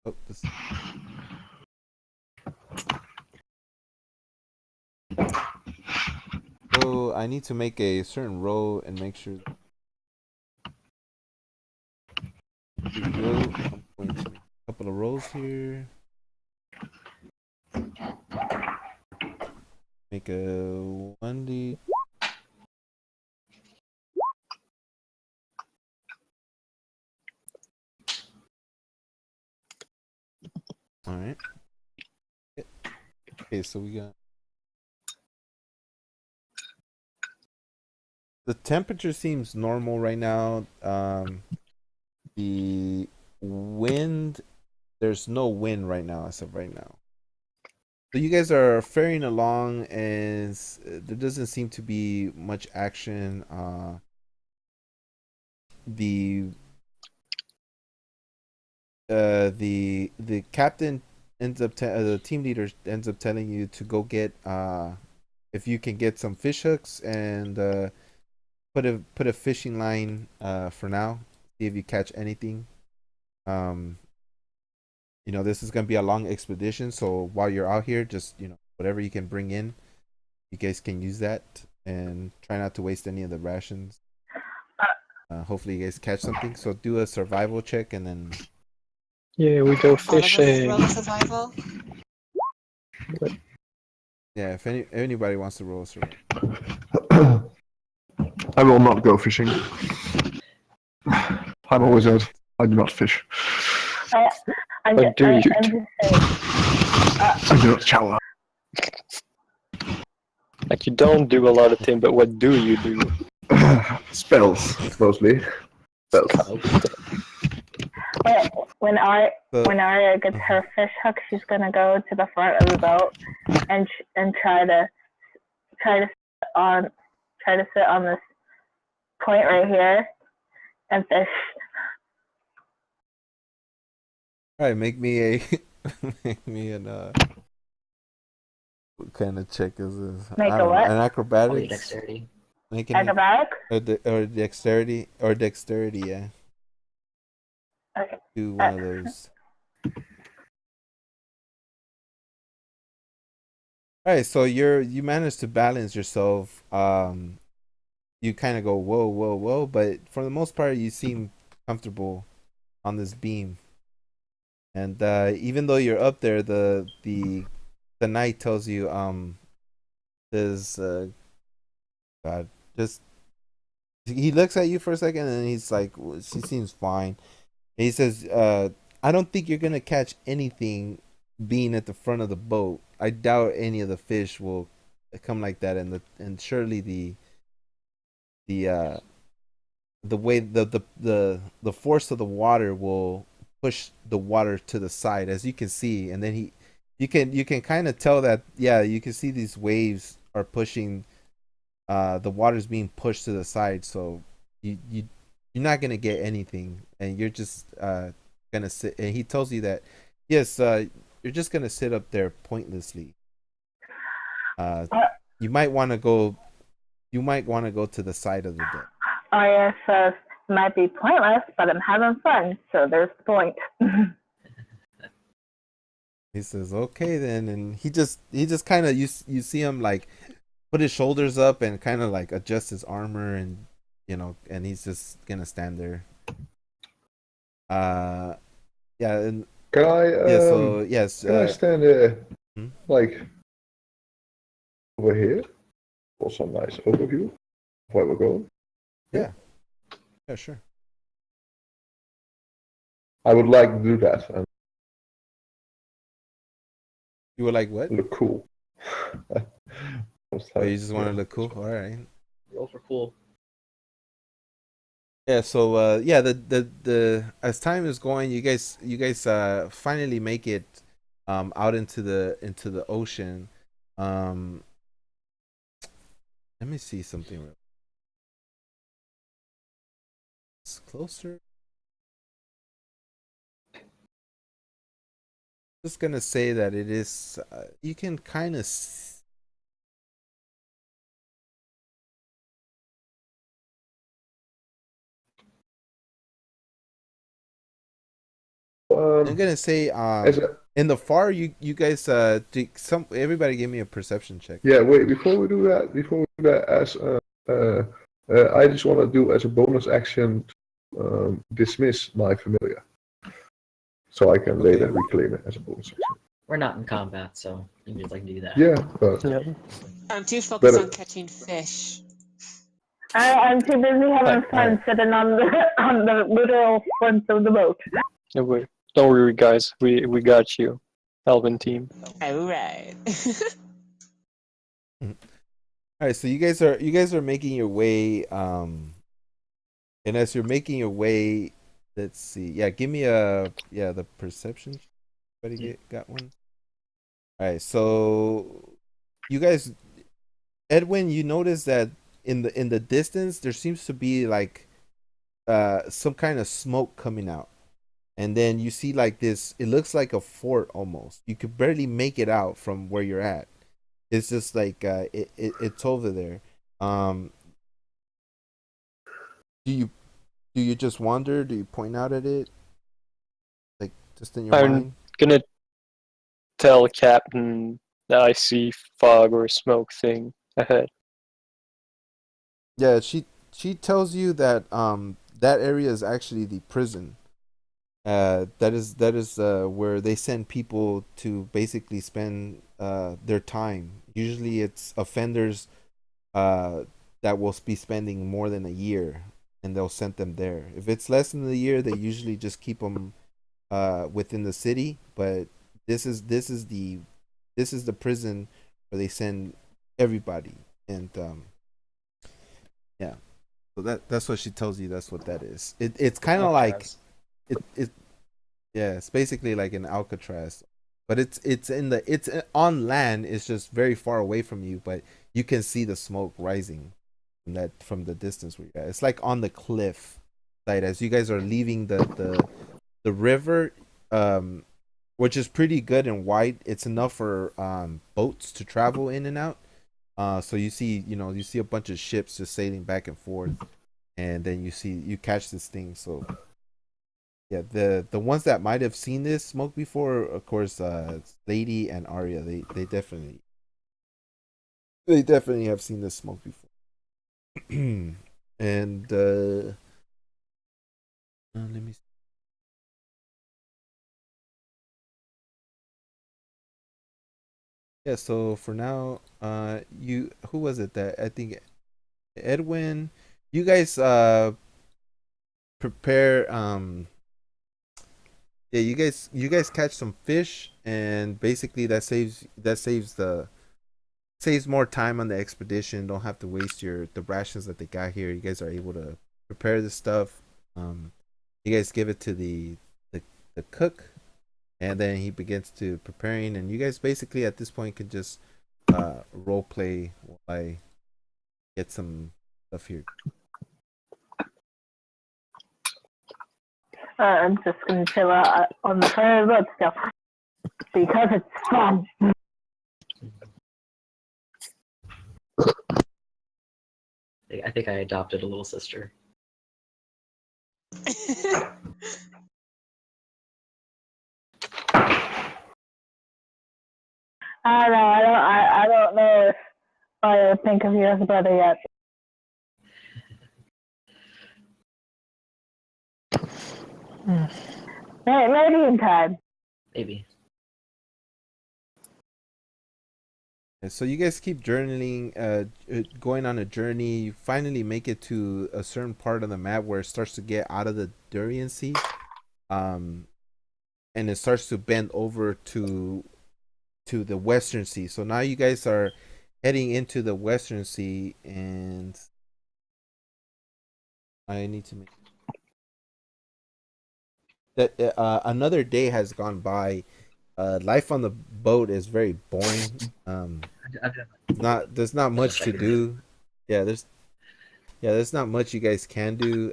Oh, this. So I need to make a certain row and make sure. Here we go. I'm going to make a couple of rows here. Make a 1D. All right. Okay, so we got. The temperature seems normal right now. The wind, there's no wind right now as of right now. So you guys are faring along, and there doesn't seem to be much action. The the captain ends up the team leader ends up telling you to go get if you can get some fish hooks and put a fishing line for now. See if you catch anything. You know, this is gonna be a long expedition, so while you're out here, just whatever you can bring in, you guys can use that, and try not to waste any of the rations. Hopefully you guys catch something. So do a survival check, and then Yeah, we go All of us fishing. roll survival. yeah, if anybody wants to roll a survival. I will not go fishing. I'm a wizard. I do not fish. I'm What do you I'm do? just saying. I do not shower. Like, you don't do a lot of things, but what do you do? Spells, mostly. Spells. When Arya gets her fish hook, she's gonna go to the front of the boat and try to sit on this point right here and fish. All right, make me a make me an what kind of check is this? Make I a don't know, what? an Probably acrobatics. dexterity. Make an Acrobatic? or dexterity, yeah. Okay. Do one of those. All right, so you managed to balance yourself. You kind of go whoa, whoa, whoa, but for the most part, you seem comfortable on this beam. And even though you're up there, the knight tells you there's God, just he looks at you for a second and he's like, well, she seems fine. And he says, I don't think you're gonna catch anything being at the front of the boat. I doubt any of the fish will come like that, and surely the way the force of the water will push the water to the side, as you can see, and then you can kind of tell that, yeah, you can see these waves are pushing, the water's being pushed to the side, so you're not gonna get anything, and you're just gonna sit. And he tells you that, yes, you're just gonna sit up there pointlessly. You might want to go. You might want to go to the side of the deck. Arya says, it might be pointless, but I'm having fun, so there's the point. He says, okay then, and he just kind of, you see him like put his shoulders up and kind of like adjust his armor, and and he's just gonna stand there. Yeah, and Can I? yeah, so yes, Can I stand there, hmm? like over here, for some nice overview of where we're going? Yeah, sure. I would like to do that and You were like, what? look cool. Oh, you just want to look cool? All right. Roll for cool. Yeah, so yeah, the as time is going, you guys finally make it out into the ocean. Um Let me see something real. It's closer. Just gonna say that it is. You can kind of. I'm gonna say As a, in the far you guys some everybody give me a perception check. yeah, wait, before we do that, I just want to do as a bonus action dismiss my familiar, so I can later reclaim it as a bonus action. We're not in combat, so you can just like do that. Yeah, but Yeah. I'm too focused Better. on catching fish. I'm too busy having fun Alright. sitting on the literal front of the boat. No, wait. Don't worry, guys. We got you, Elvin team. All right. All right, so you guys are making your way, and as you're making your way, let's see. Yeah, give me the perception. Anybody got one? All right, so you guys, Edwin, you notice that in the distance there seems to be like some kind of smoke coming out, and then you see like this. It looks like a fort almost. You could barely make it out from where you're at. It's just like it's over there. Um, do you just wonder? Do you point out at it, like just in your I'm mind? gonna tell Captain that I see fog or smoke thing ahead. Yeah, she tells you that that area is actually the prison. That is where they send people to basically spend their time. Usually, it's offenders uh that will be spending more than a year, and they'll send them there. If it's less than a year, they usually just keep them within the city. But this is the prison where they send everybody, and yeah. So that's what she tells you. That's what that is. It's kind of like it. Yeah, it's basically like an Alcatraz, but it's on land. It's just very far away from you, but you can see the smoke rising from the distance where you're at. It's like on the cliff side as you guys are leaving the river, which is pretty good and wide. It's enough for boats to travel in and out. So you see a bunch of ships just sailing back and forth, and then you catch this thing. So yeah, the ones that might have seen this smoke before, of course, Lady and Arya, they definitely have seen this smoke before. And let me see. Yeah, so for now, you who was it that I think Edwin, you guys prepare yeah, you guys catch some fish, and basically that saves more time on the expedition. Don't have to waste the rations that they got here. You guys are able to prepare the stuff. You guys give it to the, the cook, and then he begins to preparing, and you guys basically at this point can just role play while I get some stuff here. I'm just gonna chill out on the front of the boat still because it's fun. I think I adopted a little sister. I don't know. I don't know if I think of you as a brother yet. Maybe in time. Maybe. And so you guys keep journaling, going on a journey. You finally make it to a certain part of the map where it starts to get out of the Durian Sea, and it starts to bend over to the Western Sea. So now you guys are heading into the Western Sea, and I need to make that another day has gone by. Life on the boat is very boring. I've done There's not the much to second day. do. Yeah, there's not much you guys can do.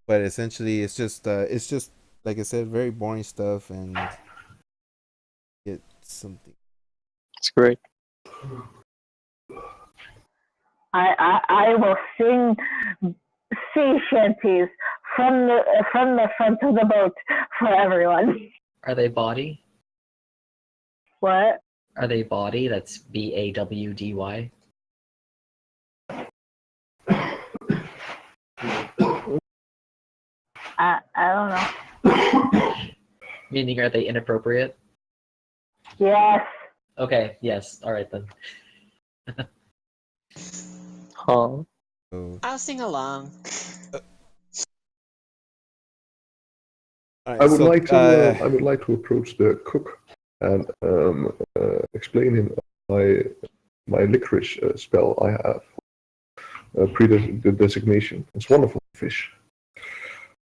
But essentially it's just like I said, very boring stuff, and get something. It's great. I will sing sea shanties from the front of the boat for everyone. Are they body? What? Are they body? That's BAWDY. I don't know. Meaning, are they inappropriate? Yes. Okay, yes. All right then. Huh. So, I'll sing along. all right, I would so like to approach the cook and explain him my licorice spell I have. Predesignation. It's wonderful fish.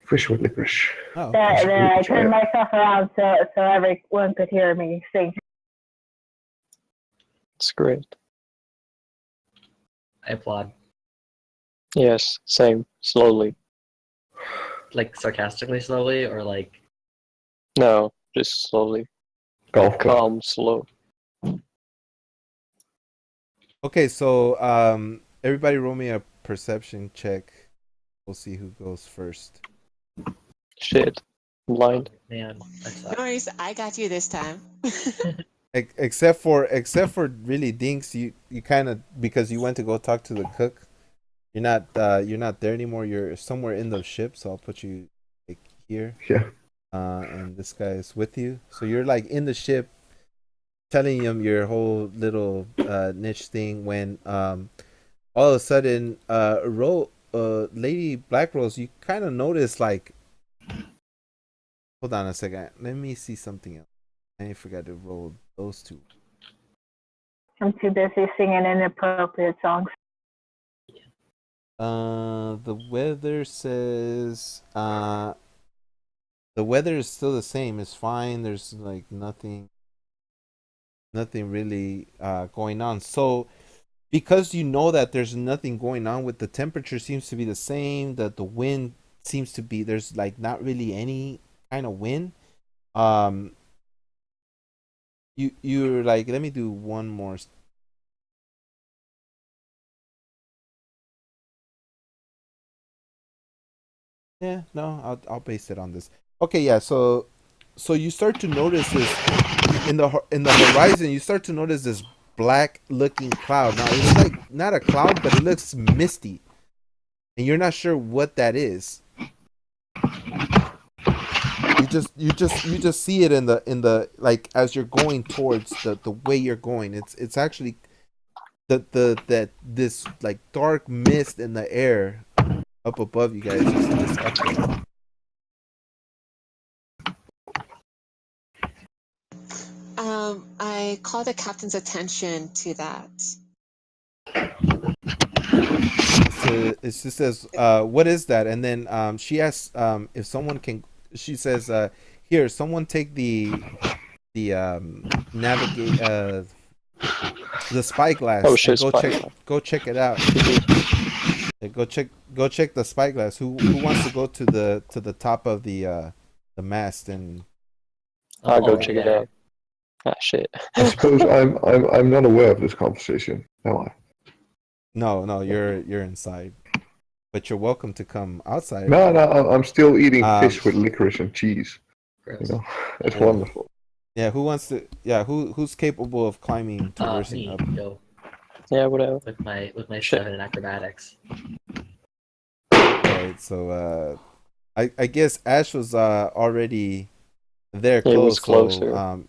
Fish with licorice. oh, Then okay. I Which I turned have. myself around so everyone could hear me sing. It's great. I applaud. Yes, same. Slowly. Like sarcastically, slowly, or like No, just slowly. Golf clap. Calm, slow. Okay, so everybody roll me a perception check. We'll see who goes first. Shit. I'm blind. man, I No suck. worries, I got you this time. Except for really Dinks, you kind of, because you went to go talk to the cook. You're not there anymore. You're somewhere in the ship, so I'll put you like here. Yeah. And this guy is with you, so you're like in the ship, telling him your whole little niche thing. When all of a sudden, Lady Black Rose, you kind of notice like, hold on a second, let me see something else. I forgot to roll those two. I'm too busy singing inappropriate songs. The weather says the weather is still the same. It's fine. There's like nothing really going on. So because you know that there's nothing going on, with the temperature seems to be the same, that the wind seems to be, there's like not really any kind of wind. You're like, let me do one more. Yeah, no, I'll base it on this. Okay, yeah. So you start to notice this in the horizon. You start to notice this black looking cloud. Now it's like not a cloud, but it looks misty, and you're not sure what that is. You just see it in the like as you're going towards the way you're going. It's actually that this like dark mist in the air up above you guys. You see this up there. I call the captain's attention to that. So it just says, "What is that?" And then she asks if someone can. She says, "Here, someone take the navigate the spyglass Oh and shit, spy. go check it out. Go check the spyglass. Who wants to go to the top of the mast and I'll go Oh, check yeah. it out. Ah, shit. I suppose I'm not aware of this conversation, am I? no, you're inside, but you're welcome to come outside. No, I'm still eating Um, fish with licorice and cheese. You Gross. know, it's Yeah. wonderful. Yeah, who wants to? Yeah, who's capable of climbing, traversing Me, up? go Yeah, whatever. with my Shit. 7 in acrobatics. Alright, so I guess Ash was already there He was close, so closer.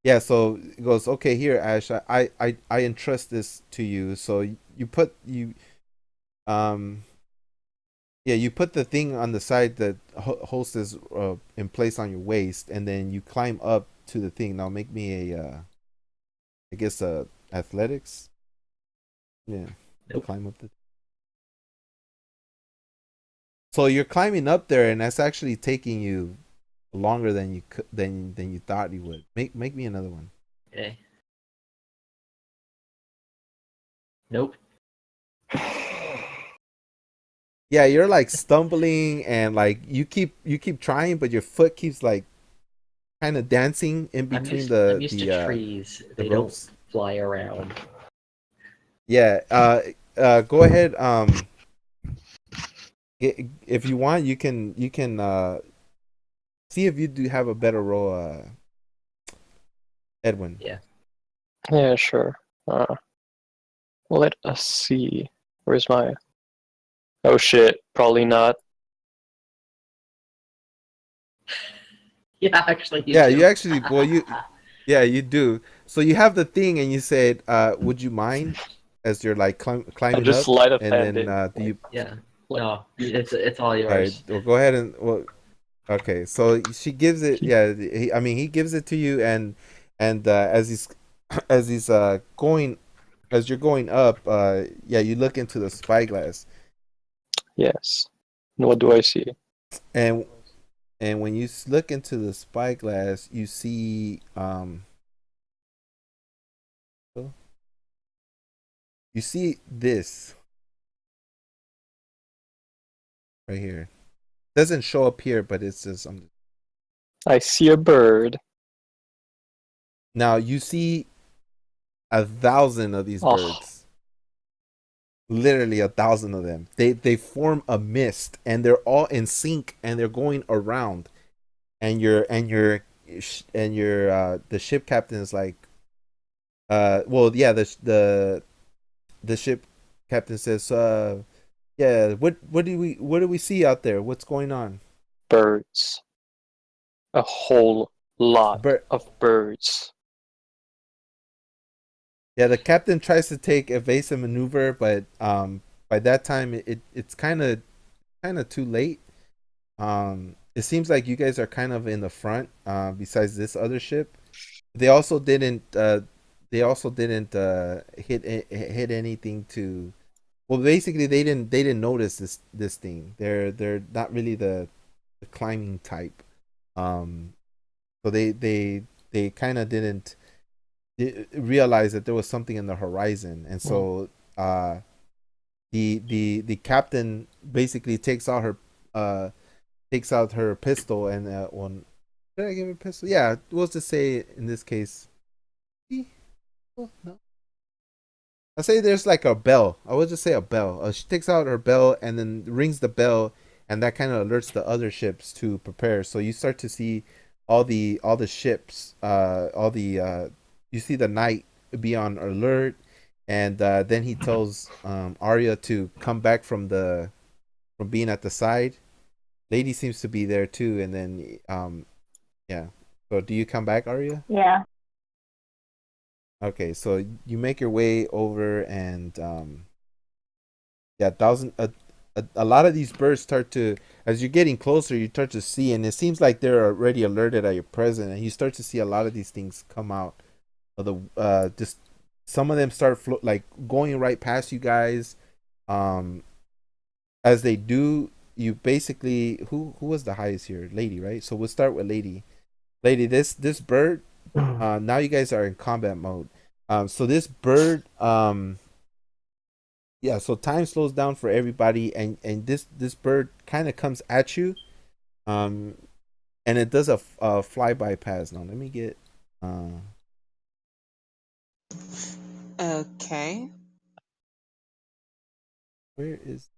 yeah, so it goes, okay, here, Ash, I entrust this to you. So you put you put the thing on the side that holds this in place on your waist, and then you climb up to the thing. Now make me a I guess athletics. Yeah. Nope. Climb up the So you're climbing up there, and that's actually taking you longer than you could than you thought you would. Make me another one. Okay. Nope. Yeah, you're like stumbling and like you keep trying, but your foot keeps like kind of dancing in between I'm used to trees. the They don't ropes. fly around. Yeah. Go ahead. If you want, you can see if you do have a better roll, Edwin. Yeah. Yeah, sure. Let us see. Where's my... Oh shit, probably not. Yeah, actually, you Yeah, do. you actually, well, yeah, you do. So you have the thing, and you said, would you mind, as you're like I'm climbing just up, sleight of and then handing. do you? Yeah. Like, No, it's all All right, yours. well, go ahead and well, okay. So she gives it. Yeah, I mean, he gives it to you, and as he's as he's going, as you're going up, yeah, you look into the spyglass, yes. And what do I see? and when you look into the spyglass, you see you see this right here. Doesn't show up here, but it's just I see a bird. now you see 1,000 of these Oh, birds. Literally 1,000 of them. They form a mist, and they're all in sync, and they're going around. And the ship captain is like, well, yeah, the ship captain says, yeah, what do we see out there? What's going on? birds. A whole lot But of birds. yeah, the captain tries to take evasive maneuver, but by that time it's kind of too late. It seems like you guys are kind of in the front. Besides this other ship, they also didn't. Hit anything to. Well, basically, they didn't notice this thing. They're not really the climbing type. Um, so they kind of didn't realize that there was something in the horizon, and so the captain basically takes out her pistol and one. Did I give her a pistol? Yeah, we'll just say in this case. Oh, no. I say there's like a bell. I would just say a bell. She takes out her bell and then rings the bell, and that kind of alerts the other ships to prepare. So you start to see all the ships, you see the knight be on alert, and then he tells Arya to come back from being at the side. Lady seems to be there too, and then yeah. So do you come back, Arya? Yeah. Okay, so you make your way over, and yeah, a lot of these birds start to, as you're getting closer, you start to see, and it seems like they're already alerted at your presence, and you start to see a lot of these things come out of the just some of them start like going right past you guys. Um, as they do, you basically who was the highest here? Lady, right? So we'll start with Lady. Lady, this bird. Now you guys are in combat mode. So this bird, yeah. So time slows down for everybody, and this bird kind of comes at you, um, and it does a flyby pass. Now let me get, Okay. where is?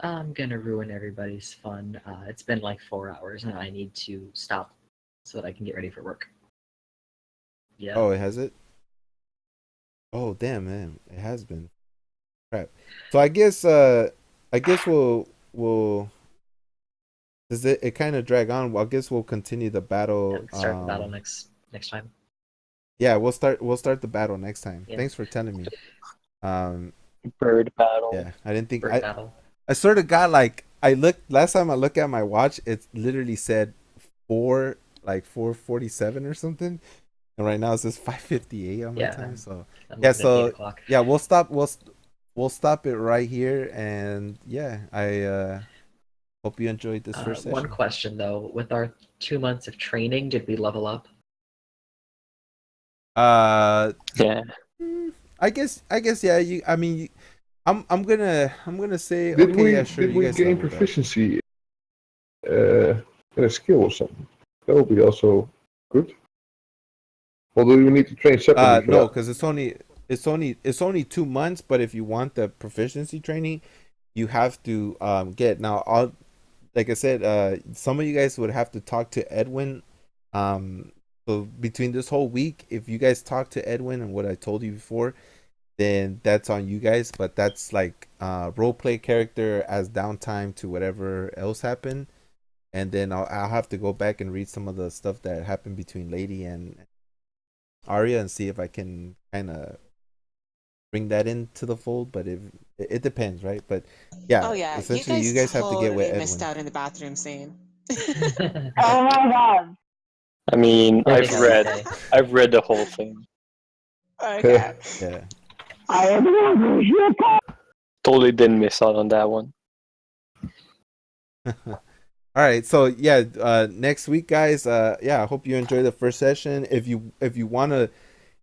I'm gonna ruin everybody's fun. It's been like 4 hours, and I need to stop so that I can get ready for work. Yeah. Oh, it has it. Oh damn, man, it has been. Crap. So I guess we'll does it kind of drag on? Well, I guess we'll continue the battle. And start the battle next time. Yeah, we'll start the battle next time. Yeah. Thanks for telling me. Um, Bird battle. Yeah, I didn't think Bird battle. I sort of got like I looked last time I looked at my watch, it literally said 4:47 or something, and right now it says 5:58 on my Yeah. time. So I'm yeah, looking at 8 so o'clock. yeah, we'll stop it right here, and yeah, I hope you enjoyed this first One session. question though: with our 2 months of training, did we level up? Yeah. I guess yeah. I mean, I'm gonna say Did okay, we yeah, sure, did you we guys gain leveled up. proficiency in a skill or something? That would be also good. Or do you need to train separately for No, that? because it's only 2 months. But if you want the proficiency training, you have to get now. All like I said, some of you guys would have to talk to Edwin. So between this whole week, if you guys talk to Edwin and what I told you before, then that's on you guys. But that's like role play character as downtime to whatever else happened. And then I'll have to go back and read some of the stuff that happened between Lady and Arya and see if I can kind of bring that into the fold. But if it depends, right? But yeah, Oh yeah, you essentially you guys guys have to get with totally missed Edwin. out in the bathroom scene. Oh my god. I mean, I I've think I was read okay. I've read the whole thing. Okay. Yeah. I appreciate that. Totally didn't miss out on that one. All right, so yeah, next week, guys. Yeah, I hope you enjoy the first session. If you wanna,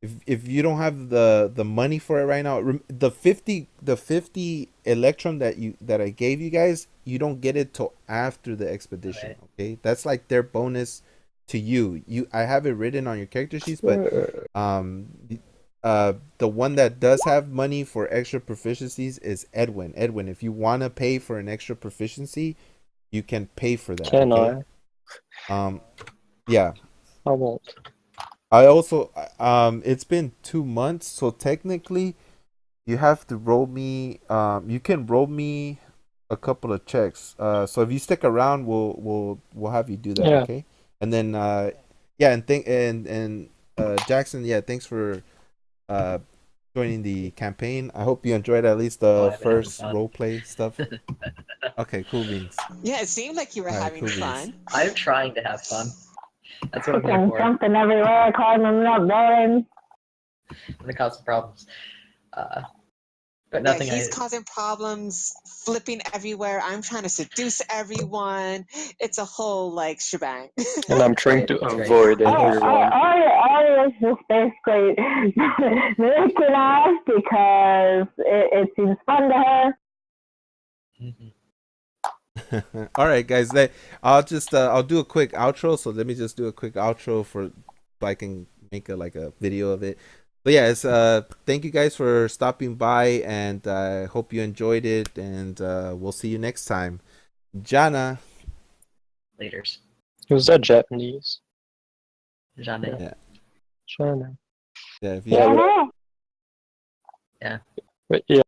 if you don't have the money for it right now, the 50 electrum that I gave you guys, you don't get it till after the expedition. Okay. Okay, that's like their bonus to you. I have it written on your character sheets, but the one that does have money for extra proficiencies is Edwin. Edwin, if you wanna pay for an extra proficiency, you can pay for that. Can Okay. Yeah. I won't. I also it's been 2 months, so technically you have to roll me. You can roll me a couple of checks. So if you stick around, we'll have you do that. Yeah. Okay. And then yeah, and Jackson, yeah, thanks for uh joining the campaign. I hope you enjoyed at least the I've been having first fun. role play stuff. Okay, cool beans. Yeah, it seemed like you were All right, having cool beans. fun. I'm trying to have fun. That's what I'm here Freaking for. jumping everywhere, climbing up buildings. I'm gonna cause some problems. But Yeah, nothing. he's causing problems, flipping everywhere. I'm trying to seduce everyone. It's a whole like shebang. And I'm trying to That's great. avoid Oh, everyone. Arya is just basically making us because it seems fun to her. Mhm. All right, guys. I'll do a quick outro. So let me just do a quick outro so I can make a video of it. But yeah, it's thank you guys for stopping by, and I hope you enjoyed it. And we'll see you next time. Jana. Laters. Was that Japanese? Jane. Yeah. China. Yeah. If you Yeah, Yeah. but yeah.